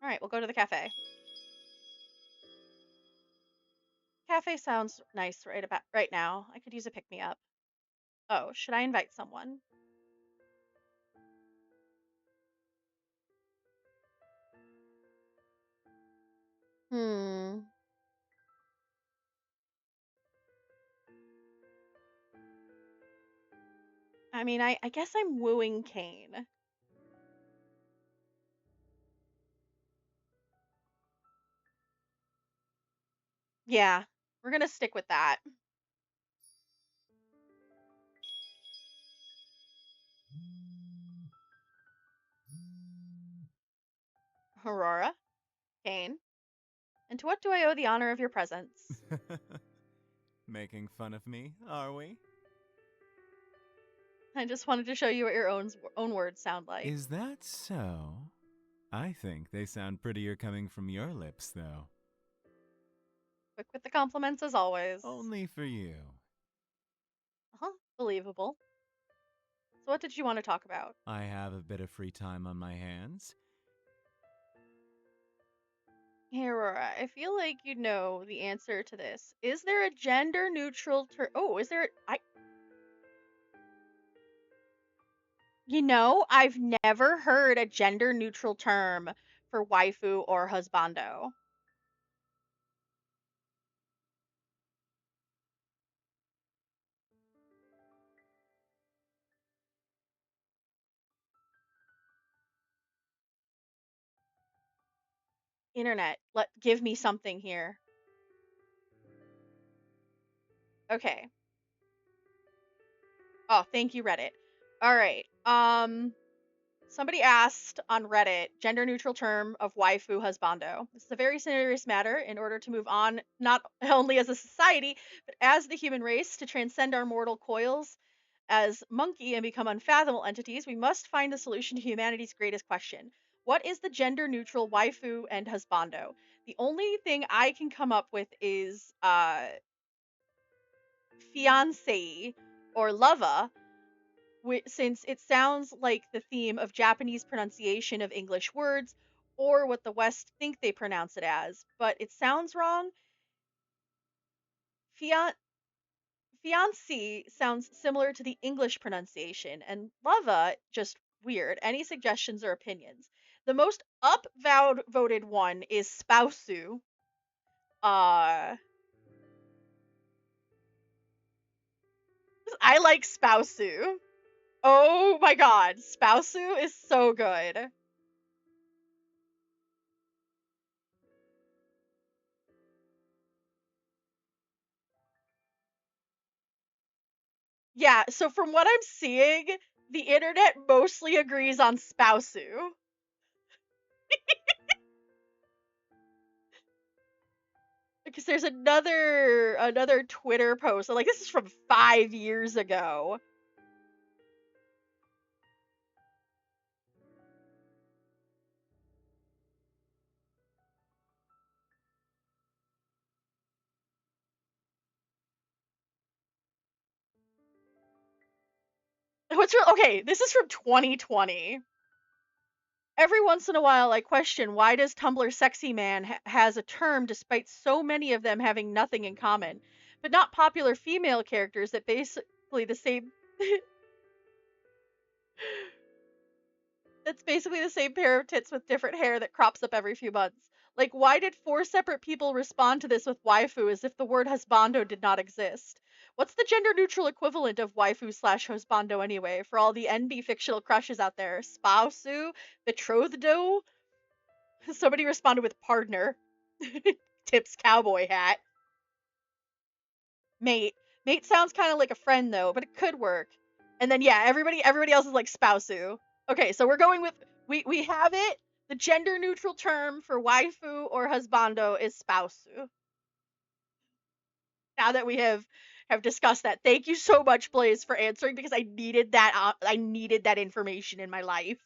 All right, we'll go to the cafe. Cafe sounds nice right now. I could use a pick me up. Oh, should I invite someone? Hmm. I mean, I guess I'm wooing Kane. Yeah, we're gonna stick with that. Aurora, Kane, and to what do I owe the honor of your presence? Making fun of me, are we? I just wanted to show you what your own words sound like. Is that so? I think they sound prettier coming from your lips, though. Quick with the compliments as always. Only for you. Believable. So what did you want to talk about? I have a bit of free time on my hands. Hey, Aurora, I feel like you know the answer to this. Is there a gender neutral term? Oh, is there? I've never heard a gender neutral term for waifu or husbando. Internet, give me something here. Okay. Oh, thank you, Reddit. All right. Somebody asked on Reddit, gender neutral term of waifu husbando. This is a very serious matter in order to move on, not only as a society, but as the human race, to transcend our mortal coils as monkey and become unfathomable entities. We must find the solution to humanity's greatest question. What is the gender neutral waifu and husbando? The only thing I can come up with is fiancé or lover, since it sounds like the theme of Japanese pronunciation of English words, or what the West think they pronounce it as, but it sounds wrong. Fian- Fiancé sounds similar to the English pronunciation, and lava just weird. Any suggestions or opinions? The most voted one is spousu. I like spousu. Oh my god, spousu is so good. Yeah, so from what I'm seeing, the internet mostly agrees on spousu. Because there's another Twitter post. Like, this is from 5 years ago. Okay, this is from 2020. Every once in a while, I question, why does Tumblr sexy man has a term despite so many of them having nothing in common, but not popular female characters that basically the same that's basically the same pair of tits with different hair that crops up every few months. Like, why did 4 separate people respond to this with waifu as if the word husbando did not exist? What's the gender neutral equivalent of waifu slash husbando anyway, for all the NB fictional crushes out there? Spousu? Betrothdo? Somebody responded with partner. Tips cowboy hat. Mate. Mate sounds kind of like a friend though, but it could work. And then yeah, everybody else is like spousu. Okay, so we're going with we have it. The gender neutral term for waifu or husbando is spousu. Now that we have discussed that, thank you so much, Blaze, for answering because I needed that. I needed that information in my life.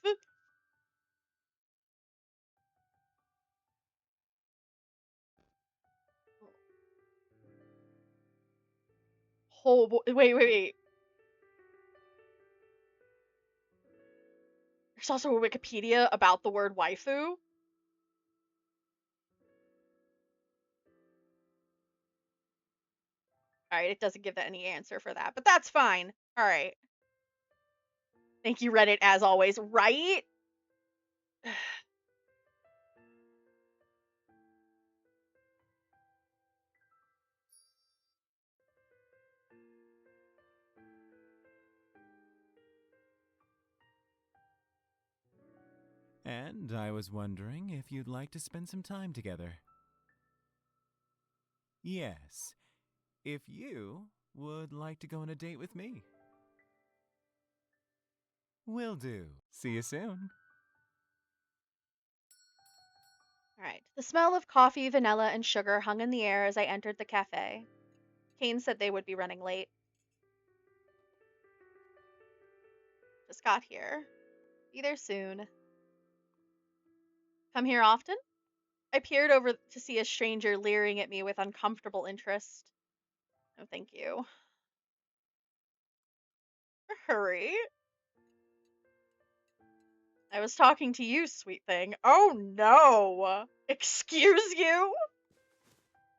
Oh boy, wait. There's also a Wikipedia about the word waifu. All right, it doesn't give that any answer for that, but that's fine. All right. Thank you, Reddit, as always. Right? And I was wondering if you'd like to spend some time together. Yes, if you would like to go on a date with me. Will do. See you soon. All right. The smell of coffee, vanilla, and sugar hung in the air as I entered the cafe. Kane said they would be running late. Just got here. Be there soon. Come here often? I peered over to see a stranger leering at me with uncomfortable interest. No, thank you. Hurry. I was talking to you, sweet thing. Oh no! Excuse you?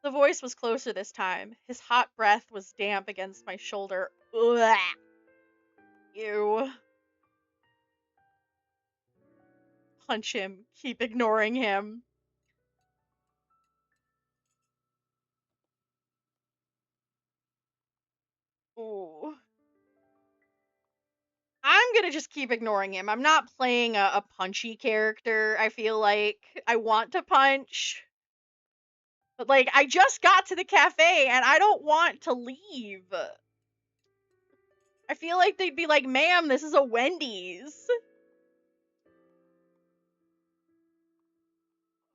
The voice was closer this time. His hot breath was damp against my shoulder. Ugh. Ew. Punch him. Keep ignoring him. Ooh. I'm gonna just keep ignoring him. I'm not playing a punchy character, I feel like. I want to punch. But, like, I just got to the cafe and I don't want to leave. I feel like they'd be like, ma'am, this is a Wendy's.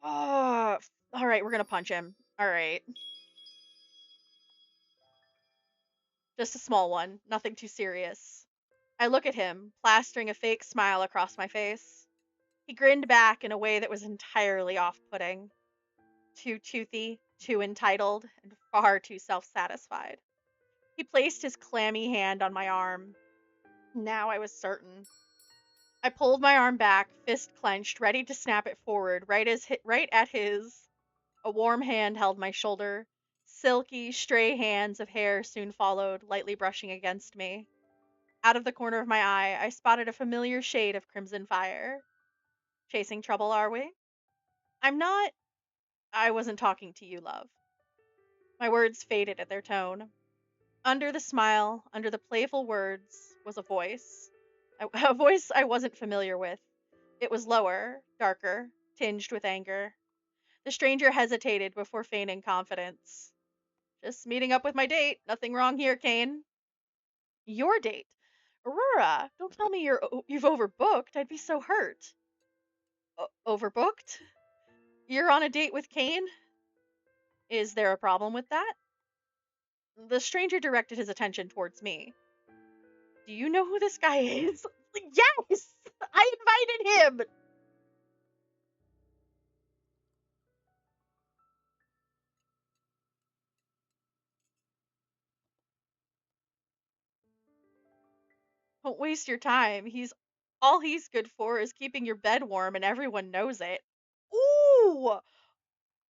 Oh, alright, we're gonna punch him. Alright. Just a small one. Nothing too serious. I look at him, plastering a fake smile across my face. He grinned back in a way that was entirely off-putting. Too toothy, too entitled, and far too self-satisfied. He placed his clammy hand on my arm. Now I was certain. I pulled my arm back, fist clenched, ready to snap it forward, right at his. A warm hand held my shoulder. Silky, stray hands of hair soon followed, lightly brushing against me. Out of the corner of my eye, I spotted a familiar shade of crimson fire. Chasing trouble, are we? I'm not. I wasn't talking to you, love. My words faded at their tone. Under the smile, under the playful words, was a voice. A voice I wasn't familiar with. It was lower, darker, tinged with anger. The stranger hesitated before feigning confidence. Just meeting up with my date. Nothing wrong here, Kane. Your date? Aurora, don't tell me you've overbooked. I'd be so hurt. Overbooked? You're on a date with Kane? Is there a problem with that? The stranger directed his attention towards me. Do you know who this guy is? Yes! I invited him! Don't waste your time. All he's good for is keeping your bed warm and everyone knows it. Ooh!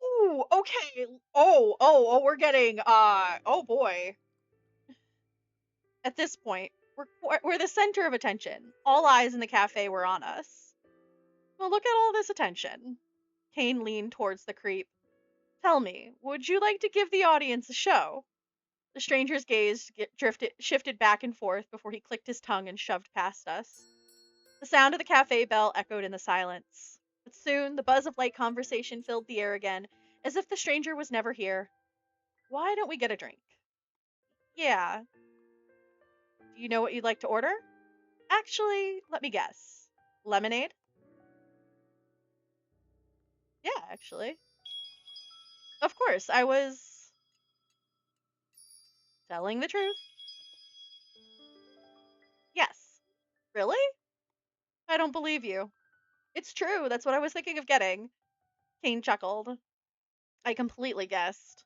Ooh, okay. We're getting oh boy. At this point, we're the center of attention. All eyes in the cafe were on us. Well, look at all this attention. Kane leaned towards the creep. Tell me, would you like to give the audience a show? The stranger's gaze shifted back and forth before he clicked his tongue and shoved past us. The sound of the cafe bell echoed in the silence. But soon, the buzz of light conversation filled the air again, as if the stranger was never here. Why don't we get a drink? Yeah. Do you know what you'd like to order? Actually, let me guess. Lemonade? Yeah, actually. Of course, I was telling the truth. Yes. Really? I don't believe you. It's true, that's what I was thinking of getting. Kane chuckled. I completely guessed.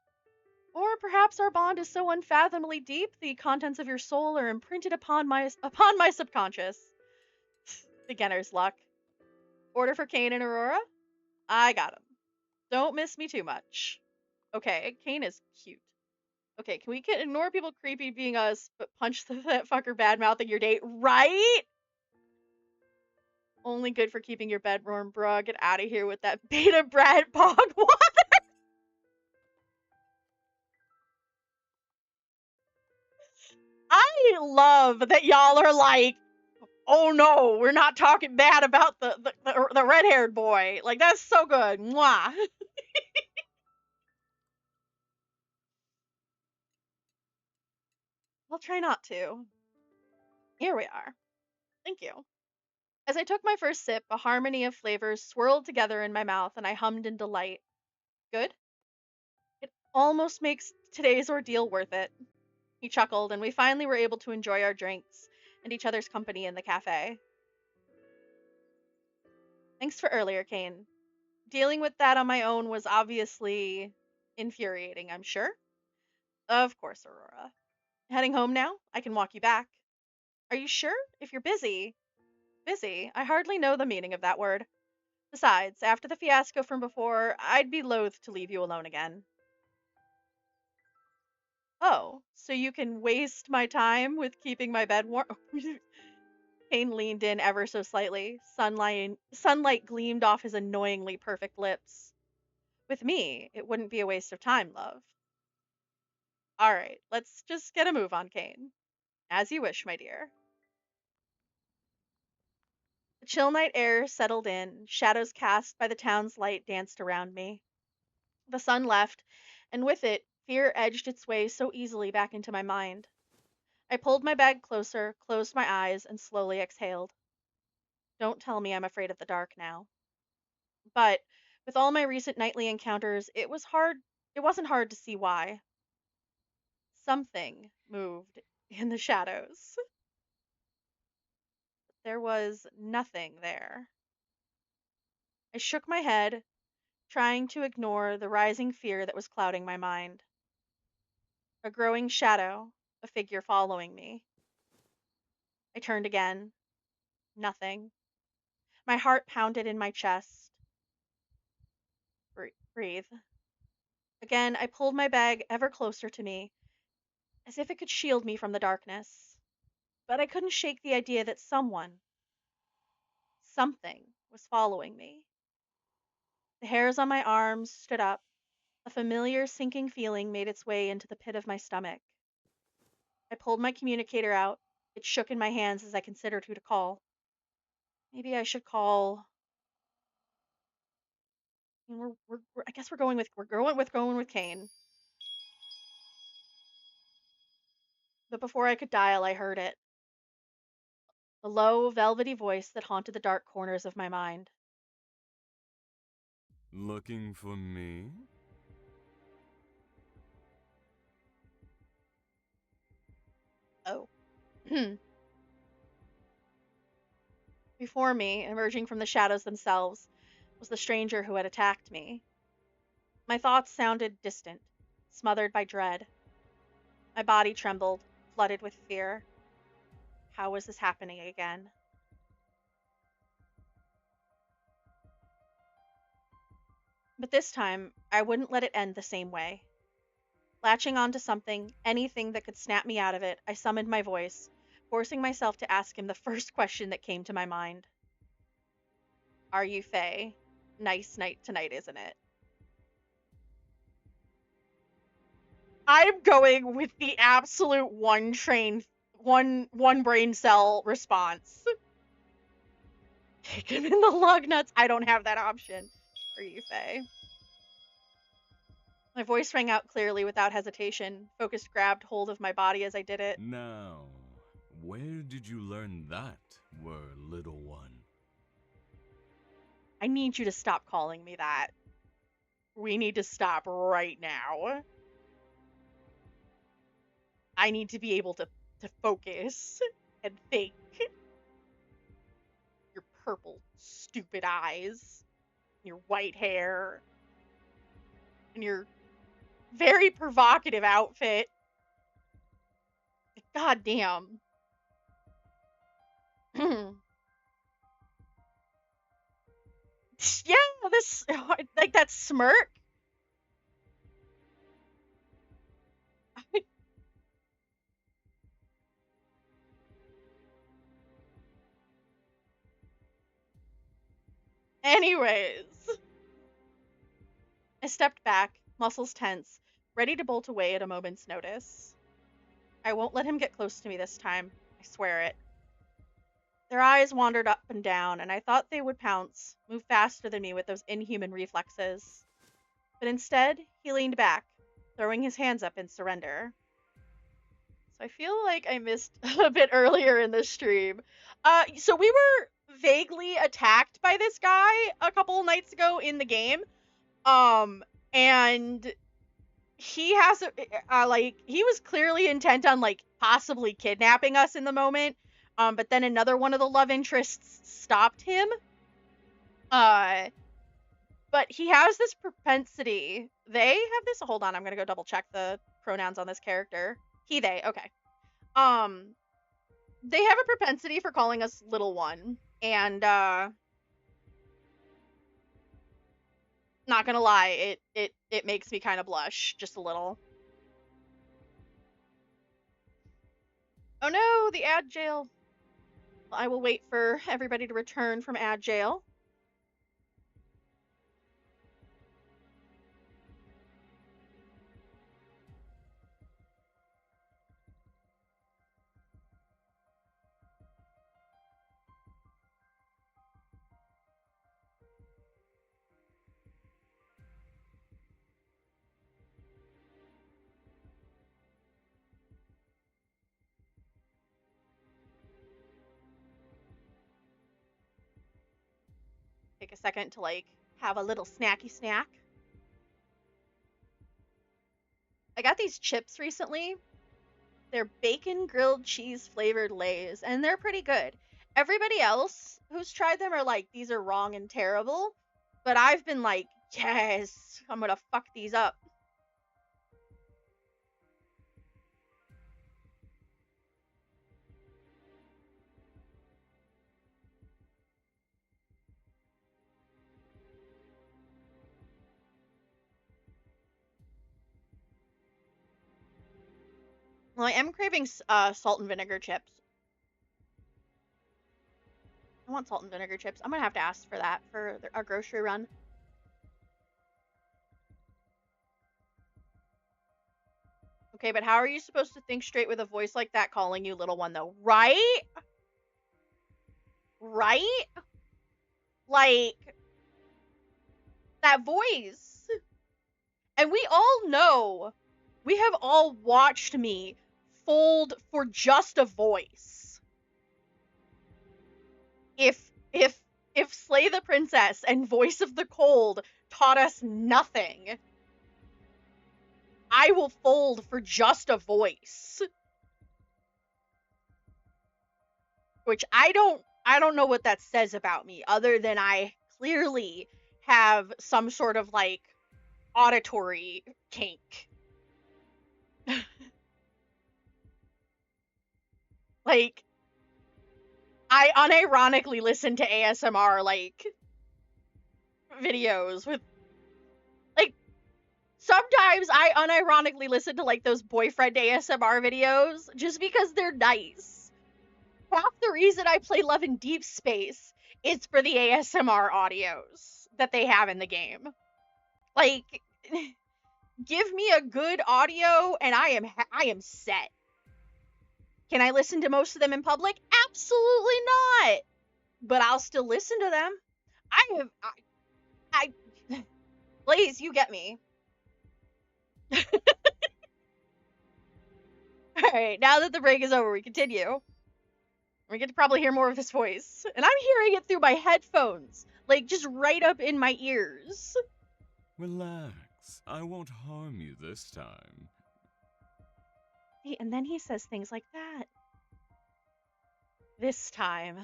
Or perhaps our bond is so unfathomably deep, the contents of your soul are imprinted upon my subconscious. Beginner's luck. Order for Kane and Aurora? I got 'em. Don't miss me too much. Okay, Kane is cute. Okay, can we ignore people creepy being us, but punch that fucker bad mouthing your date, right? Only good for keeping your bed warm, bruh. Get out of here with that beta brat bog water. I love that y'all are like, oh no, we're not talking bad about the red haired boy. Like, that's so good. Mwah. I'll try not to. Here we are. Thank you. As I took my first sip, a harmony of flavors swirled together in my mouth and I hummed in delight. Good? It almost makes today's ordeal worth it. He chuckled, and we finally were able to enjoy our drinks and each other's company in the cafe. Thanks for earlier, Kane. Dealing with that on my own was obviously infuriating, I'm sure. Of course, Aurora. Heading home now? I can walk you back. Are you sure? If you're busy. Busy? I hardly know the meaning of that word. Besides, after the fiasco from before, I'd be loath to leave you alone again. Oh, so you can waste my time with keeping my bed warm? Kane leaned in ever so slightly. Sunlight gleamed off his annoyingly perfect lips. With me, it wouldn't be a waste of time, love. All right, let's just get a move on, Kane. As you wish, my dear. The chill night air settled in, shadows cast by the town's light danced around me. The sun left, and with it, fear edged its way so easily back into my mind. I pulled my bag closer, closed my eyes, and slowly exhaled. Don't tell me I'm afraid of the dark now. But with all my recent nightly encounters, it wasn't hard to see why. Something moved in the shadows. There was nothing there. I shook my head, trying to ignore the rising fear that was clouding my mind. A growing shadow, a figure following me. I turned again. Nothing. My heart pounded in my chest. Breathe. Again, I pulled my bag ever closer to me, as if it could shield me from the darkness. But I couldn't shake the idea that something, was following me. The hairs on my arms stood up. A familiar sinking feeling made its way into the pit of my stomach. I pulled my communicator out. It shook in my hands as I considered who to call. Maybe I should call. I guess we're going with Kane. But before I could dial, I heard it. The low, velvety voice that haunted the dark corners of my mind. Looking for me? Oh. Before me, emerging from the shadows themselves, was the stranger who had attacked me. My thoughts sounded distant, smothered by dread. My body trembled, flooded with fear. How was this happening again? But this time, I wouldn't let it end the same way. Latching onto something, anything that could snap me out of it, I summoned my voice, forcing myself to ask him the first question that came to my mind. Are you Fae? Nice night tonight, isn't it? I'm going with the absolute one brain cell response. Kick him in the lug nuts. I don't have that option. Are you Fae? My voice rang out clearly without hesitation. Focus grabbed hold of my body as I did it. Now, where did you learn that, little one? I need you to stop calling me that. We need to stop right now. I need to be able to focus and think. Your purple, stupid eyes, your white hair, and your very provocative outfit. God damn. Yeah, this, like, that smirk. Anyways, I stepped back, muscles tense, ready to bolt away at a moment's notice. I won't let him get close to me this time. I swear it. Their eyes wandered up and down, and I thought they would pounce, move faster than me with those inhuman reflexes. But instead, he leaned back, throwing his hands up in surrender. So I feel like I missed a bit earlier in the stream. So we were vaguely attacked by this guy a couple nights ago in the game. And he has like, he was clearly intent on like possibly kidnapping us in the moment. But then another one of the love interests stopped him. But he has this propensity. They have this. Hold on, I'm gonna go double check the pronouns on this character. He, they. Okay. They have a propensity for calling us little one, and not gonna lie, it makes me kind of blush just a little. Oh no, the ad jail. I will wait for everybody to return from ad jail. Take a second to like have a little snacky snack. I got these chips recently. They're bacon grilled cheese flavored Lay's, and they're pretty good. Everybody else who's tried them are like, these are wrong and terrible. But I've been like, yes, I'm gonna fuck these up. Well, I am craving salt and vinegar chips. I want salt and vinegar chips. I'm gonna have to ask for that for our grocery run. Okay, but how are you supposed to think straight with a voice like that calling you little one, though? Right? Right? Like, that voice. And we all know, we have all watched me fold for just a voice. If Slay the Princess and Voice of the Cold taught us nothing, I will fold for just a voice. Which I don't know what that says about me, other than I clearly have some sort of like auditory kink. Like, I unironically listen to ASMR like videos with, like, sometimes I unironically listen to like those boyfriend ASMR videos just because they're nice. Half the reason I play Love in Deep Space is for the ASMR audios that they have in the game. Like, give me a good audio and I am set. Can I listen to most of them in public? Absolutely not. But I'll still listen to them. I Blaze, you get me. Alright, now that the break is over, we continue. We get to probably hear more of his voice. And I'm hearing it through my headphones. Like, just right up in my ears. Relax. I won't harm you this time. See, and then he says things like that. This time.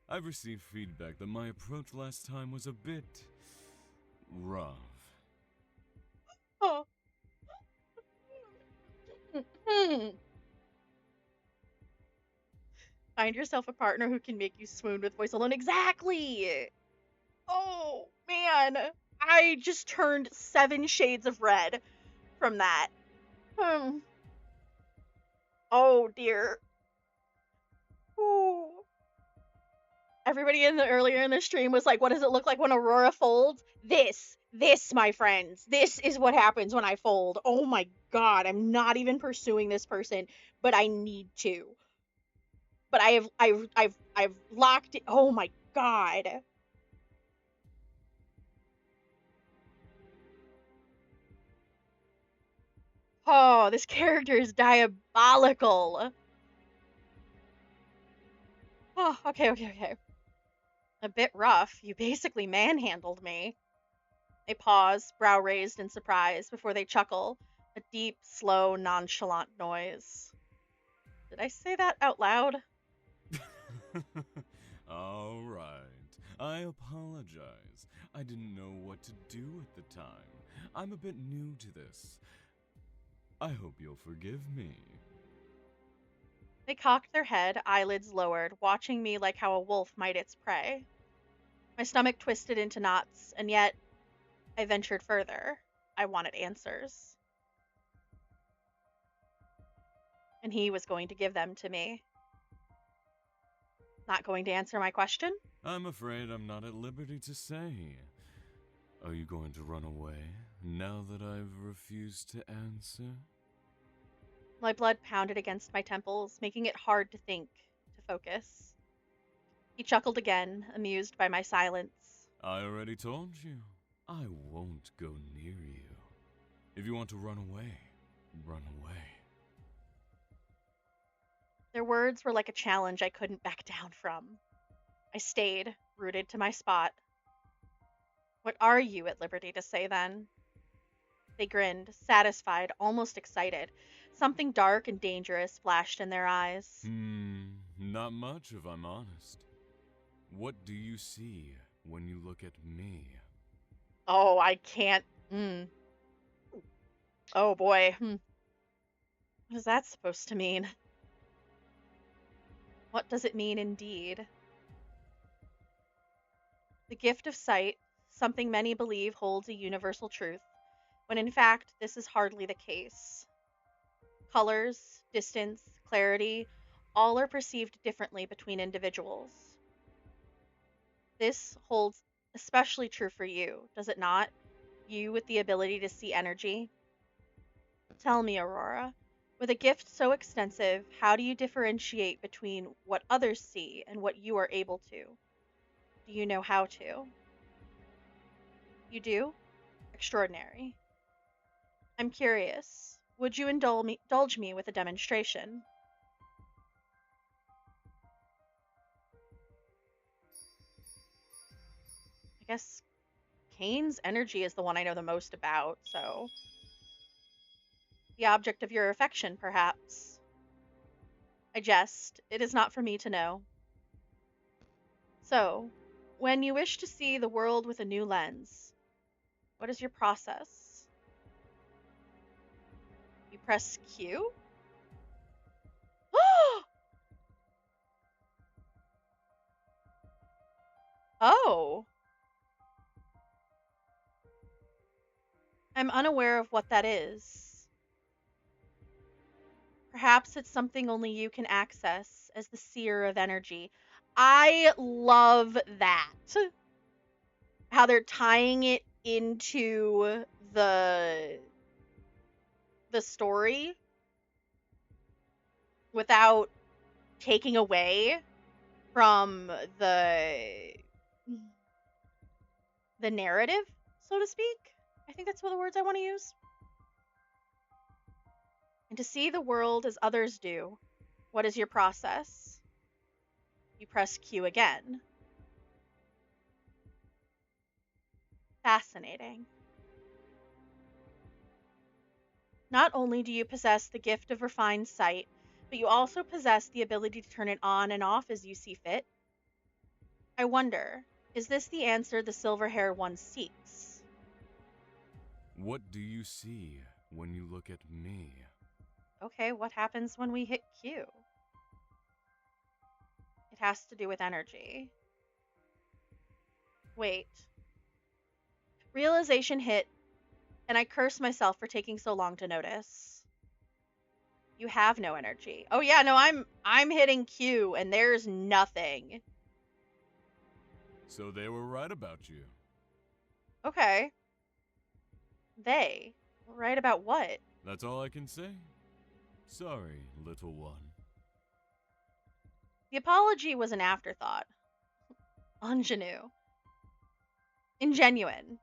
I've received feedback that my approach last time was a bit rough. Oh. Find yourself a partner who can make you swoon with voice alone. Exactly! Oh, man. I just turned 7 shades of red from that. Oh, dear. Ooh. Everybody earlier in the stream was like, what does it look like when Aurora folds? This, my friends. This is what happens when I fold. Oh my god, I'm not even pursuing this person, but I need to. But I've locked it. Oh my god. Oh, this character is diabolical. Oh, okay. A bit rough. You basically manhandled me. They pause, brow raised in surprise, before they chuckle, a deep, slow, nonchalant noise. Did I say that out loud? All right. I apologize. I didn't know what to do at the time. I'm a bit new to this. I hope you'll forgive me. They cocked their head, eyelids lowered, watching me like how a wolf might its prey. My stomach twisted into knots, and yet I ventured further. I wanted answers. And he was going to give them to me. Not going to answer my question? I'm afraid I'm not at liberty to say. Are you going to run away now that I've refused to answer? My blood pounded against my temples, making it hard to think, to focus. He chuckled again, amused by my silence. I already told you. I won't go near you. If you want to run away, run away. Their words were like a challenge I couldn't back down from. I stayed, rooted to my spot. What are you at liberty to say then? They grinned, satisfied, almost excited. Something dark and dangerous flashed in their eyes. Not much if I'm honest. What do you see when you look at me? Oh, I can't. Oh boy. What is that supposed to mean? What does it mean indeed? The gift of sight, something many believe holds a universal truth, when in fact this is hardly the case. Colors, distance, clarity, all are perceived differently between individuals. This holds especially true for you, does it not? You with the ability to see energy. Tell me, Aurora, with a gift so extensive, how do you differentiate between what others see and what you are able to? Do you know how to? You do? Extraordinary. I'm curious. Would you indulge me with a demonstration? I guess Kane's energy is the one I know the most about, so. The object of your affection, perhaps. I jest. It is not for me to know. So, when you wish to see the world with a new lens, what is your process? You press Q? Oh! I'm unaware of what that is. Perhaps it's something only you can access as the seer of energy. I love that. How they're tying it into the story without taking away from the narrative, so to speak. I think that's what the words I want to use. And to see the world as others do, what is your process? You press Q again. Fascinating. Not only do you possess the gift of refined sight, but you also possess the ability to turn it on and off as you see fit. I wonder, is this the answer the silver hair one seeks? What do you see when you look at me? Okay, what happens when we hit Q? It has to do with energy. Wait. Realization hit, and I cursed myself for taking so long to notice. You have no energy. Oh yeah, no, I'm hitting Q and there's nothing. So they were right about you. Okay. They? Right about what? That's all I can say. Sorry, little one. The apology was an afterthought. Ingenue. Ingenuine.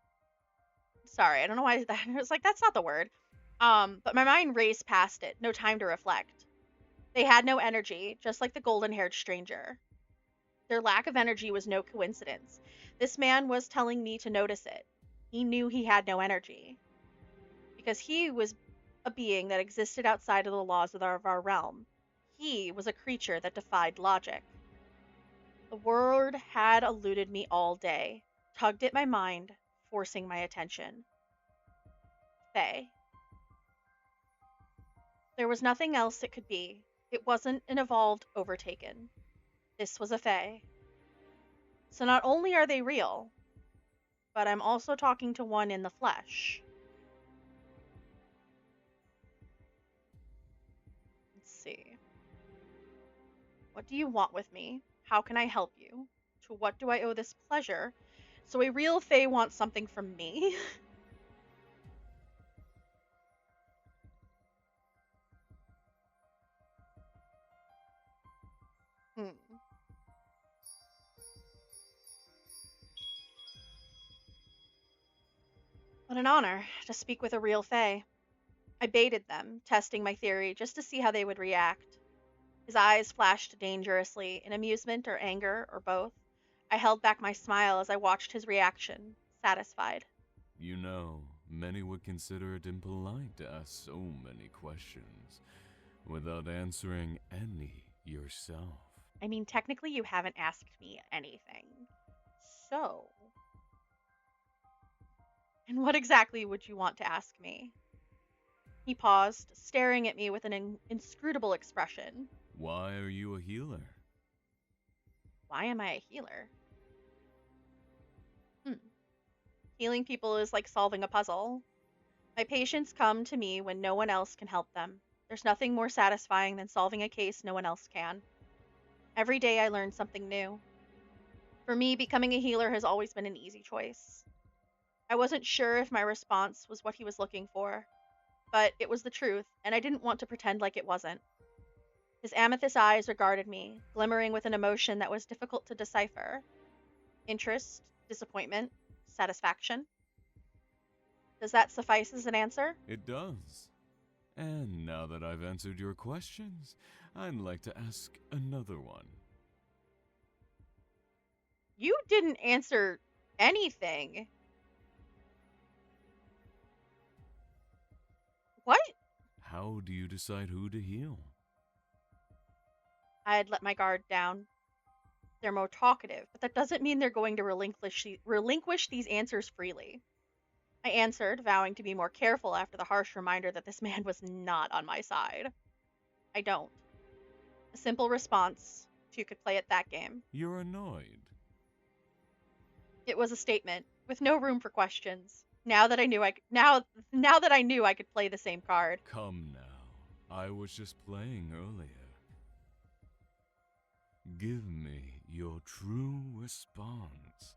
Sorry, I don't know why that I was like, that's not the word. But my mind raced past it, no time to reflect. They had no energy, just like the golden-haired stranger. Their lack of energy was no coincidence. This man was telling me to notice it. He knew he had no energy. Because he was a being that existed outside of the laws of our realm. He was a creature that defied logic. The word had eluded me all day, tugged at my mind, forcing my attention. Fae. There was nothing else it could be. It wasn't an evolved overtaken. This was a Fae. So not only are they real, but I'm also talking to one in the flesh. Let's see. What do you want with me? How can I help you? To what do I owe this pleasure? So a real Fae wants something from me? Hmm. What an honor to speak with a real Fae. I baited them, testing my theory just to see how they would react. His eyes flashed dangerously, in amusement or anger or both. I held back my smile as I watched his reaction, satisfied. You know, many would consider it impolite to ask so many questions without answering any yourself. I mean, technically, you haven't asked me anything. So. And what exactly would you want to ask me? He paused, staring at me with an inscrutable expression. Why are you a healer? Why am I a healer? Healing people is like solving a puzzle. My patients come to me when no one else can help them. There's nothing more satisfying than solving a case no one else can. Every day I learn something new. For me, becoming a healer has always been an easy choice. I wasn't sure if my response was what he was looking for, but it was the truth, and I didn't want to pretend like it wasn't. His amethyst eyes regarded me, glimmering with an emotion that was difficult to decipher. Interest, disappointment, satisfaction. Does that suffice as an answer? It does. And now that I've answered your questions, I'd like to ask another one. You didn't answer anything. What? How do you decide who to heal? I had let my guard down. They're more talkative, but that doesn't mean they're going to relinquish these answers freely. I answered, vowing to be more careful after the harsh reminder that this man was not on my side. I don't. A simple response, if you could play at that game. You're annoyed. It was a statement, with no room for questions. Now that I knew I could play the same card. Come now. I was just playing earlier. Give me your true response,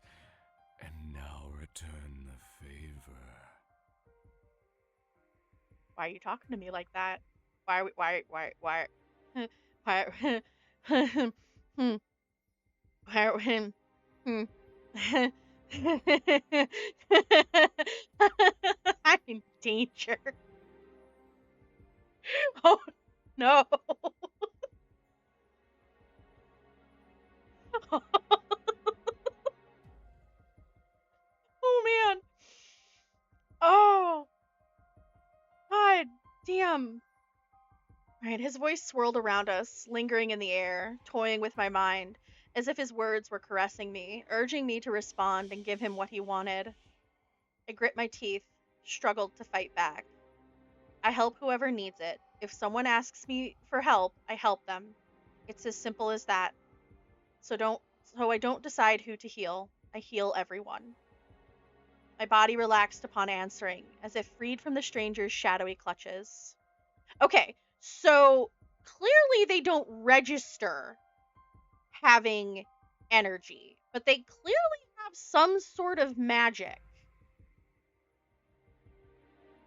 and now return the favor. Why are you talking to me like that? Why, why, why, why, why, I'm in danger. Oh, no. Oh, man. Oh, God Right, his voice swirled around us, lingering in the air, toying with my mind, as if his words were caressing me, urging me to respond and give him what he wanted. I grit my teeth, struggled to fight back. I help whoever needs it. If someone asks me for help, I help them. It's as simple as that. So don't so I don't decide who to heal. I heal everyone. My body relaxed upon answering, as if freed from the stranger's shadowy clutches. Okay, so clearly they don't register having energy, but they clearly have some sort of magic.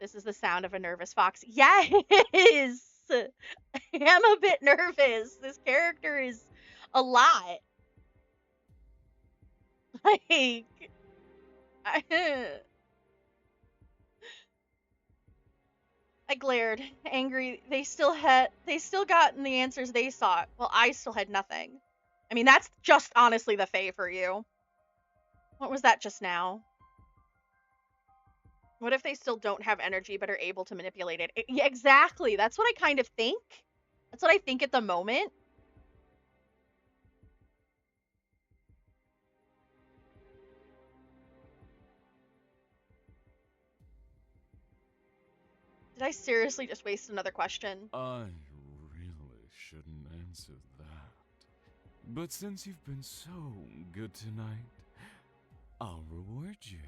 This is the sound of a nervous fox. Yes! I'm a bit nervous. This character is a lot. Like, I, I glared, angry. They still gotten the answers they sought, while I still had nothing. I mean, that's just honestly the Fae for you. What was that just now? What if they still don't have energy but are able to manipulate it? Yeah, exactly. That's what I kind of think. That's what I think at the moment. Did I seriously just waste another question? I really shouldn't answer that. But since you've been so good tonight, I'll reward you.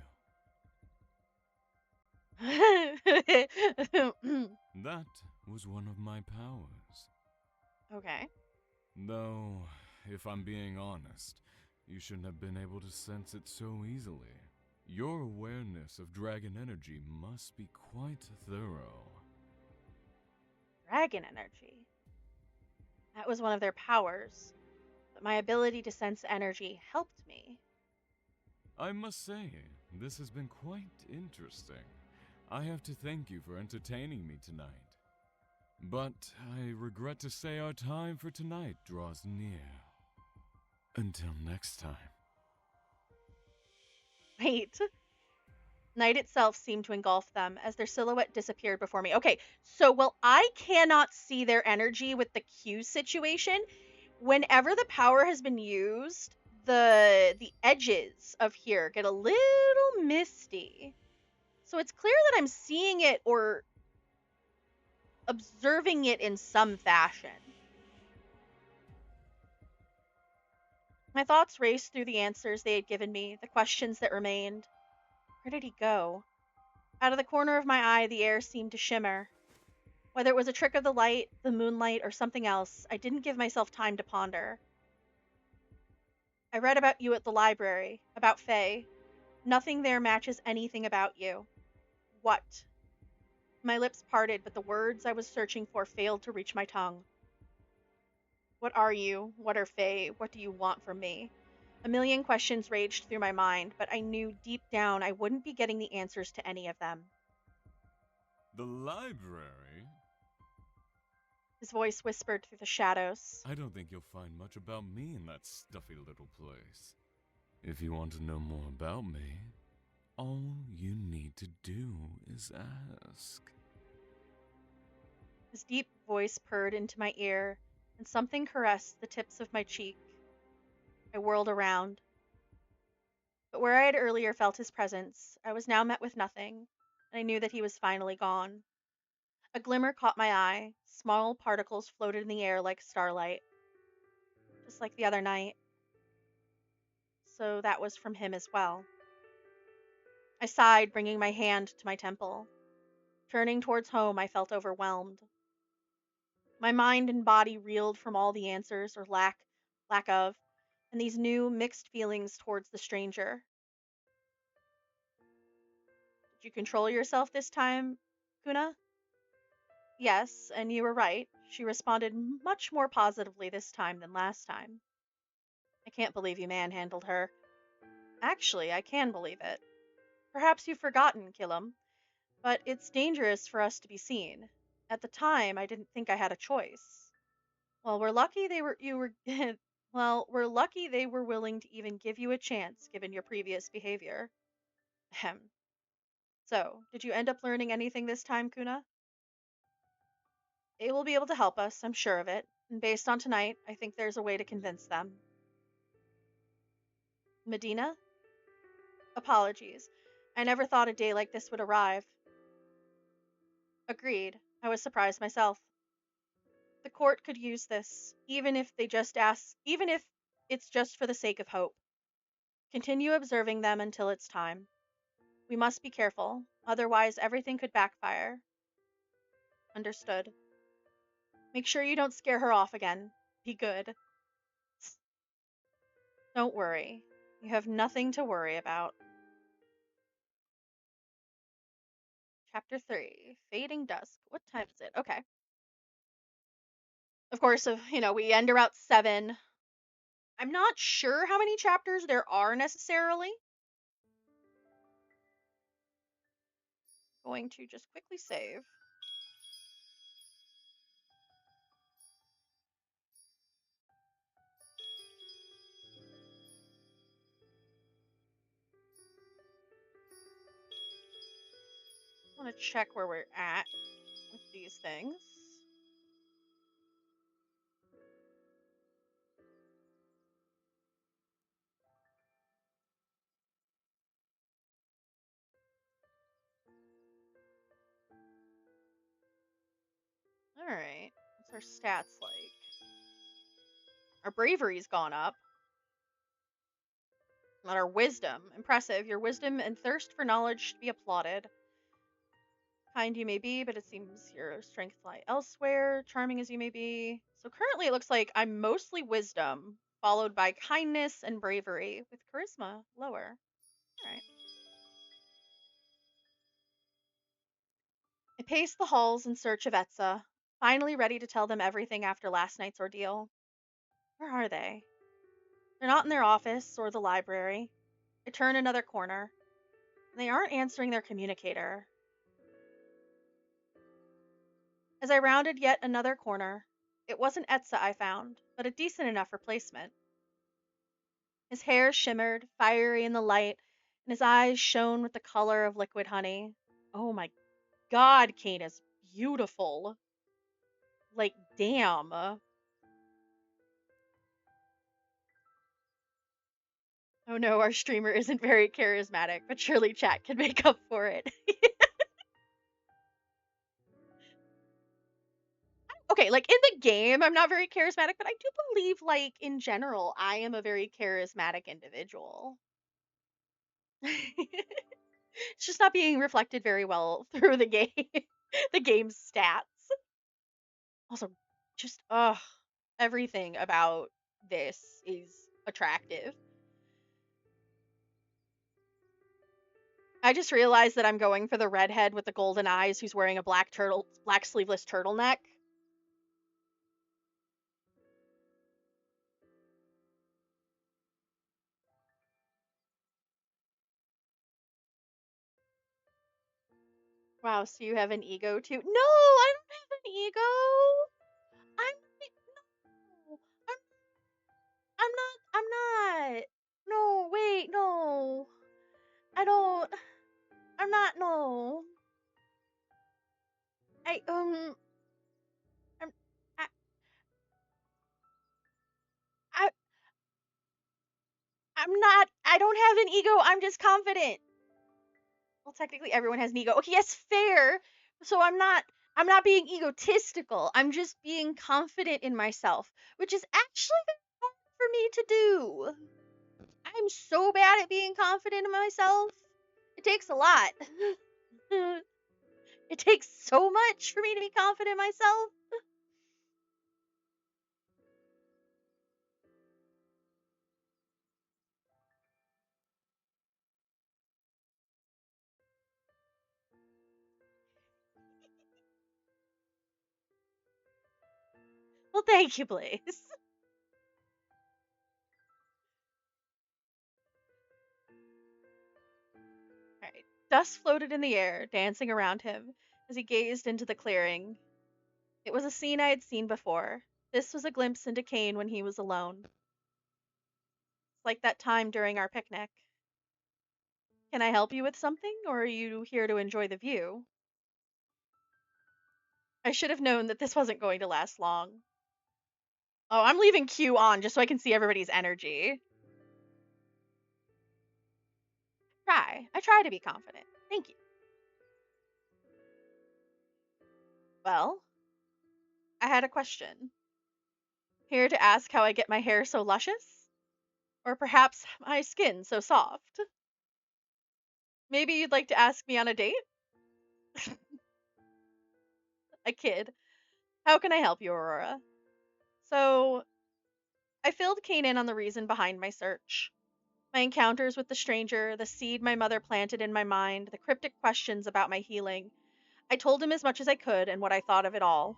That was one of my powers. Okay. Though, if I'm being honest, you shouldn't have been able to sense it so easily. Your awareness of dragon energy must be quite thorough. Dragon energy. That was one of their powers, but my ability to sense energy helped me. I must say, this has been quite interesting. I have to thank you for entertaining me tonight. But I regret to say our time for tonight draws near. Until next time. Wait. Night itself seemed to engulf them as their silhouette disappeared before me. Okay, so while I cannot see their energy with the Q situation, whenever the power has been used, the edges of here get a little misty. So it's clear that I'm seeing it or observing it in some fashion. My thoughts raced through the answers they had given me, the questions that remained. Where did he go? Out of the corner of my eye, the air seemed to shimmer. Whether it was a trick of the light, the moonlight, or something else, I didn't give myself time to ponder. I read about you at the library, about Faye. Nothing there matches anything about you. What? My lips parted, but the words I was searching for failed to reach my tongue. What are you? What are Fae? What do you want from me? A million questions raged through my mind, but I knew deep down I wouldn't be getting the answers to any of them. The library? His voice whispered through the shadows. I don't think you'll find much about me in that stuffy little place. If you want to know more about me, all you need to do is ask. His deep voice purred into my ear, and something caressed the tips of my cheek. I whirled around. But where I had earlier felt his presence, I was now met with nothing, and I knew that he was finally gone. A glimmer caught my eye. Small particles floated in the air like starlight, just like the other night. So that was from him as well. I sighed, bringing my hand to my temple. Turning towards home, I felt overwhelmed. My mind and body reeled from all the answers or lack of, and these new mixed feelings towards the stranger. Did you control yourself this time, Kuna? Yes, and you were right. She responded much more positively this time than last time. I can't believe you manhandled her. Actually, I can believe it. Perhaps you've forgotten, Killam, but it's dangerous for us to be seen. At the time, I didn't think I had a choice. Well, we're lucky they were you were well, we're lucky they were willing to even give you a chance given your previous behavior. Ahem. So, did you end up learning anything this time, Kuna? They will be able to help us, I'm sure of it. And based on tonight, I think there's a way to convince them. Medina? Apologies. I never thought a day like this would arrive. Agreed. I was surprised myself. The court could use this, even if it's just for the sake of hope. Continue observing them until it's time. We must be careful, otherwise everything could backfire. Understood. Make sure you don't scare her off again. Be good. Don't worry. You have nothing to worry about. Chapter 3, Fading Dusk. What time is it? Okay. Of course, we end around 7. I'm not sure how many chapters there are necessarily. Going to just quickly save. I want to check where we're at with these things. Alright. What's our stats like? Our bravery's gone up. Not our wisdom. Impressive. Your wisdom and thirst for knowledge should be applauded. Kind you may be, but it seems your strength lie elsewhere. Charming as you may be. So currently it looks like I'm mostly wisdom, followed by kindness and bravery, with charisma lower. Alright. I paced the halls in search of Etza, finally ready to tell them everything after last night's ordeal. Where are they? They're not in their office or the library. I turn another corner, and they aren't answering their communicator. As I rounded yet another corner, it wasn't Etza I found, but a decent enough replacement. His hair shimmered, fiery in the light, and his eyes shone with the color of liquid honey. Oh my god, Kane is beautiful. Like, damn. Oh no, our streamer isn't very charismatic, but surely chat can make up for it. Okay, like in the game, I'm not very charismatic, but I do believe, like, in general, I am a very charismatic individual. It's just not being reflected very well through the game, the game's stats. Also, just, everything about this is attractive. I just realized that I'm going for the redhead with the golden eyes who's wearing a black sleeveless turtleneck. Wow, so you have an ego too? No, I don't have an ego. I'm no, I'm not. No, wait, no. I don't. I'm not. No. I I'm I I I'm not. I don't have an ego. I'm just confident. Well, technically everyone has an ego. Okay, yes, fair. So I'm not being egotistical. I'm just being confident in myself, which is actually very hard for me to do. I'm so bad at being confident in myself. It takes a lot. It takes so much for me to be confident in myself. Well, thank you, Blaze. Alright. Dust floated in the air, dancing around him as he gazed into the clearing. It was a scene I had seen before. This was a glimpse into Kane when he was alone. It's like that time during our picnic. Can I help you with something, or are you here to enjoy the view? I should have known that this wasn't going to last long. Oh, I'm leaving Q on just so I can see everybody's energy. I try to be confident. Thank you. Well, I had a question. Here to ask how I get my hair so luscious? Or perhaps my skin so soft? Maybe you'd like to ask me on a date? A kid. How can I help you, Aurora? So, I filled Kane in on the reason behind my search. My encounters with the stranger, the seed my mother planted in my mind, the cryptic questions about my healing. I told him as much as I could and what I thought of it all.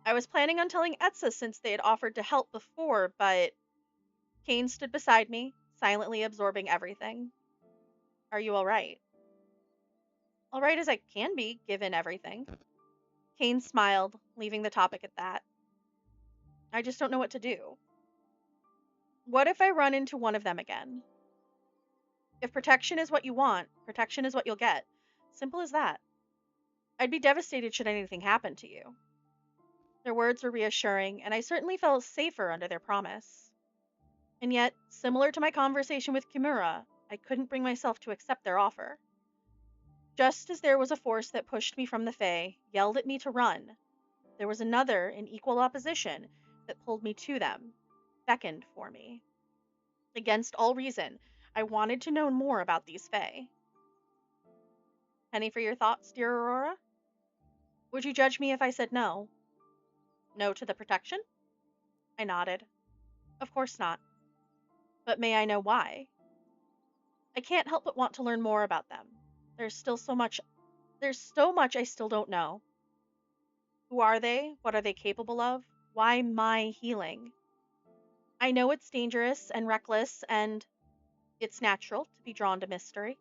I was planning on telling Etsa since they had offered to help before, but Kane stood beside me, silently absorbing everything. Are you alright? Alright as I can be, given everything. Kane smiled, leaving the topic at that. I just don't know what to do. What if I run into one of them again? If protection is what you want, protection is what you'll get. Simple as that. I'd be devastated should anything happen to you. Their words were reassuring, and I certainly felt safer under their promise. And yet, similar to my conversation with Kimura, I couldn't bring myself to accept their offer. Just as there was a force that pushed me from the Fae, yelled at me to run, there was another in equal opposition that pulled me to them, beckoned for me. Against all reason, I wanted to know more about these Fae. Any for your thoughts, dear Aurora? Would you judge me if I said no? No to the protection? I nodded. Of course not. But may I know why? I can't help but want to learn more about them. There's so much I still don't know. Who are they? What are they capable of? Why my healing? I know it's dangerous and reckless, and it's natural to be drawn to mystery.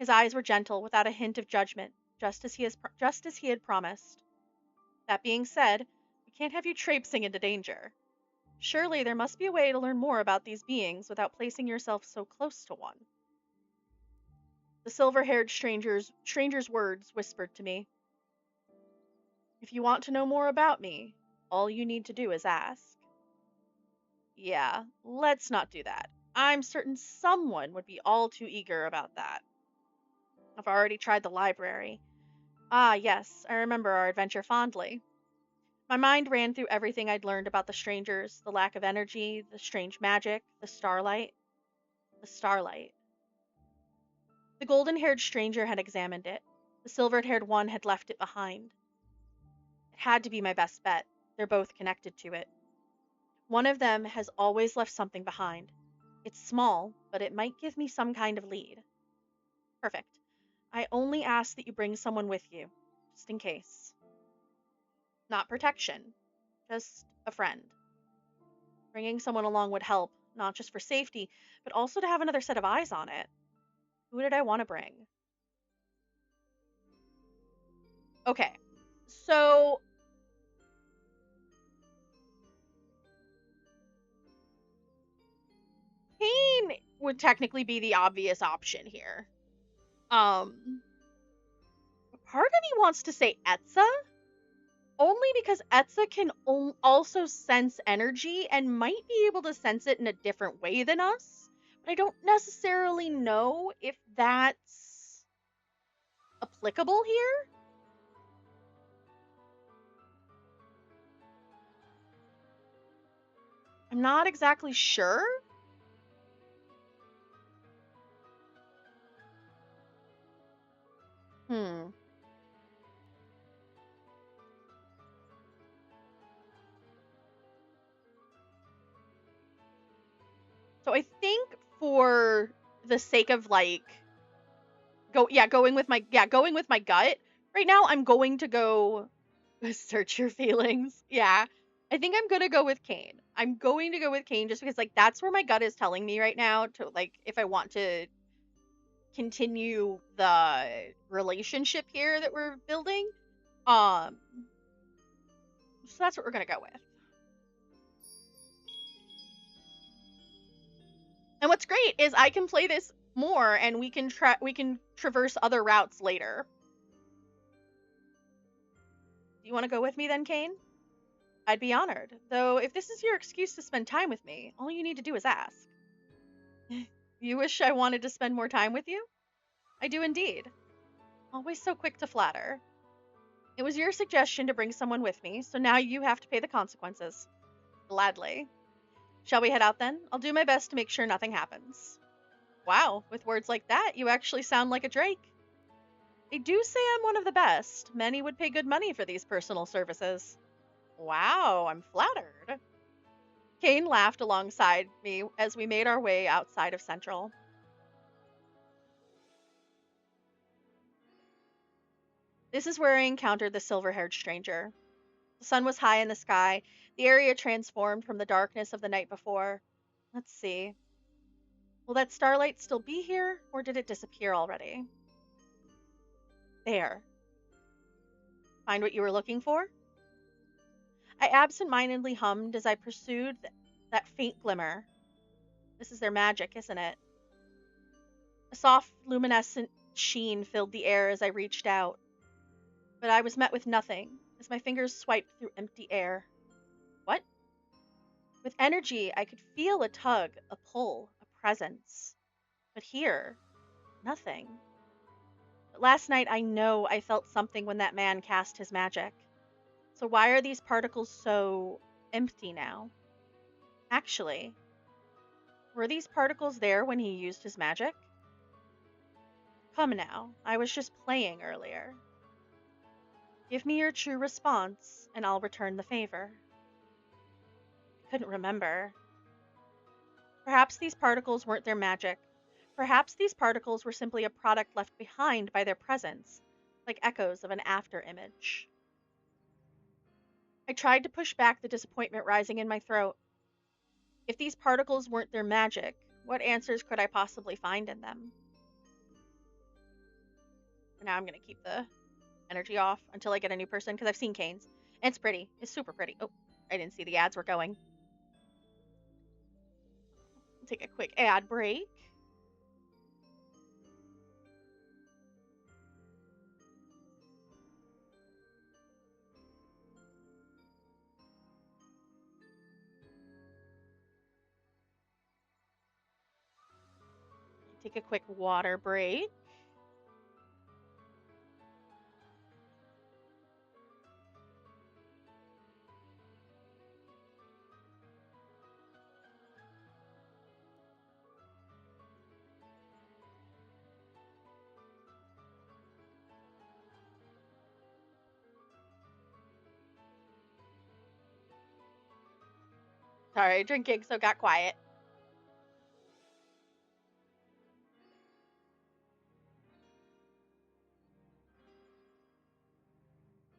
His eyes were gentle, without a hint of judgment, just as he had promised. That being said, we can't have you traipsing into danger. Surely there must be a way to learn more about these beings without placing yourself so close to one. The silver-haired stranger's words whispered to me. If you want to know more about me, all you need to do is ask. Yeah, let's not do that. I'm certain someone would be all too eager about that. I've already tried the library. Ah, yes, I remember our adventure fondly. My mind ran through everything I'd learned about the strangers, the lack of energy, the strange magic, the starlight. The starlight. The golden-haired stranger had examined it. The silver-haired one had left it behind. It had to be my best bet. They're both connected to it. One of them has always left something behind. It's small, but it might give me some kind of lead. Perfect. I only ask that you bring someone with you, just in case. Not protection, just a friend. Bringing someone along would help, not just for safety, but also to have another set of eyes on it. Who did I want to bring? Okay, so Kane would technically be the obvious option here. Part of me wants to say Etsa, only because Etsa can also sense energy and might be able to sense it in a different way than us, but I don't necessarily know if that's applicable here. I'm not exactly sure. Hmm. So I think for the sake of like going with my gut. Right now I'm going to go search your feelings. Yeah. I think I'm going to go with Kane. I'm going to go with Kane just because like that's where my gut is telling me right now to like if I want to continue the relationship here that we're building. Um so that's what we're going to go with. And what's great is I can play this more and we can traverse other routes later. Do you want to go with me then, Kane? I'd be honored, though if this is your excuse to spend time with me, all you need to do is ask. You wish I wanted to spend more time with you? I do indeed. Always so quick to flatter. It was your suggestion to bring someone with me, so now you have to pay the consequences. Gladly. Shall we head out then? I'll do my best to make sure nothing happens. Wow, with words like that, you actually sound like a drake. They do say I'm one of the best. Many would pay good money for these personal services. Wow, I'm flattered. Kane laughed alongside me as we made our way outside of Central. This is where I encountered the silver-haired stranger. The sun was high in the sky, the area transformed from the darkness of the night before. Let's see. Will that starlight still be here, or did it disappear already? There. Find what you were looking for? I absent-mindedly hummed as I pursued that faint glimmer. This is their magic, isn't it? A soft, luminescent sheen filled the air as I reached out. But I was met with nothing, as my fingers swiped through empty air. What? With energy, I could feel a tug, a pull, a presence. But here, nothing. But last night I know I felt something when that man cast his magic. So why are these particles so empty now? Actually, were these particles there when he used his magic? Come now, I was just playing earlier. Give me your true response, and I'll return the favor. I couldn't remember. Perhaps these particles weren't their magic. Perhaps these particles were simply a product left behind by their presence, like echoes of an after image. I tried to push back the disappointment rising in my throat. If these particles weren't their magic, what answers could I possibly find in them? For now, I'm going to keep the energy off until I get a new person, because I've seen Kane's. And it's pretty. It's super pretty. Oh, I didn't see the ads were going. Take a quick ad break. Take a quick water break. Sorry, drinking, so got quiet.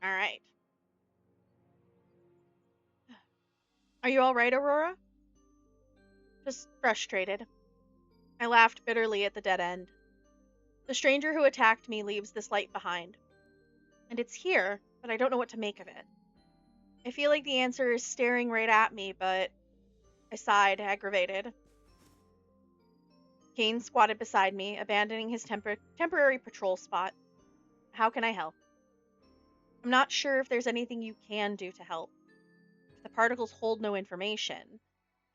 All right. Are you all right, Aurora? Just frustrated. I laughed bitterly at the dead end. The stranger who attacked me leaves this light behind. And it's here, but I don't know what to make of it. I feel like the answer is staring right at me, but I sighed, aggravated. Kane squatted beside me, abandoning his temporary patrol spot. How can I help? I'm not sure if there's anything you can do to help. If the particles hold no information.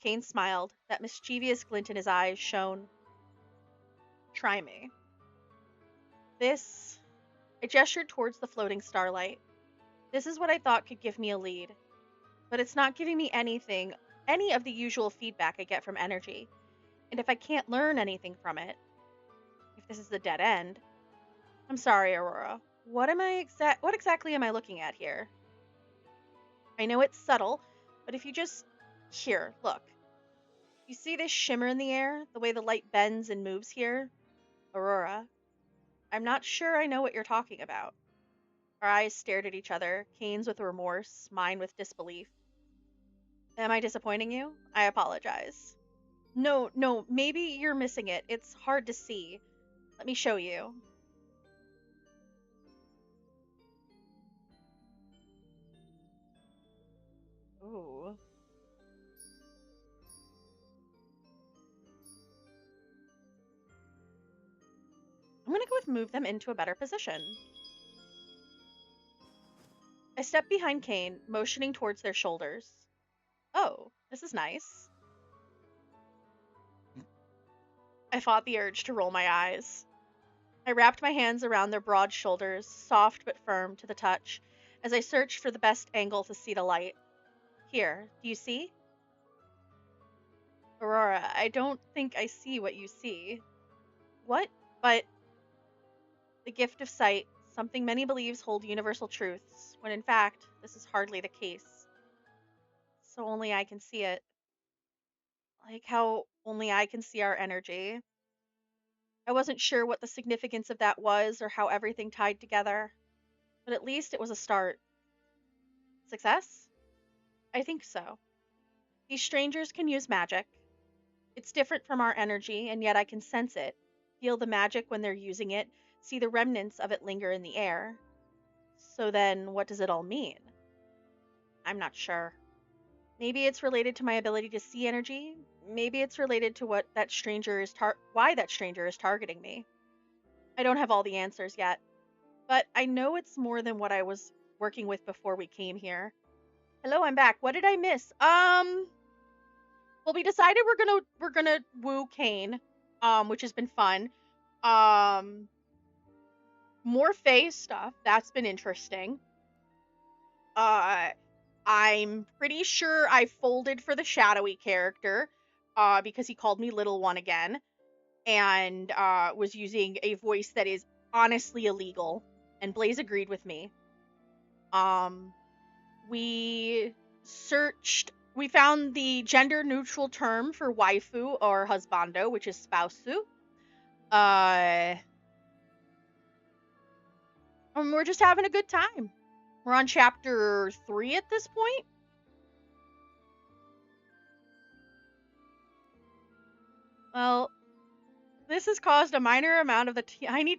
Kane smiled. That mischievous glint in his eyes shone. Try me. This... I gestured towards the floating starlight. This is what I thought could give me a lead. But it's not giving me anything, any of the usual feedback I get from energy. And if I can't learn anything from it, if this is the dead end, I'm sorry, Aurora. What exactly am I looking at here? I know it's subtle, but if you just... Here, look. You see this shimmer in the air? The way the light bends and moves here? Aurora, I'm not sure I know what you're talking about. Our eyes stared at each other, Kane's with remorse, mine with disbelief. Am I disappointing you? I apologize. No, maybe you're missing it. It's hard to see. Let me show you. Ooh. I'm gonna go with move them into a better position. I stepped behind Kane, motioning towards their shoulders. Oh, this is nice. I fought the urge to roll my eyes. I wrapped my hands around their broad shoulders, soft but firm to the touch, as I searched for the best angle to see the light. Here, do you see? Aurora, I don't think I see what you see. What? But the gift of sight, something many believes hold universal truths, when in fact, this is hardly the case. So only I can see it. Like how only I can see our energy. I wasn't sure what the significance of that was or how everything tied together, but at least it was a start. Success? I think so. These strangers can use magic. It's different from our energy, and yet I can sense it, feel the magic when they're using it, see the remnants of it linger in the air. So then, what does it all mean? I'm not sure. Maybe it's related to my ability to see energy. Maybe it's related to what that stranger is why that stranger is targeting me. I don't have all the answers yet, but I know it's more than what I was working with before we came here. Hello, I'm back. What did I miss? Well, we decided we're gonna woo Kane, which has been fun. Um, more Fae stuff. That's been interesting. I'm pretty sure I folded for the shadowy character, because he called me Little One again, and was using a voice that is honestly illegal, and Blaze agreed with me. We we found the gender neutral term for waifu or husbando, which is spousu. And we're just having a good time. We're on chapter 3 at this point. Well, this has caused a minor amount of the Tiny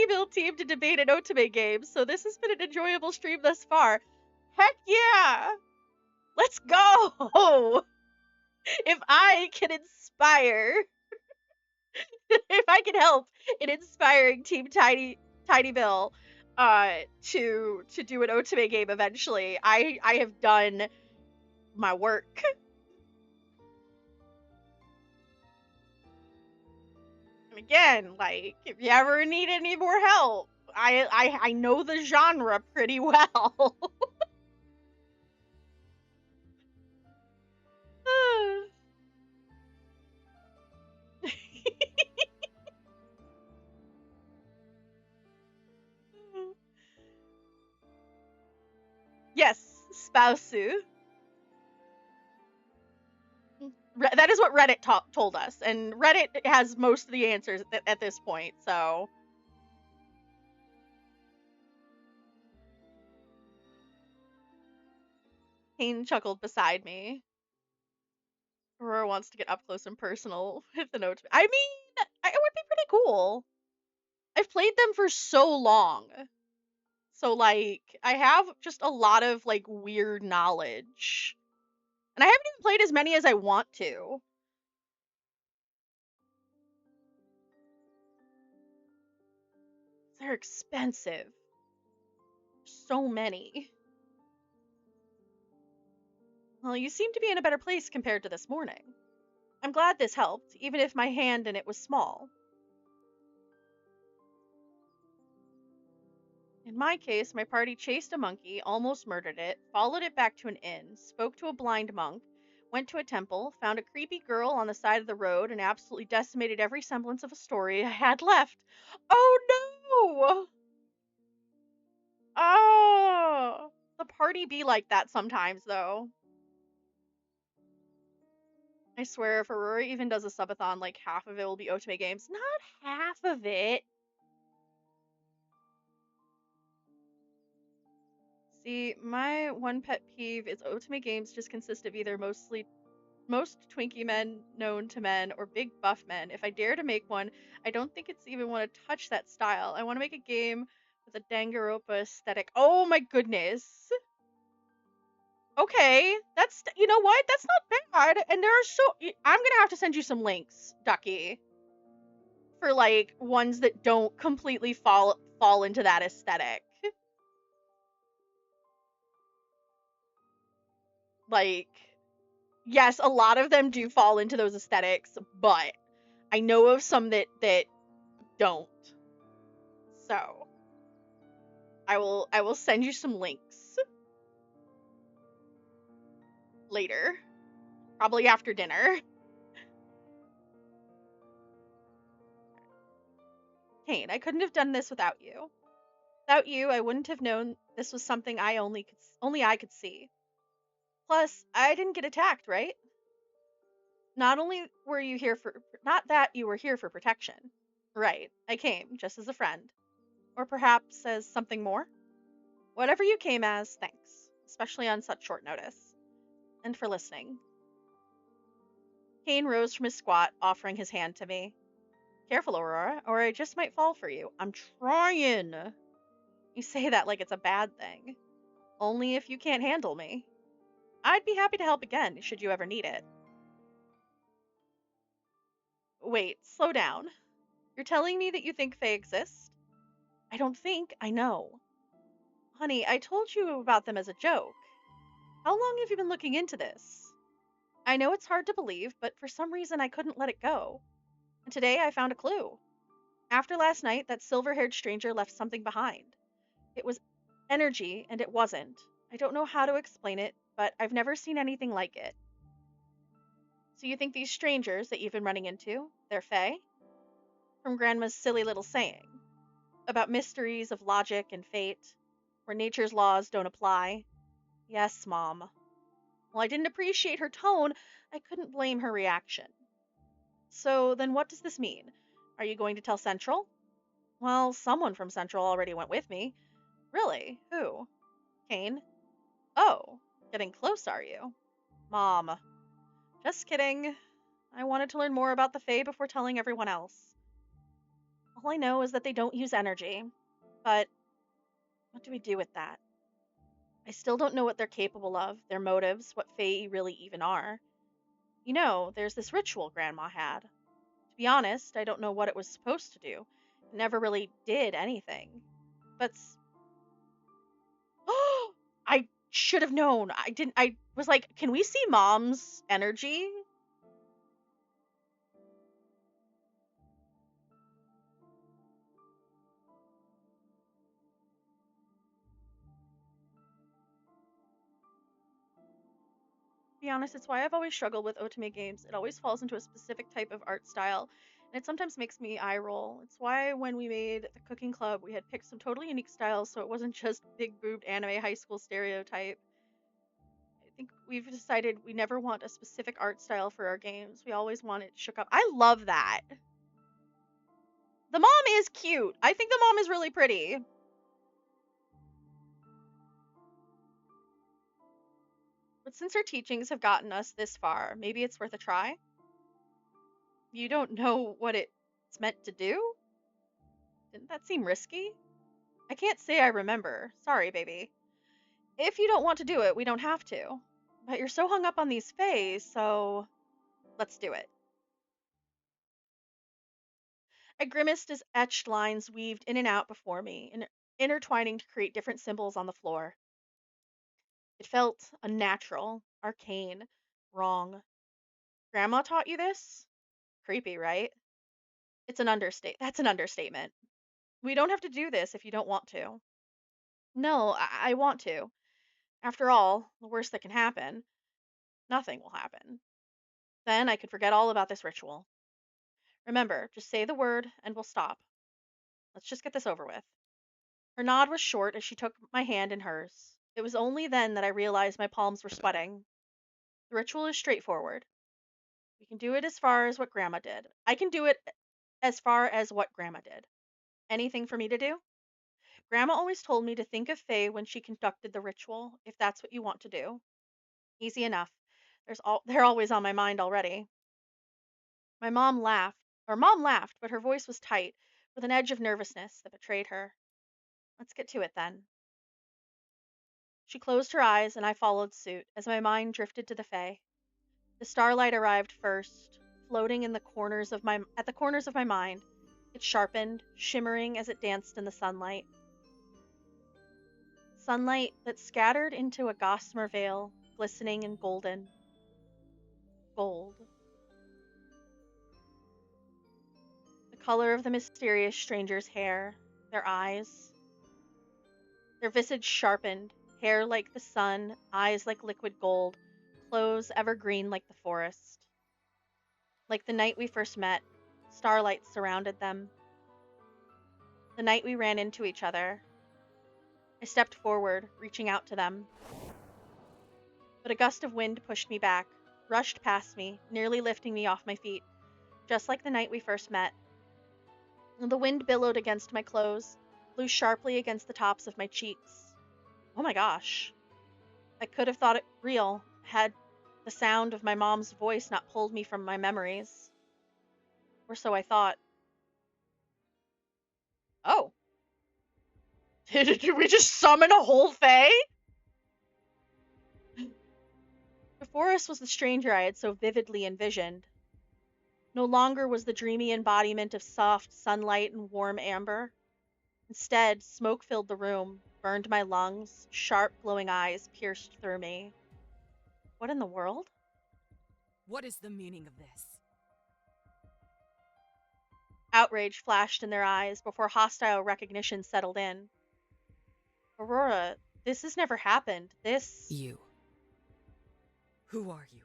Bill team to debate an otome game, so this has been an enjoyable stream thus far. Heck yeah! Let's go! If I can inspire, if I can help in inspiring Team Tiny Bill to do an otome game eventually, I have done my work. And again, like, if you ever need any more help, I know the genre pretty well. Yes, spousu. That is what Reddit told us, and Reddit has most of the answers at this point, so. Kane chuckled beside me. Aurora wants to get up close and personal with the note. I mean, it would be pretty cool. I've played them for so long. So, like, I have just a lot of, like, weird knowledge. And I haven't even played as many as I want to. They're expensive. So many. Well, you seem to be in a better place compared to this morning. I'm glad this helped, even if my hand in it was small. In my case, my party chased a monkey, almost murdered it, followed it back to an inn, spoke to a blind monk, went to a temple, found a creepy girl on the side of the road, and absolutely decimated every semblance of a story I had left. Oh no! Oh! The party be like that sometimes, though. I swear, if Aurora even does a subathon, like half of it will be otome games. Not half of it. See, my one pet peeve is otome games just consist of either most twinkie men known to men or big buff men. If I dare to make one, I don't think it's even want to touch that style. I want to make a game with a Danganronpa aesthetic. Oh my goodness. Okay, you know what? That's not bad. And I'm gonna have to send you some links, Ducky, for like ones that don't completely fall into that aesthetic. Like, yes, a lot of them do fall into those aesthetics, but I know of some that don't. So, I will send you some links later, probably after dinner. Kane, I couldn't have done this without you. Without you, I wouldn't have known this was something only I could see. Plus, I didn't get attacked, right? Not only were you here for not that you were here for protection. Right. I came just as a friend, or perhaps as something more. Whatever you came as, thanks, especially on such short notice. And for listening. Kane rose from his squat, offering his hand to me. Careful, Aurora, or I just might fall for you. I'm trying. You say that like it's a bad thing. Only if you can't handle me. I'd be happy to help again, should you ever need it. Wait, slow down. You're telling me that you think Fae exist? I don't think, I know. Honey, I told you about them as a joke. How long have you been looking into this? I know it's hard to believe, but for some reason I couldn't let it go. And today I found a clue. After last night, that silver-haired stranger left something behind. It was energy, and it wasn't. I don't know how to explain it, but I've never seen anything like it. So you think these strangers that you've been running into, they're Fae? From Grandma's silly little saying about mysteries of logic and fate, where nature's laws don't apply. Yes, Mom. While I didn't appreciate her tone, I couldn't blame her reaction. So then what does this mean? Are you going to tell Central? Well, someone from Central already went with me. Really? Who? Kane? Oh, getting close, are you? Mom. Just kidding. I wanted to learn more about the Fae before telling everyone else. All I know is that they don't use energy. But what do we do with that? I still don't know what they're capable of, their motives, what Fae really even are. You know, there's this ritual Grandma had. To be honest, I don't know what it was supposed to do. It never really did anything. But I should have known. I didn't. I was like, can we see Mom's energy? To be honest, it's why I've always struggled with otome games. It always falls into a specific type of art style, and it sometimes makes me eye roll. It's why when we made the cooking club, we had picked some totally unique styles, so it wasn't just big boobed anime high school stereotype. I think we've decided we never want a specific art style for our games. We always want it shook up. I love that. The mom is cute. I think the mom is really pretty. But since her teachings have gotten us this far, maybe it's worth a try? You don't know what it's meant to do? Didn't that seem risky? I can't say I remember. Sorry, baby. If you don't want to do it, we don't have to. But you're so hung up on these fays, so let's do it. I grimaced as etched lines weaved in and out before me, intertwining to create different symbols on the floor. It felt unnatural, arcane, wrong. Grandma taught you this? Creepy, right? That's an understatement. We don't have to do this if you don't want to. No, I want to. After all, the worst that can happen, nothing will happen. Then I could forget all about this ritual. Remember, just say the word and we'll stop. Let's just get this over with. Her nod was short as she took my hand in hers. It was only then that I realized my palms were sweating. The ritual is straightforward. We can do it as far as what Grandma did. I can do it as far as what Grandma did. Anything for me to do? Grandma always told me to think of Faye when she conducted the ritual, if that's what you want to do. Easy enough. They're always on my mind already. Mom laughed, but her voice was tight, with an edge of nervousness that betrayed her. Let's get to it then. She closed her eyes, and I followed suit as my mind drifted to the Fae. The starlight arrived first, floating at the corners of my mind. It sharpened, shimmering as it danced in the sunlight. Sunlight that scattered into a gossamer veil, glistening and golden. Gold. The color of the mysterious stranger's hair, their eyes. Their visage sharpened, hair like the sun, eyes like liquid gold, clothes evergreen like the forest. Like the night we first met, starlight surrounded them. The night we ran into each other. I stepped forward, reaching out to them. But a gust of wind pushed me back, rushed past me, nearly lifting me off my feet, just like the night we first met. The wind billowed against my clothes, blew sharply against the tops of my cheeks. Oh my gosh. I could have thought it real had the sound of my mom's voice not pulled me from my memories. Or so I thought. Oh. Did we just summon a whole Fae? Before us was the stranger I had so vividly envisioned. No longer was the dreamy embodiment of soft sunlight and warm amber. Instead, smoke filled the room, burned my lungs, sharp glowing eyes pierced through me. What in the world? What is the meaning of this? Outrage flashed in their eyes before hostile recognition settled in. Aurora, this has never happened. You. Who are you?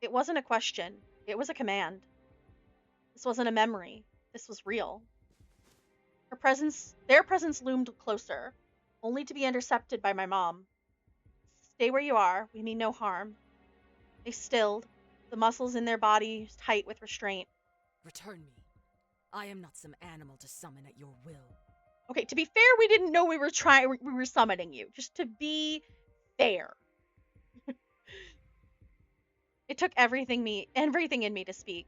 It wasn't a question. It was a command. This wasn't a memory. This was real. Their presence loomed closer, only to be intercepted by my mom. Stay where you are. We mean no harm. They stilled, the muscles in their bodies tight with restraint. Return me. I am not some animal to summon at your will. Okay, to be fair, we didn't know we were summoning you. Just to be fair. It took everything in me to speak.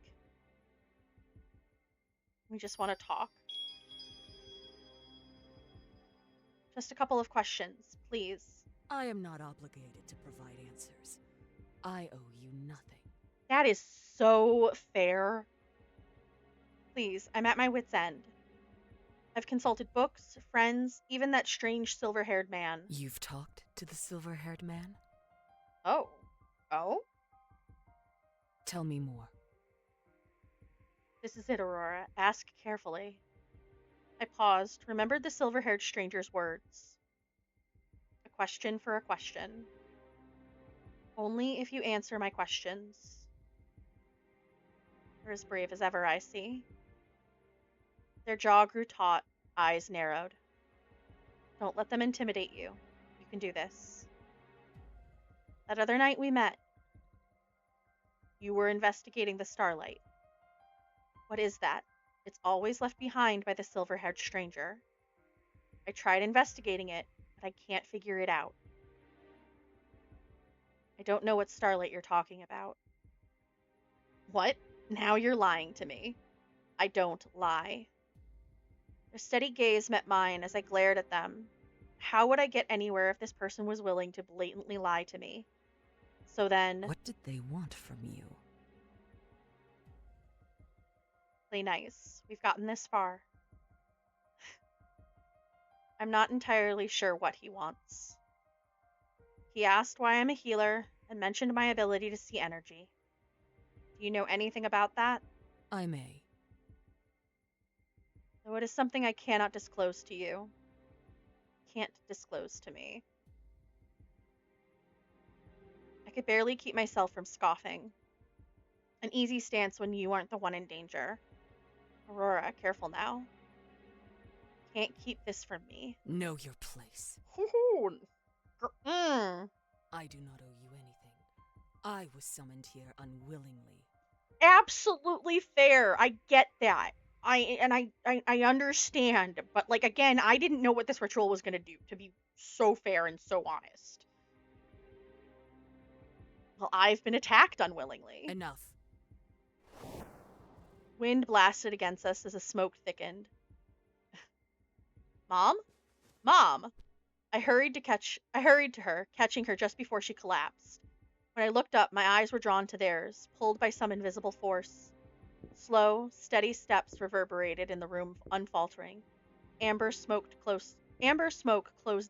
We just want to talk. Just a couple of questions, please. I am not obligated to provide answers. I owe you nothing. That is so fair. Please, I'm at my wit's end. I've consulted books, friends, even that strange silver-haired man. You've talked to the silver-haired man? Oh. Oh? Tell me more. This is it, Aurora. Ask carefully. I paused, remembered the silver-haired stranger's words. A question for a question. Only if you answer my questions. You're as brave as ever, I see. Their jaw grew taut, eyes narrowed. Don't let them intimidate you. You can do this. That other night we met, you were investigating the starlight. What is that? It's always left behind by the silver-haired stranger. I tried investigating it, but I can't figure it out. I don't know what starlight you're talking about. What? Now you're lying to me. I don't lie. Their steady gaze met mine as I glared at them. How would I get anywhere if this person was willing to blatantly lie to me? So then... What did they want from you? Play nice. We've gotten this far. I'm not entirely sure what he wants. He asked why I'm a healer and mentioned my ability to see energy. Do you know anything about that? I may. Though it is something I cannot disclose to you. Can't disclose to me. I could barely keep myself from scoffing. An easy stance when you aren't the one in danger. Aurora, careful now. Can't keep this from me. Know your place. I do not owe you anything. I was summoned here unwillingly. Absolutely fair. I get that. I understand. But like again, I didn't know what this ritual was gonna do, to be so fair and so honest. Well, I've been attacked unwillingly. Enough. Wind blasted against us as the smoke thickened. Mom? Mom! I hurried to her, catching her just before she collapsed. When I looked up, my eyes were drawn to theirs, pulled by some invisible force. Slow, steady steps reverberated in the room, unfaltering. Amber smoke closed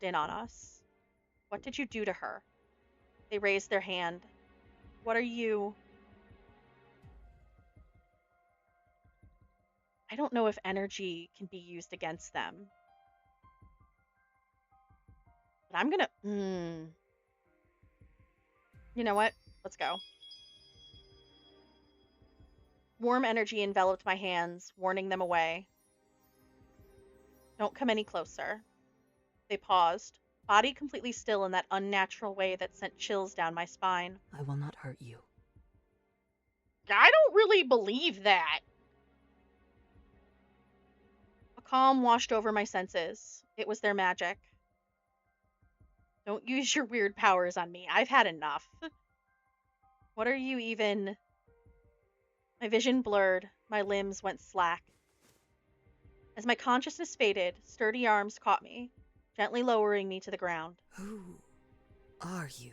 in on us. What did you do to her? They raised their hand. What are you? I don't know if energy can be used against them. But I'm gonna... You know what? Let's go. Warm energy enveloped my hands, warning them away. Don't come any closer. They paused, body completely still in that unnatural way that sent chills down my spine. I will not hurt you. I don't really believe that. A calm washed over my senses. It was their magic. Don't use your weird powers on me. I've had enough. What are you even... My vision blurred. My limbs went slack. As my consciousness faded, sturdy arms caught me, gently lowering me to the ground. Who are you?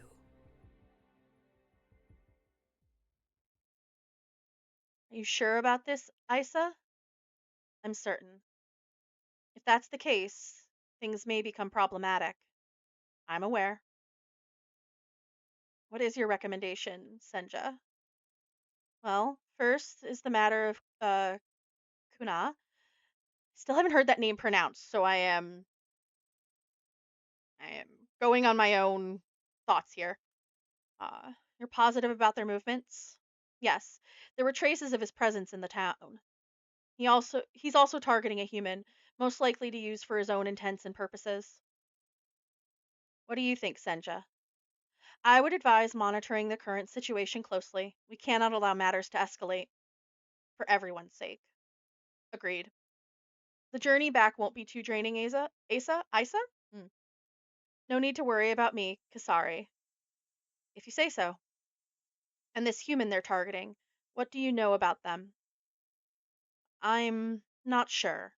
Are you sure about this, Isa? I'm certain. If that's the case, things may become problematic. I'm aware. What is your recommendation, Senja? Well, first is the matter of Kuna. Still haven't heard that name pronounced, so I am going on my own thoughts here. You're positive about their movements? Yes, there were traces of his presence in the town. He's also targeting a human, most likely to use for his own intents and purposes. What do you think, Senja? I would advise monitoring the current situation closely. We cannot allow matters to escalate, for everyone's sake. Agreed. The journey back won't be too draining, Isa? No need to worry about me, Kasari. If you say so. And this human they're targeting, what do you know about them? I'm not sure.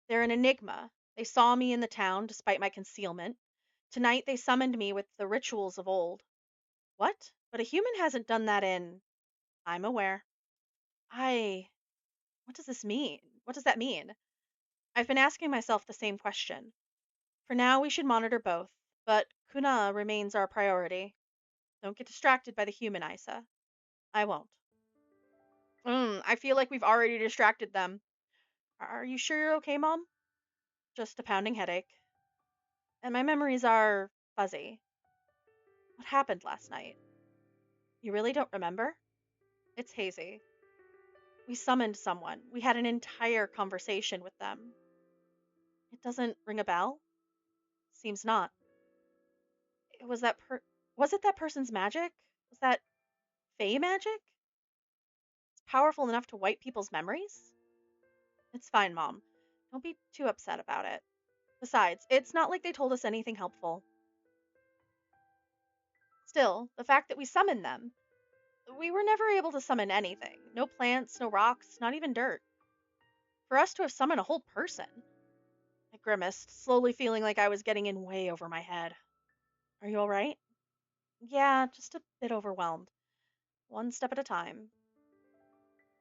They're an enigma. They saw me in the town despite my concealment. Tonight they summoned me with the rituals of old. What? But a human hasn't done that in... I'm aware. What does this mean? What does that mean? I've been asking myself the same question. For now, we should monitor both, but Kuna remains our priority. Don't get distracted by the human, Isa. I won't. I feel like we've already distracted them. Are you sure you're okay, Mom? Just a pounding headache. And my memories are fuzzy. What happened last night? You really don't remember? It's hazy. We summoned someone. We had an entire conversation with them. It doesn't ring a bell? Seems not. Was was it that person's magic? Was that Fae magic? It's powerful enough to wipe people's memories? It's fine, Mom. Don't be too upset about it. Besides, it's not like they told us anything helpful. Still, the fact that we summoned them. We were never able to summon anything. No plants, no rocks, not even dirt. For us to have summoned a whole person. I grimaced, slowly feeling like I was getting in way over my head. Are you alright? Yeah, just a bit overwhelmed. One step at a time.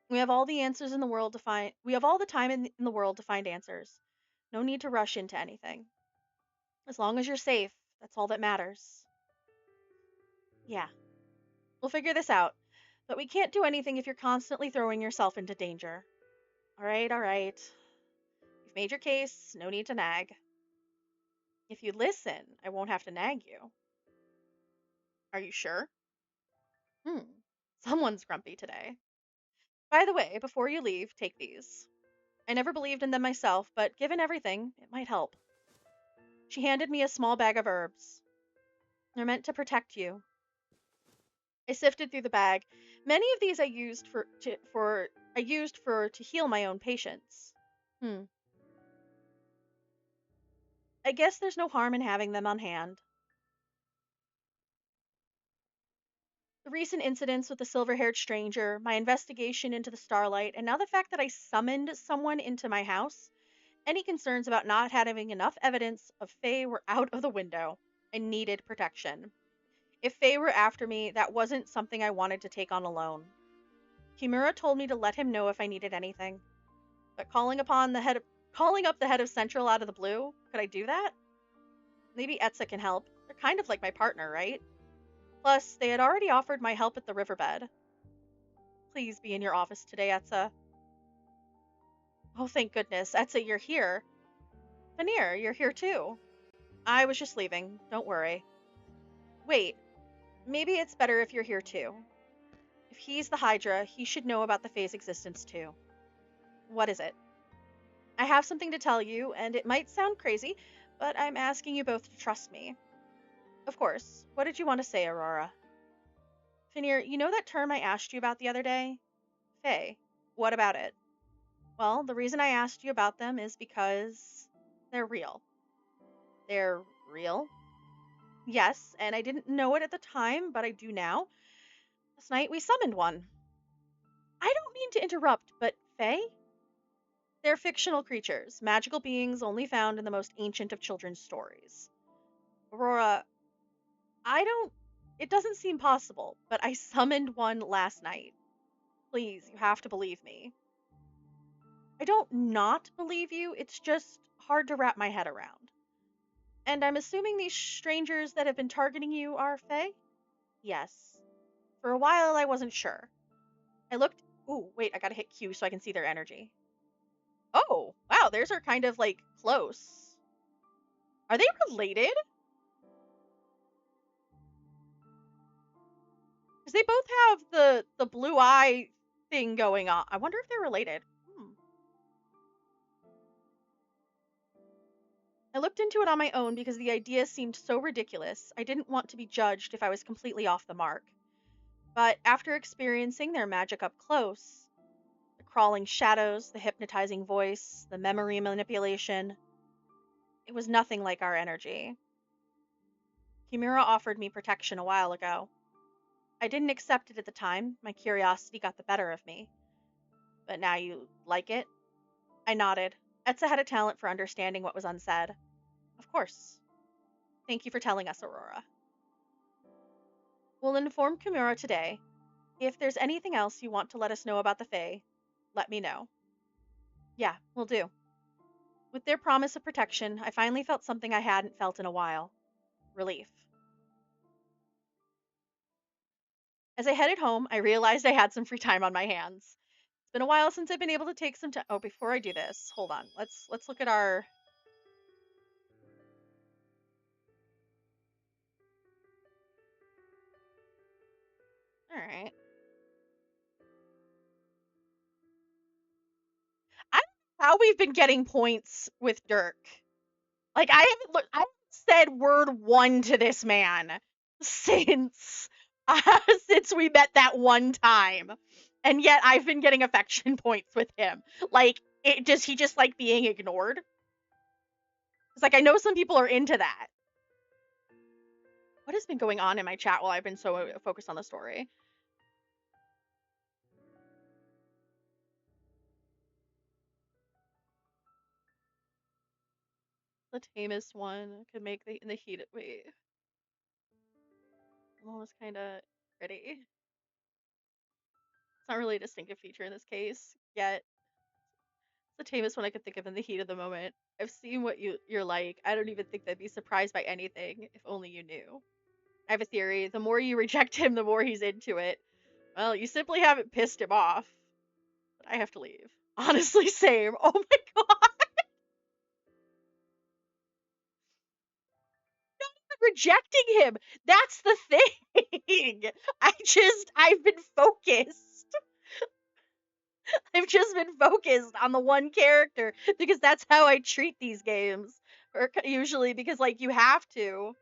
We have all the answers in the world to find. We have all the time in the world to find answers. No need to rush into anything. As long as you're safe, that's all that matters. Yeah, we'll figure this out. But we can't do anything if you're constantly throwing yourself into danger. Alright, alright. You've made your case, no need to nag. If you listen, I won't have to nag you. Are you sure? Someone's grumpy today. By the way, before you leave, take these. I never believed in them myself, but given everything, it might help. She handed me a small bag of herbs. They're meant to protect you. I sifted through the bag. Many of these I used to heal my own patients. I guess there's no harm in having them on hand. The recent incidents with the silver-haired stranger, my investigation into the starlight, and now the fact that I summoned someone into my house, any concerns about not having enough evidence of Fae were out of the window. I needed protection. If Fae were after me, that wasn't something I wanted to take on alone. Kimura told me to let him know if I needed anything. But calling up the head of Central out of the blue, could I do that? Maybe Etza can help. They're kind of like my partner, right? Plus, they had already offered my help at the riverbed. Please be in your office today, Etza. Oh, thank goodness. Etza, you're here. Veneer, you're here too. I was just leaving. Don't worry. Wait, maybe it's better if you're here too. If he's the Hydra, he should know about the Fae's existence too. What is it? I have something to tell you, and it might sound crazy, but I'm asking you both to trust me. Of course. What did you want to say, Aurora? Veneer, you know that term I asked you about the other day? Fae. What about it? Well, the reason I asked you about them is because they're real. They're real? Yes, and I didn't know it at the time, but I do now. Last night we summoned one. I don't mean to interrupt, but Fae? They're fictional creatures, magical beings only found in the most ancient of children's stories. Aurora, I don't. It doesn't seem possible, but I summoned one last night. Please, you have to believe me. I don't not believe you, it's just hard to wrap my head around. And I'm assuming these strangers that have been targeting you are Fae? Yes. For a while, I wasn't sure. I looked. Ooh, wait, I gotta hit Q so I can see their energy. Oh, wow, theirs are kind of like close. Are they related? Because they both have the blue eye thing going on. I wonder if they're related. I looked into it on my own because the idea seemed so ridiculous. I didn't want to be judged if I was completely off the mark. But after experiencing their magic up close, the crawling shadows, the hypnotizing voice, the memory manipulation, it was nothing like our energy. Kimura offered me protection a while ago. I didn't accept it at the time. My curiosity got the better of me. But now you like it? I nodded. Etza had a talent for understanding what was unsaid. Of course. Thank you for telling us, Aurora. We'll inform Kimura today. If there's anything else you want to let us know about the Fae, let me know. Yeah, we'll do. With their promise of protection, I finally felt something I hadn't felt in a while. Relief. As I headed home, I realized I had some free time on my hands. It's been a while since I've been able to take some time. Oh, before I do this, hold on. Let's look at our. All right. I don't know how we've been getting points with Dirk. Like I haven't said word one to this man since since we met that one time. And yet I've been getting affection points with him. Like does he just like being ignored? It's like I know some people are into that. What has been going on in my chat while I've been so focused on the story? The tamest one could make the in the heat. Wait, I'm almost kind of pretty. It's not really a distinctive feature in this case yet. The tamest one I could think of in the heat of the moment. I've seen what you're like. I don't even think they'd be surprised by anything if only you knew. I have a theory. The more you reject him, the more he's into it. Well, you simply haven't pissed him off. But I have to leave. Honestly, same. Oh my god. Rejecting him. That's the thing. I've been focused. I've just been focused on the one character because that's how I treat these games. Or usually because like you have to.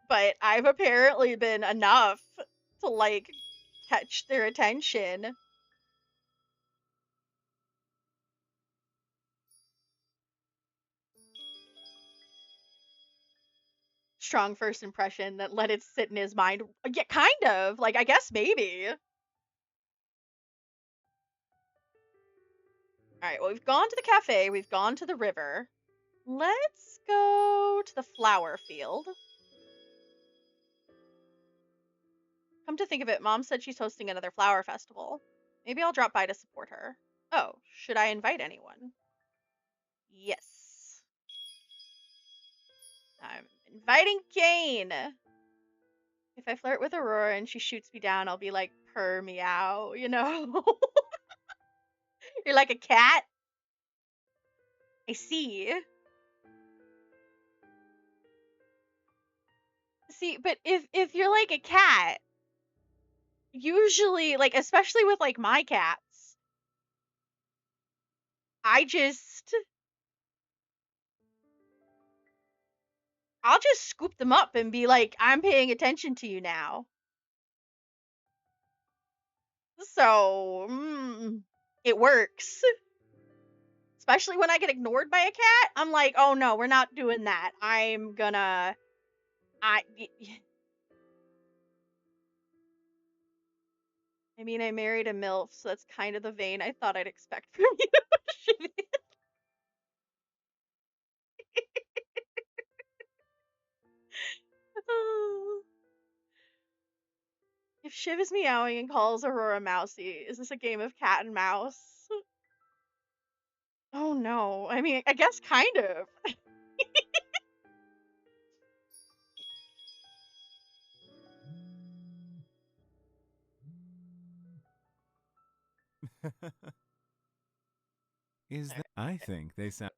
But I've apparently been enough to like catch their attention. Strong first impression that let it sit in his mind. Yeah, kind of. Like I guess maybe. Alright, well we've gone to the cafe, we've gone to the river. Let's go to the flower field. Come to think of it, Mom said she's hosting another flower festival. Maybe I'll drop by to support her. Oh, should I invite anyone? Yes. I'm inviting Kane. If I flirt with Aurora and she shoots me down, I'll be like, purr meow, you know? You're like a cat? I see. See, but if you're like a cat, usually, like, especially with, like, my cats, I'll just scoop them up and be like, I'm paying attention to you now. So, it works. Especially when I get ignored by a cat, I'm like, oh no, we're not doing that. I mean, I married a MILF, so that's kind of the vein I thought I'd expect from you. If Shiv is meowing and calls Aurora mousy, is this a game of cat and mouse? Oh no. I mean, I guess kind of. Is that? I think they sound.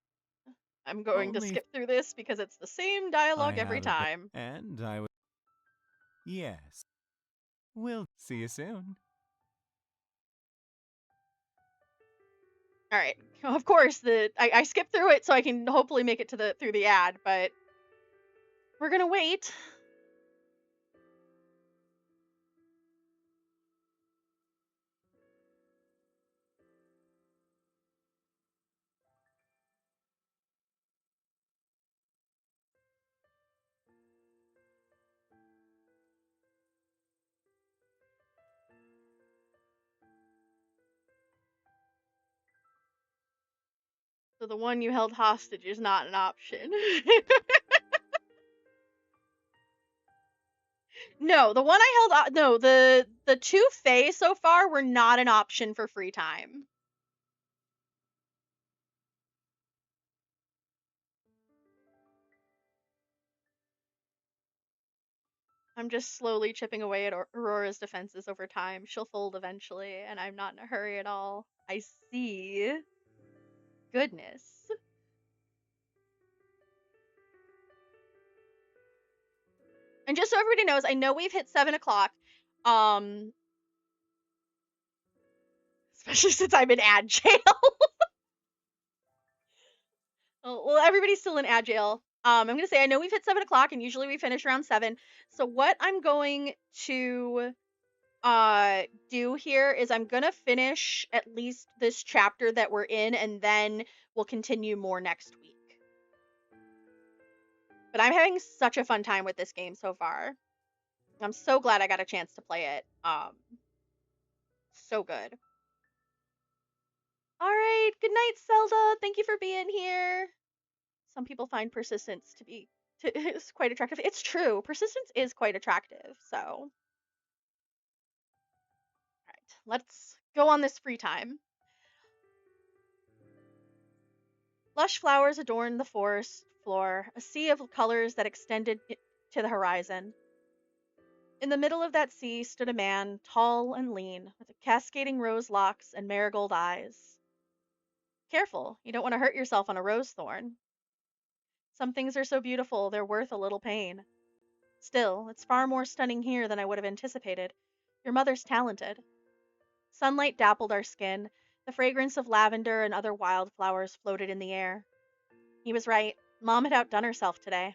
I'm going to Only skip through this because it's the same dialogue I every have a bit. time. And I would. Yes. We'll see you soon. All right. Of course, I skipped through it so I can hopefully make it to through the ad, but we're gonna wait. So the one you held hostage is not an option. No, the one I held no, the two Fae so far were not an option for free time. I'm just slowly chipping away at Aurora's defenses over time. She'll fold eventually, and I'm not in a hurry at all. I see. Goodness. And just so everybody knows, I know we've hit 7 o'clock. Especially since I'm in ad jail. Well, everybody's still in ad jail. I'm gonna say I know we've hit 7 o'clock, and usually we finish around 7. So what I'm going to do here is I'm gonna finish at least this chapter that we're in, and then we'll continue more next week. But I'm having such a fun time with this game so far. I'm so glad I got a chance to play it. So good. All right, good night, Zelda. Thank you for being here. Some people find persistence to be is quite attractive. It's true. Persistence is quite attractive. So, all right, let's go on this free time. Lush flowers adorned the forest floor, a sea of colors that extended to the horizon. In the middle of that sea stood a man, tall and lean, with cascading rose locks and marigold eyes. Careful, you don't want to hurt yourself on a rose thorn. Some things are so beautiful, they're worth a little pain. Still, it's far more stunning here than I would have anticipated. Your mother's talented. Sunlight dappled our skin. The fragrance of lavender and other wildflowers floated in the air. He was right. Mom had outdone herself today.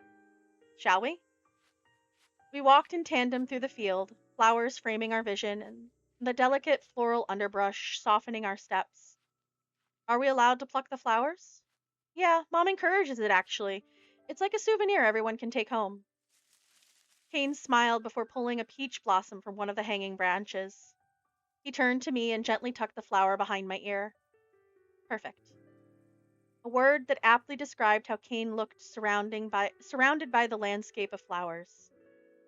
Shall we? We walked in tandem through the field, flowers framing our vision, and the delicate floral underbrush softening our steps. Are we allowed to pluck the flowers? Yeah, Mom encourages it actually. It's like a souvenir everyone can take home. Kane smiled before pulling a peach blossom from one of the hanging branches. He turned to me and gently tucked the flower behind my ear. Perfect. A word that aptly described how Kane looked surrounded by the landscape of flowers.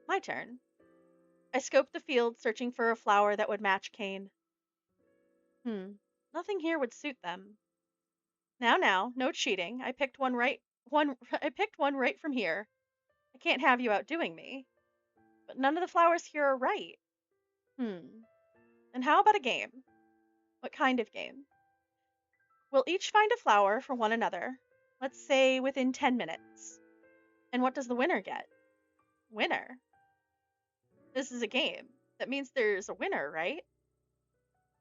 My turn. I scoped the field, searching for a flower that would match Kane. Nothing here would suit them. Now, no cheating. I picked one right from here. I can't have you outdoing me. But none of the flowers here are right. And how about a game? What kind of game? We'll each find a flower for one another, let's say within 10 minutes. And what does the winner get? Winner? This is a game. That means there's a winner, right?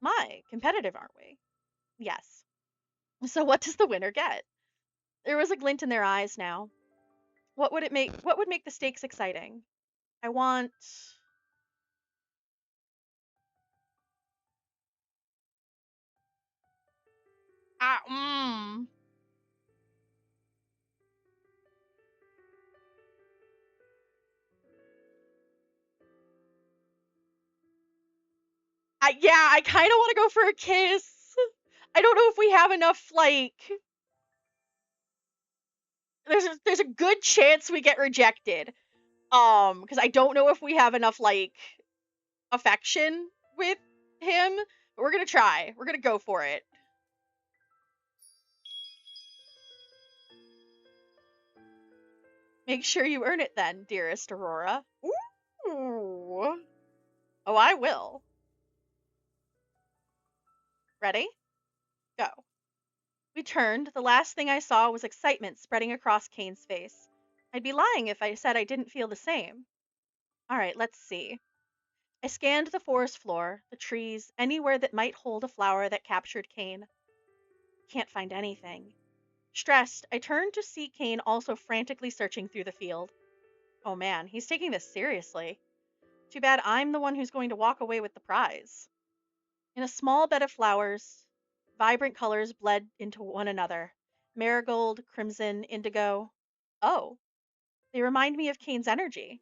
My, competitive, aren't we? Yes. So what does the winner get? There was a glint in their eyes now. What would make the stakes exciting? I want ah mm. I kind of want to go for a kiss. I don't know if we have enough there's a good chance we get rejected. Cuz I don't know if we have enough affection with him, but we're going to try. We're going to go for it. Make sure you earn it then, dearest Aurora. Ooh. Oh, I will. Ready? Go. We turned. The last thing I saw was excitement spreading across Kane's face. I'd be lying if I said I didn't feel the same. All right, let's see. I scanned the forest floor, the trees, anywhere that might hold a flower that captured Kane. Can't find anything. Stressed, I turned to see Kane also frantically searching through the field. Oh man, he's taking this seriously. Too bad I'm the one who's going to walk away with the prize. In a small bed of flowers, vibrant colors bled into one another. Marigold, crimson, indigo. Oh, they remind me of Kane's energy.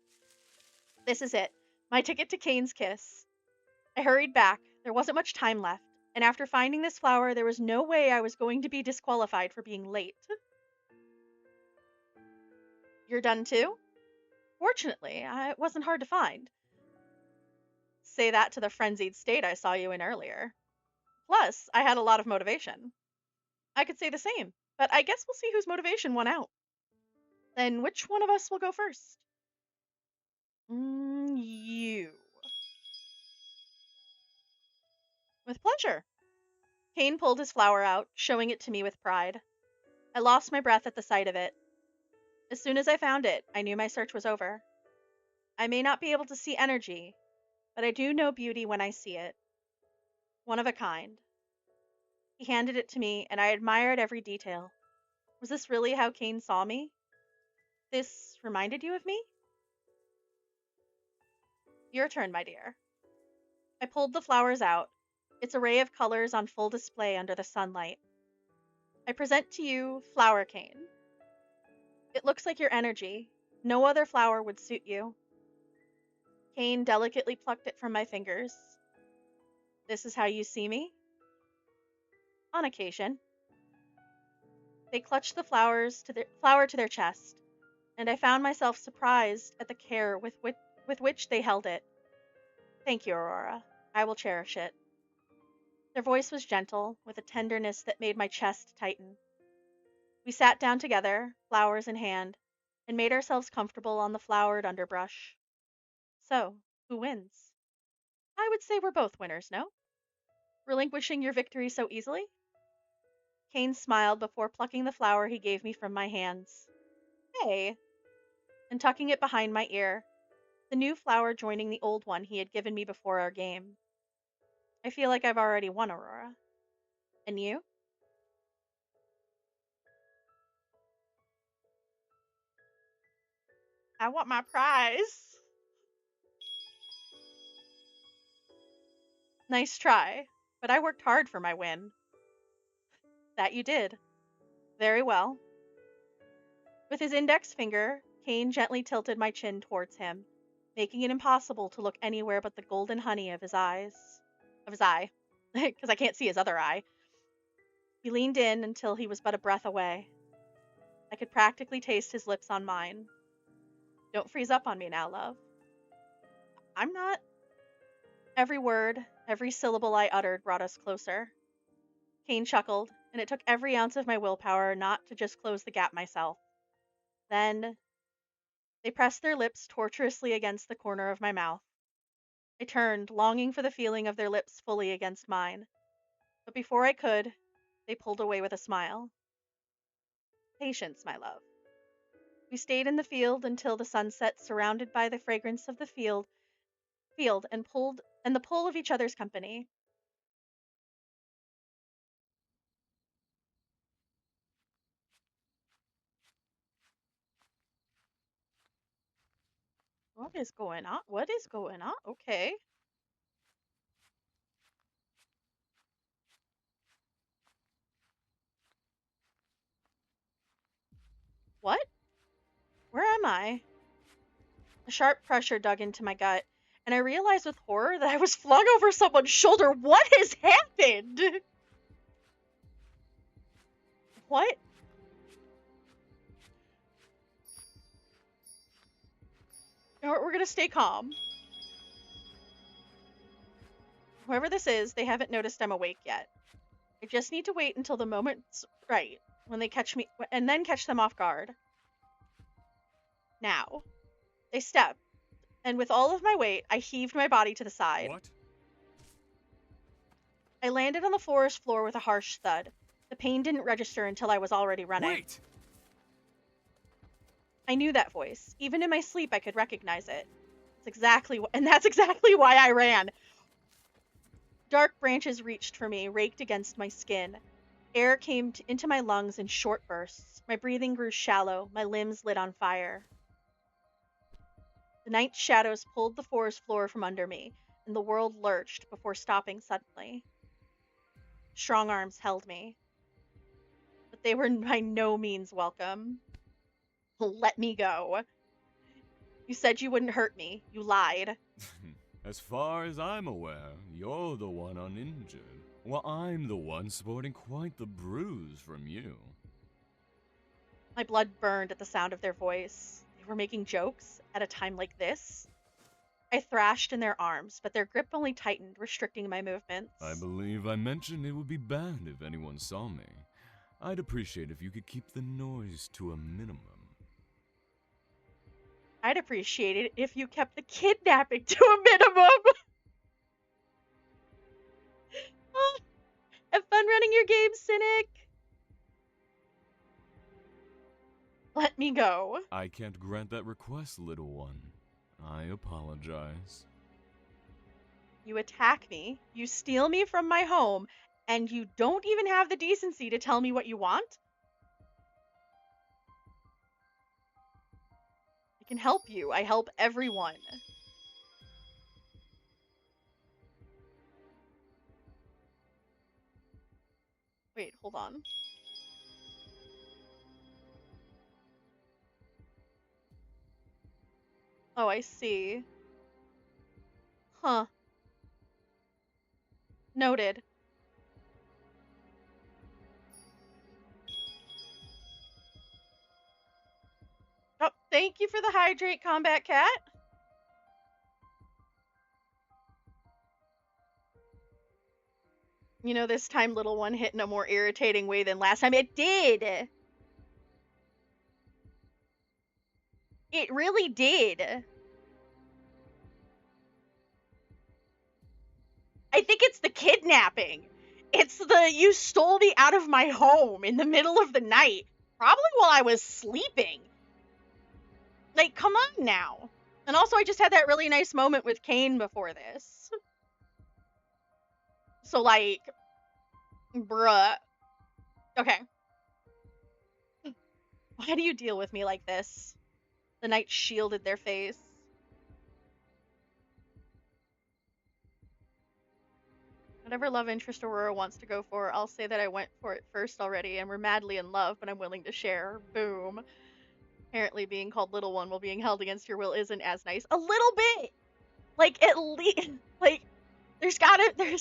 This is it. My ticket to Kane's kiss. I hurried back. There wasn't much time left. And after finding this flower, there was no way I was going to be disqualified for being late. You're done too? Fortunately, it wasn't hard to find. Say that to the frenzied state I saw you in earlier. Plus, I had a lot of motivation. I could say the same, but I guess we'll see whose motivation won out. Then which one of us will go first? You. With pleasure. Kane pulled his flower out, showing it to me with pride. I lost my breath at the sight of it. As soon as I found it, I knew my search was over. I may not be able to see energy, but I do know beauty when I see it. One of a kind. He handed it to me, and I admired every detail. Was this really how Kane saw me? This reminded you of me? Your turn, my dear. I pulled the flowers out, its array of colors on full display under the sunlight. I present to you Flower Cane. It looks like your energy. No other flower would suit you. Kane delicately plucked it from my fingers. This is how you see me? On occasion. They clutched the flower to their chest, and I found myself surprised at the care with which they held it. Thank you, Aurora. I will cherish it. Their voice was gentle, with a tenderness that made my chest tighten. We sat down together, flowers in hand, and made ourselves comfortable on the flowered underbrush. So, who wins? I would say we're both winners, no? Relinquishing your victory so easily? Kane smiled before plucking the flower he gave me from my hands. Hey! And tucking it behind my ear, the new flower joining the old one he had given me before our game. I feel like I've already won, Aurora. And you? I want my prize. Nice try, but I worked hard for my win. That you did. Very well. With his index finger, Kane gently tilted my chin towards him, making it impossible to look anywhere but the golden honey of his eyes. Of his eye. Because I can't see his other eye. He leaned in until he was but a breath away. I could practically taste his lips on mine. Don't freeze up on me now, love. I'm not. Every word, every syllable I uttered brought us closer. Kane chuckled, and it took every ounce of my willpower not to just close the gap myself. Then They pressed their lips tortuously against the corner of my mouth. I turned, longing for the feeling of their lips fully against mine. But before I could, they pulled away with a smile. Patience, my love. We stayed in the field until the sunset, surrounded by the fragrance of the field and the pull of each other's company. What is going on? What is going on? Okay. What? Where am I? A sharp pressure dug into my gut, and I realized with horror that I was flung over someone's shoulder. What has happened? What? You know what, we're gonna stay calm. Whoever this is, they haven't noticed I'm awake yet. I just need to wait until the moment's right, when they catch me, and then catch them off guard. Now. They stepped, and with all of my weight, I heaved my body to the side. What? I landed on the forest floor with a harsh thud. The pain didn't register until I was already running. Wait! I knew that voice. Even in my sleep, I could recognize it. And that's exactly why I ran. Dark branches reached for me, raked against my skin. Air came into my lungs in short bursts. My breathing grew shallow. My limbs lit on fire. The night shadows pulled the forest floor from under me, and the world lurched before stopping suddenly. Strong arms held me, but they were by no means welcome. Let me go. You said you wouldn't hurt me. You lied. As far as I'm aware, you're the one uninjured, while I'm the one sporting quite the bruise from you. My blood burned at the sound of their voice. They were making jokes at a time like this. I thrashed in their arms, but their grip only tightened, restricting my movements. I believe I mentioned it would be bad if anyone saw me. I'd appreciate if you could keep the noise to a minimum. I'd appreciate it if you kept the kidnapping to a minimum. Have fun running your game, cynic. Let me go. I can't grant that request, little one. I apologize. You attack me, you steal me from my home, and you don't even have the decency to tell me what you want? I can help you. I help everyone. Wait, hold on. Oh, I see. Huh. Noted. Oh, thank you for the hydrate, Combat Cat. You know, this time little one hit in a more irritating way than last time. It did! It really did. I think it's the kidnapping. It's the you stole me out of my home in the middle of the night. Probably while I was sleeping. Like, come on now. And also, I just had that really nice moment with Kane before this. So, like, bruh. Okay. Why do you deal with me like this? The knight shielded their face. Whatever love interest Aurora wants to go for, I'll say that I went for it first already and we're madly in love, but I'm willing to share. Boom. Apparently being called little one while being held against your will isn't as nice. A little bit! Like, at least, like, there's gotta be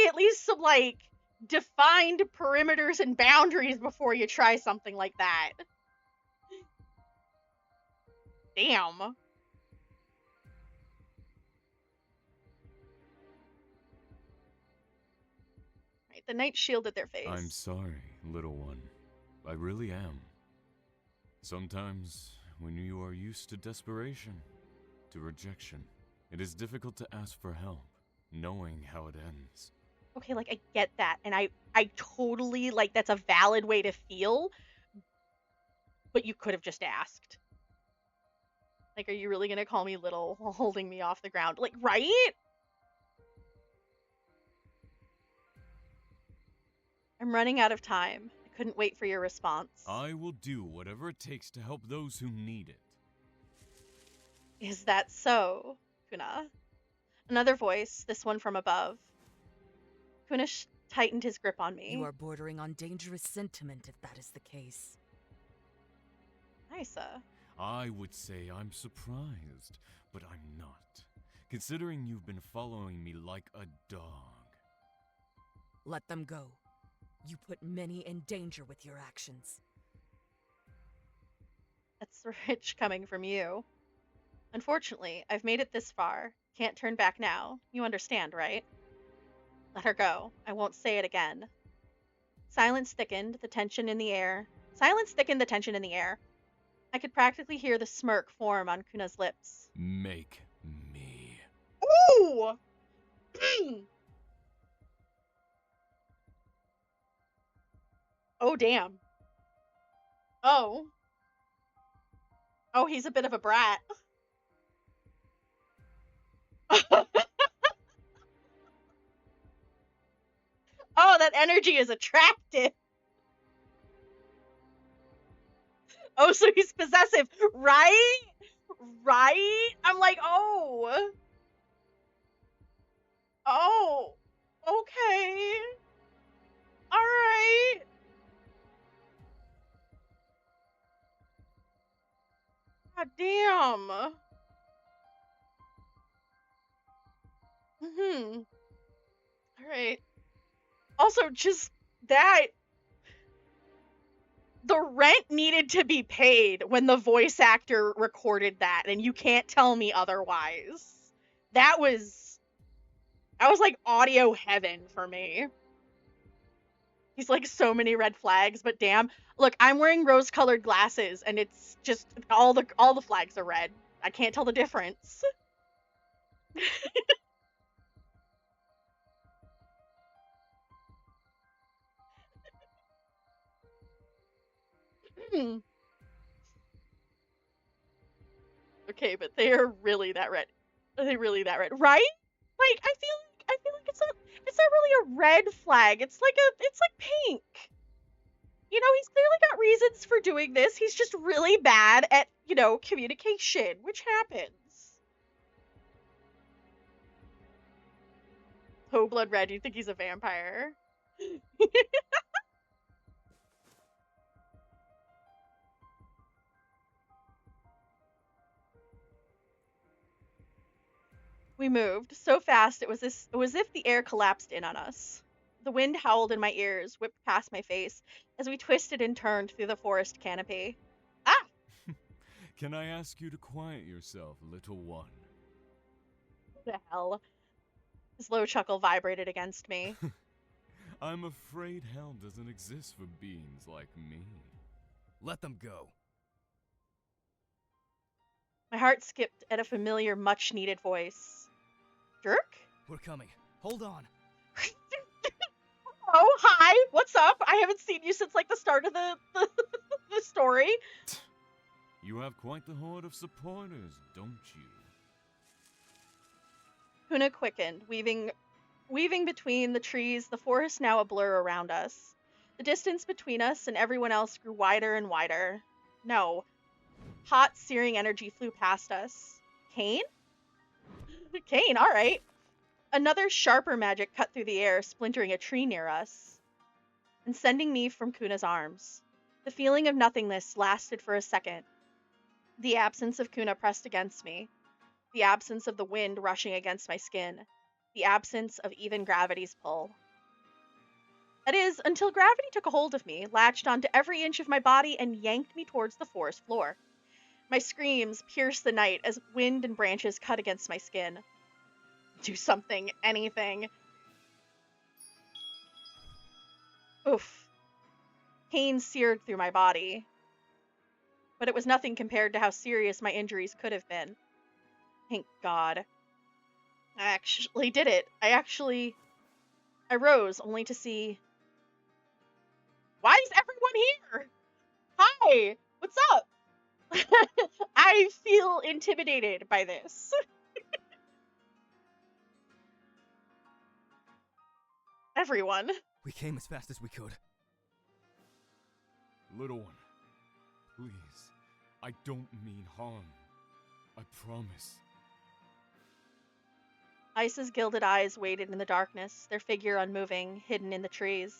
at least some, like, defined perimeters and boundaries before you try something like that. Damn. Right, the knight shielded their face. I'm sorry, little one. I really am. Sometimes, when you are used to desperation, to rejection. It is difficult to ask for help, knowing how it ends. Okay, like, I get that, and I totally, like, that's a valid way to feel, but you could have just asked. Like, are you really gonna call me little while holding me off the ground? Like, right? I'm running out of time. I couldn't wait for your response. I will do whatever it takes to help those who need it. Is that so, Kuna? Another voice, this one from above. Kuna tightened his grip on me. You are bordering on dangerous sentiment if that is the case. Nysa. I would say I'm surprised, but I'm not, considering you've been following me like a dog. Let them go. You put many in danger with your actions. That's rich coming from you. Unfortunately, I've made it this far. Can't turn back now. You understand, right? Let her go. I won't say it again. Silence thickened, the tension in the air. Silence thickened the tension in the air. I could practically hear the smirk form on Kuna's lips. Make me. Ooh! Oh, damn. Oh. Oh, he's a bit of a brat. Oh, that energy is attractive. Oh, so he's possessive, right? Right? I'm like, oh. Oh. Okay. All right. God damn. All right. Also, just that the rent needed to be paid when the voice actor recorded that, and you can't tell me otherwise. That was like audio heaven for me. He's like so many red flags, but damn. Look, I'm wearing rose-colored glasses, and it's just all the flags are red. I can't tell the difference. Okay, but they are really that red. Are they really that red? Right? Like, I feel like it's not really a red flag. It's like pink. You know, he's clearly got reasons for doing this. He's just really bad at, communication, which happens. Oh, blood red, you think he's a vampire? We moved so fast it was as if the air collapsed in on us. The wind howled in my ears, whipped past my face as we twisted and turned through the forest canopy. Ah! Can I ask you to quiet yourself, little one? What the hell? His low chuckle vibrated against me. I'm afraid hell doesn't exist for beings like me. Let them go. My heart skipped at a familiar, much-needed voice. Jerk? We're coming. Hold on. Oh, hi! What's up? I haven't seen you since, like, the start of the story. You have quite the horde of supporters, don't you? Kuna quickened, weaving between the trees, the forest now a blur around us. The distance between us and everyone else grew wider and wider. No. Hot, searing energy flew past us. Kane? Kane, alright. Another sharper magic cut through the air, splintering a tree near us, and sending me from Kuna's arms. The feeling of nothingness lasted for a second. The absence of Kuna pressed against me. The absence of the wind rushing against my skin. The absence of even gravity's pull. That is, until gravity took a hold of me, latched onto every inch of my body, and yanked me towards the forest floor. My screams pierced the night as wind and branches cut against my skin. Do something, anything. Oof. Pain seared through my body. but it was nothing compared to how serious my injuries could have been. Thank God. I actually did it. I rose only to see... Why is everyone here? Hi! What's up? I feel intimidated by this. Everyone. We came as fast as we could. Little one, please. I don't mean harm. I promise. Ice's gilded eyes waited in the darkness, their figure unmoving, hidden in the trees.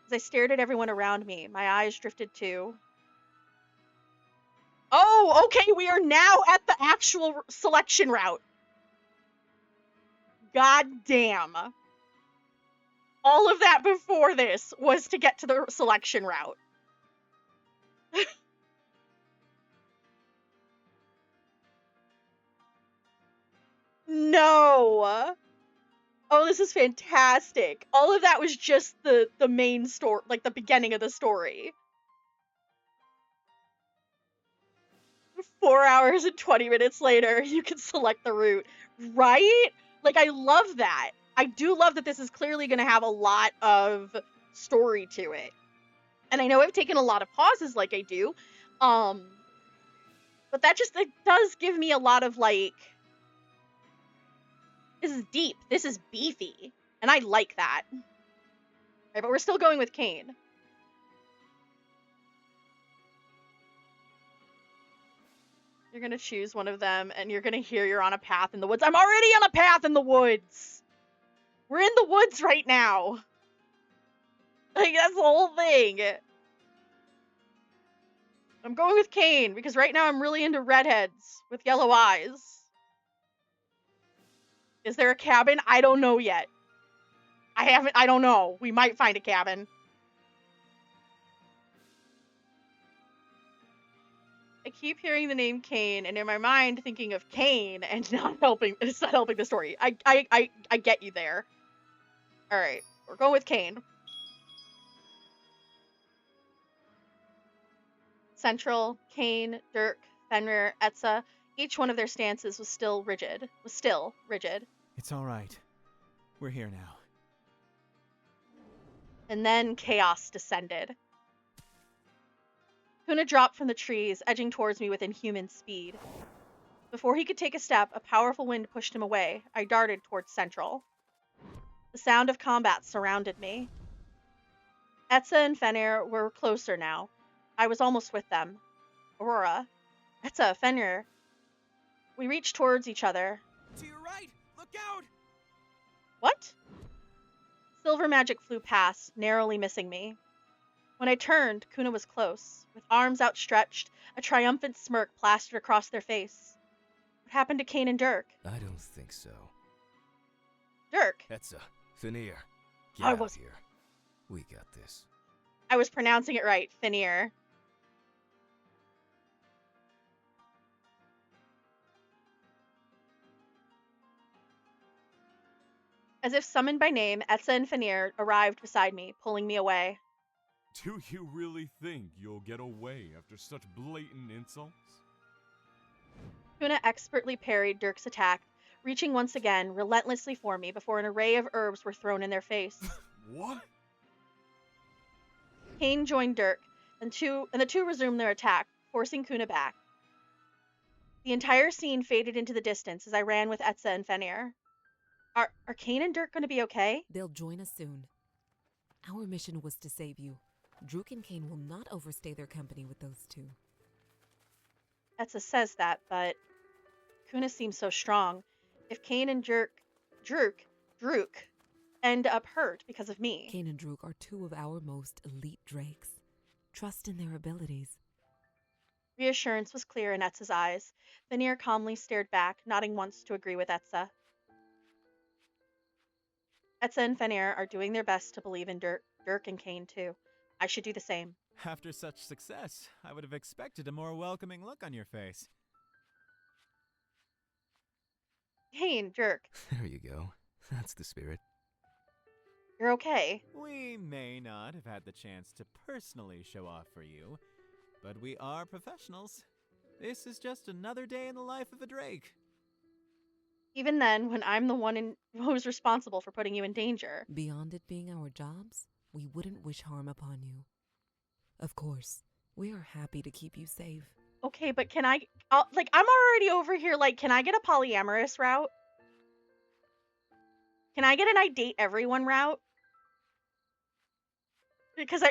As I stared at everyone around me, my eyes drifted to... Oh, okay, we are now at the actual selection route. God damn. All of that before this was to get to the selection route. No. Oh, this is fantastic. All of that was just the main story, like the beginning of the story. 4 hours and 20 minutes later, you can select the route. Right? Like, I love that. I do love that this is clearly going to have a lot of story to it. And I know I've taken a lot of pauses like I do. But that just like, does give me a lot of, like... This is deep. This is beefy. And I like that. Right, but we're still going with Cain. You're gonna choose one of them, and you're gonna hear you're on a path in the woods. I'm already on a path in the woods! We're in the woods right now! Like, that's the whole thing. I'm going with Cain, because right now I'm really into redheads with yellow eyes. Is there a cabin? I don't know yet. I don't know. We might find a cabin. I keep hearing the name Cain, and in my mind thinking of Cain, and it's not helping the story. I get you there. Alright, we're going with Cain. Central, Cain, Dirk, Fenrir, Etza, each one of their stances was still rigid. It's all right. We're here now. And then chaos descended. Kuna dropped from the trees, edging towards me with inhuman speed. Before he could take a step, a powerful wind pushed him away. I darted towards Central. The sound of combat surrounded me. Etza and Fenrir were closer now. I was almost with them. Aurora. Etza, Fenrir. We reached towards each other. To your right! Look out! What? Silver magic flew past, narrowly missing me. When I turned, Kuna was close. With arms outstretched, a triumphant smirk plastered across their face. What happened to Cain and Dirk? I don't think so. Dirk! Etza, Fenrir, get I out was- here. We got this. I was pronouncing it right, Fenrir. As if summoned by name, Etza and Fenrir arrived beside me, pulling me away. Do you really think you'll get away after such blatant insults? Kuna expertly parried Dirk's attack, reaching once again, relentlessly for me before an array of herbs were thrown in their face. What? Cain joined Dirk, and the two resumed their attack, forcing Kuna back. The entire scene faded into the distance as I ran with Etza and Fenrir. Are Cain and Dirk going to be okay? They'll join us soon. Our mission was to save you. Druk and Cain will not overstay their company with those two. Etza says that, but Kuna seems so strong. If Cain and Druk end up hurt because of me. Cain and Druk are two of our most elite drakes. Trust in their abilities. Reassurance was clear in Etza's eyes. Fenrir calmly stared back, nodding once to agree with Etza. Etza and Fenrir are doing their best to believe in Dirk and Cain too. I should do the same. After such success, I would have expected a more welcoming look on your face. Cain, Dirk, There you go. That's the spirit. you're okay. We may not have had the chance to personally show off for you, but we are professionals. This is just another day in the life of a drake. Even then, when I'm the one who's responsible for putting you in danger. Beyond it being our jobs, we wouldn't wish harm upon you. Of course, we are happy to keep you safe. Okay, but can I'm already over here, like, can I get a polyamorous route? Can I get an I date everyone route? Because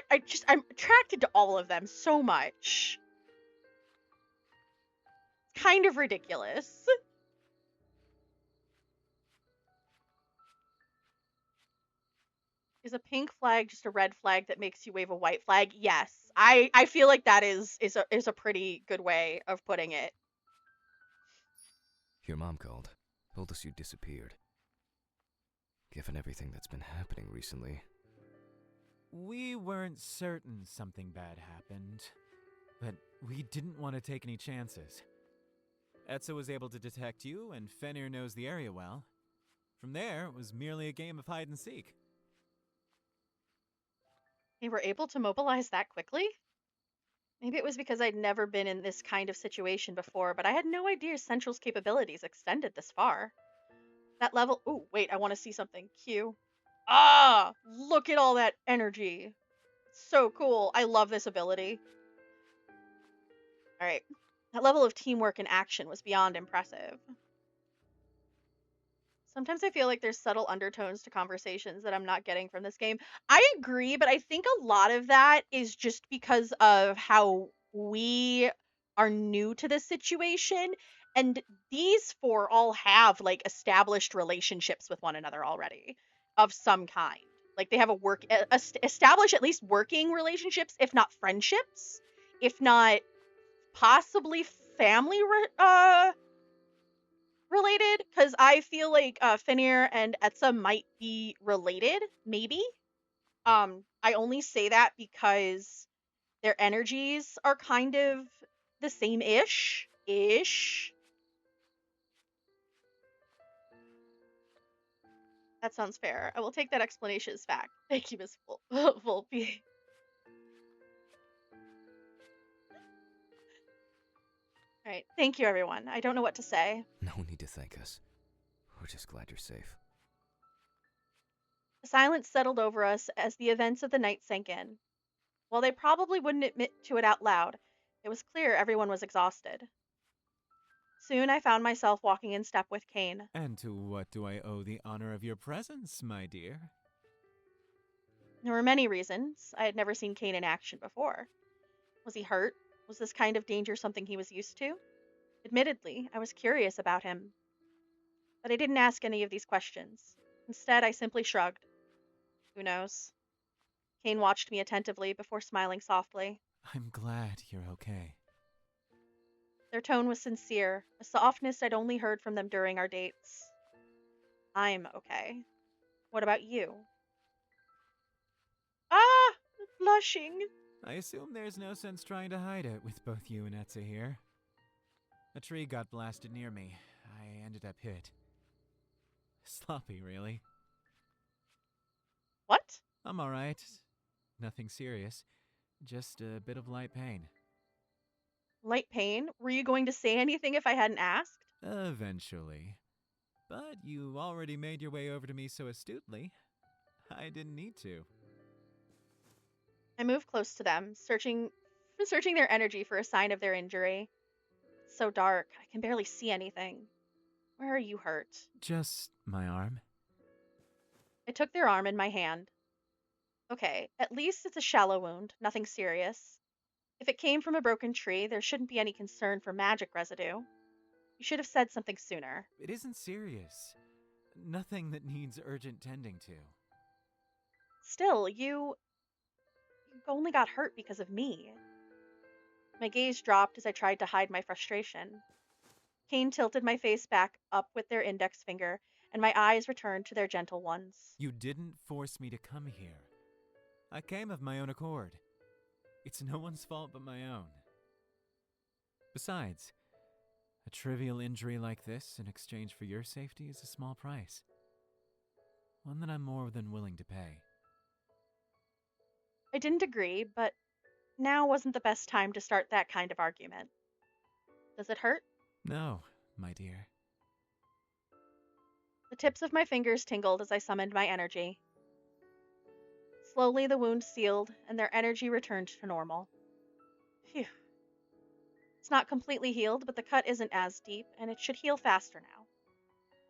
I'm attracted to all of them so much. It's kind of ridiculous. Is a pink flag just a red flag that makes you wave a white flag? Yes. I feel like that is a pretty good way of putting it. Your mom called. Told us you disappeared. Given everything that's been happening recently, We weren't certain something bad happened, but we didn't want to take any chances. Etza was able to detect you, and Fenrir knows the area well. From there, it was merely a game of hide and seek. They were able to mobilize that quickly? Maybe it was because I'd never been in this kind of situation before, but I had no idea Central's capabilities extended this far. That level. Ooh, wait, I want to see something. Q. Ah, look at all that energy. So cool. I love this ability. All right. That level of teamwork and action was beyond impressive. Sometimes I feel like there's subtle undertones to conversations that I'm not getting from this game. I agree, but I think a lot of that is just because of how we are new to this situation. And these four all have like established relationships with one another already of some kind. Like they have establish at least working relationships, if not friendships, if not possibly family related, because I feel like Fenrir and Etza might be related, maybe. I only say that because their energies are kind of the same-ish. That sounds fair. I will take that explanation as fact. Thank you, Miss Volpe. All right. Thank you, everyone. I don't know what to say. no need to thank us. We're just glad you're safe. The silence settled over us as the events of the night sank in. While they probably wouldn't admit to it out loud, it was clear everyone was exhausted. Soon I found myself walking in step with Kane. And to what do I owe the honor of your presence, my dear? There were many reasons. I had never seen Kane in action before. Was he hurt? Was this kind of danger something he was used to? Admittedly, I was curious about him. But I didn't ask any of these questions. Instead, I simply shrugged. Who knows? Kane watched me attentively before smiling softly. I'm glad you're okay. Their tone was sincere, a softness I'd only heard from them during our dates. I'm okay. What about you? Ah! Blushing. I assume there's no sense trying to hide it with both you and Etza here. A tree got blasted near me. I ended up hit. Sloppy, really. What? I'm alright. Nothing serious. Just a bit of light pain. Light pain? Were you going to say anything if I hadn't asked? Eventually. But you already made your way over to me so astutely. I didn't need to. I moved close to them, searching their energy for a sign of their injury. It's so dark, I can barely see anything. Where are you hurt? Just my arm. I took their arm in my hand. Okay, at least it's a shallow wound, nothing serious. If it came from a broken tree, there shouldn't be any concern for magic residue. You should have said something sooner. It isn't serious. Nothing that needs urgent tending to. Still, you only got hurt because of me. My gaze dropped as I tried to hide my frustration. Kane tilted my face back up with their index finger, and my eyes returned to their gentle ones. You didn't force me to come here. I came of my own accord. It's no one's fault but my own. Besides, a trivial injury like this in exchange for your safety is a small price. One that I'm more than willing to pay. I didn't agree, but now wasn't the best time to start that kind of argument. Does it hurt? No, my dear. The tips of my fingers tingled as I summoned my energy. Slowly, the wound sealed, and their energy returned to normal. Phew. It's not completely healed, but the cut isn't as deep, and it should heal faster now.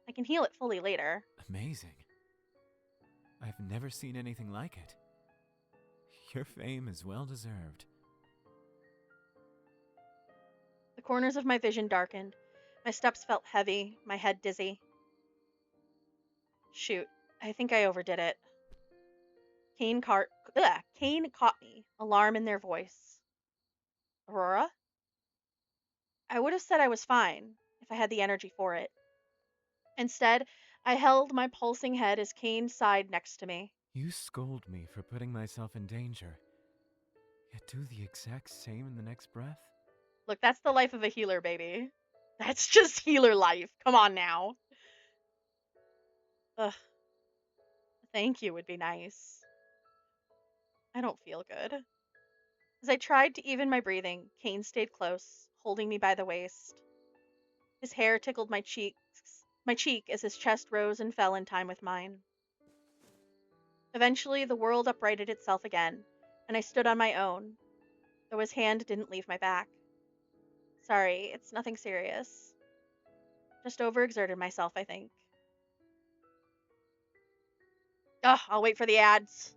I can heal it fully later. Amazing. I've never seen anything like it. Your fame is well deserved. The corners of my vision darkened. My steps felt heavy, my head dizzy. Shoot, I think I overdid it. Kane caught me, alarm in their voice. Aurora? I would have said I was fine, if I had the energy for it. Instead, I held my pulsing head as Kane sighed next to me. You scold me for putting myself in danger, yet do the exact same in the next breath? Look, that's the life of a healer, baby. That's just healer life. Come on now. Ugh. Thank you would be nice. I don't feel good. As I tried to even my breathing, Kane stayed close, holding me by the waist. His hair tickled my cheek as his chest rose and fell in time with mine. Eventually, the world uprighted itself again, and I stood on my own, though his hand didn't leave my back. Sorry, it's nothing serious. Just overexerted myself, I think. Ugh, I'll wait for the ads.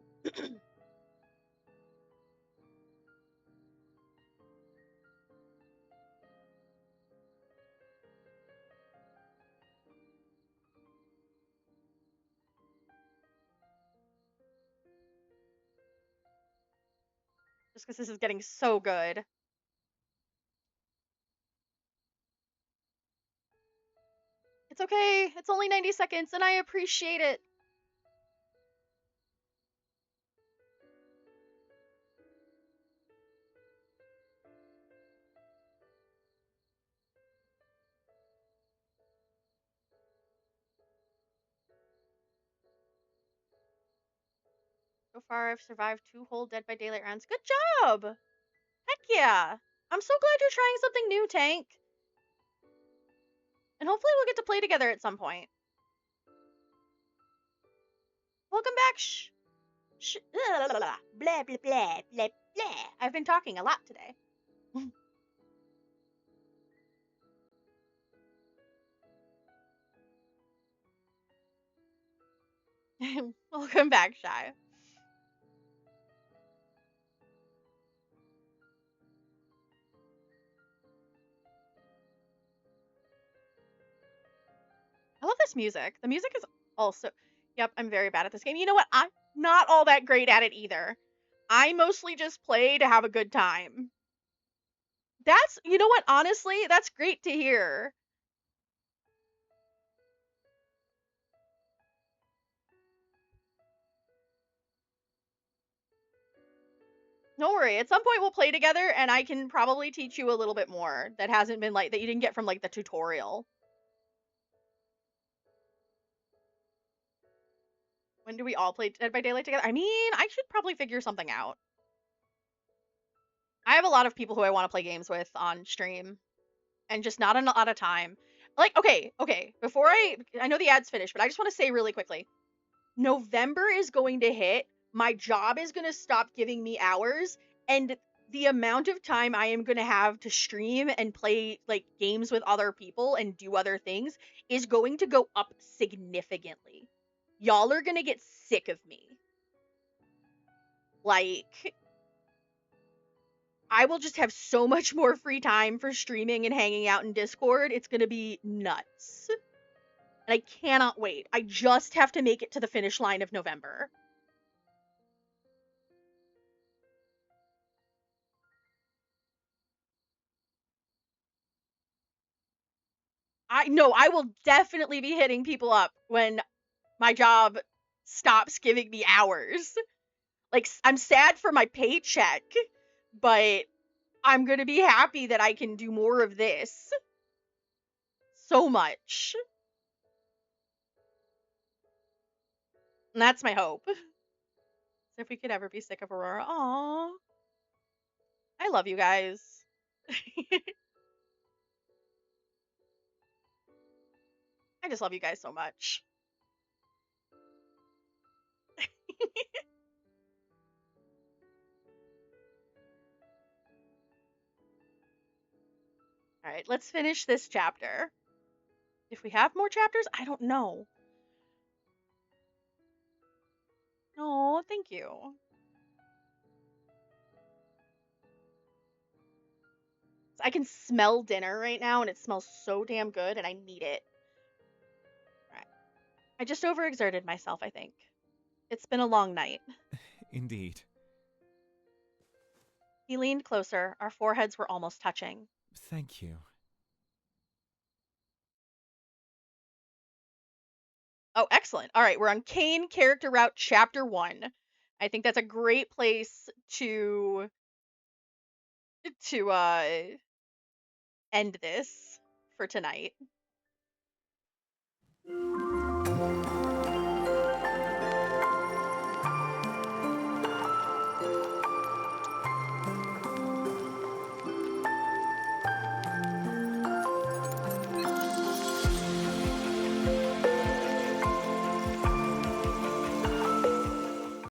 Just because this is getting so good. It's okay. It's only 90 seconds, and I appreciate it. So far, I've survived 2 whole Dead by Daylight rounds. Good job! Heck yeah! I'm so glad you're trying something new, Tank. And hopefully we'll get to play together at some point. Welcome back, blah, blah, blah, blah, blah, blah, blah, blah. I've been talking a lot today. Welcome back, Shy. I love this music. The music is also... Yep, I'm very bad at this game. You know what? I'm not all that great at it either. I mostly just play to have a good time. That's... You know what? Honestly, that's great to hear. Don't worry. At some point we'll play together and I can probably teach you a little bit more that hasn't been like... That you didn't get from like the tutorial. When do we all play Dead by Daylight together? I mean, I should probably figure something out. I have a lot of people who I want to play games with on stream, and just not a lot of time. Like, okay, before I know the ad's finished, but I just want to say really quickly, November is going to hit, my job is going to stop giving me hours, and the amount of time I am going to have to stream and play, like, games with other people and do other things is going to go up significantly. Y'all are going to get sick of me. Like, I will just have so much more free time for streaming and hanging out in Discord. It's going to be nuts. And I cannot wait. I just have to make it to the finish line of November. I will definitely be hitting people up when my job stops giving me hours. Like, I'm sad for my paycheck, but I'm going to be happy that I can do more of this. So much. And that's my hope. If we could ever be sick of Aurora. Aww. I love you guys. I just love you guys so much. All right, let's finish this chapter. If we have more chapters, I don't know. Oh, thank you. I can smell dinner right now, and it smells so damn good, and I need it. All right. I just overexerted myself, I think. It's been a long night. Indeed. He leaned closer. Our foreheads were almost touching. Thank you. Oh, excellent. All right, we're on Kane Character Route Chapter 1. I think that's a great place to end this for tonight.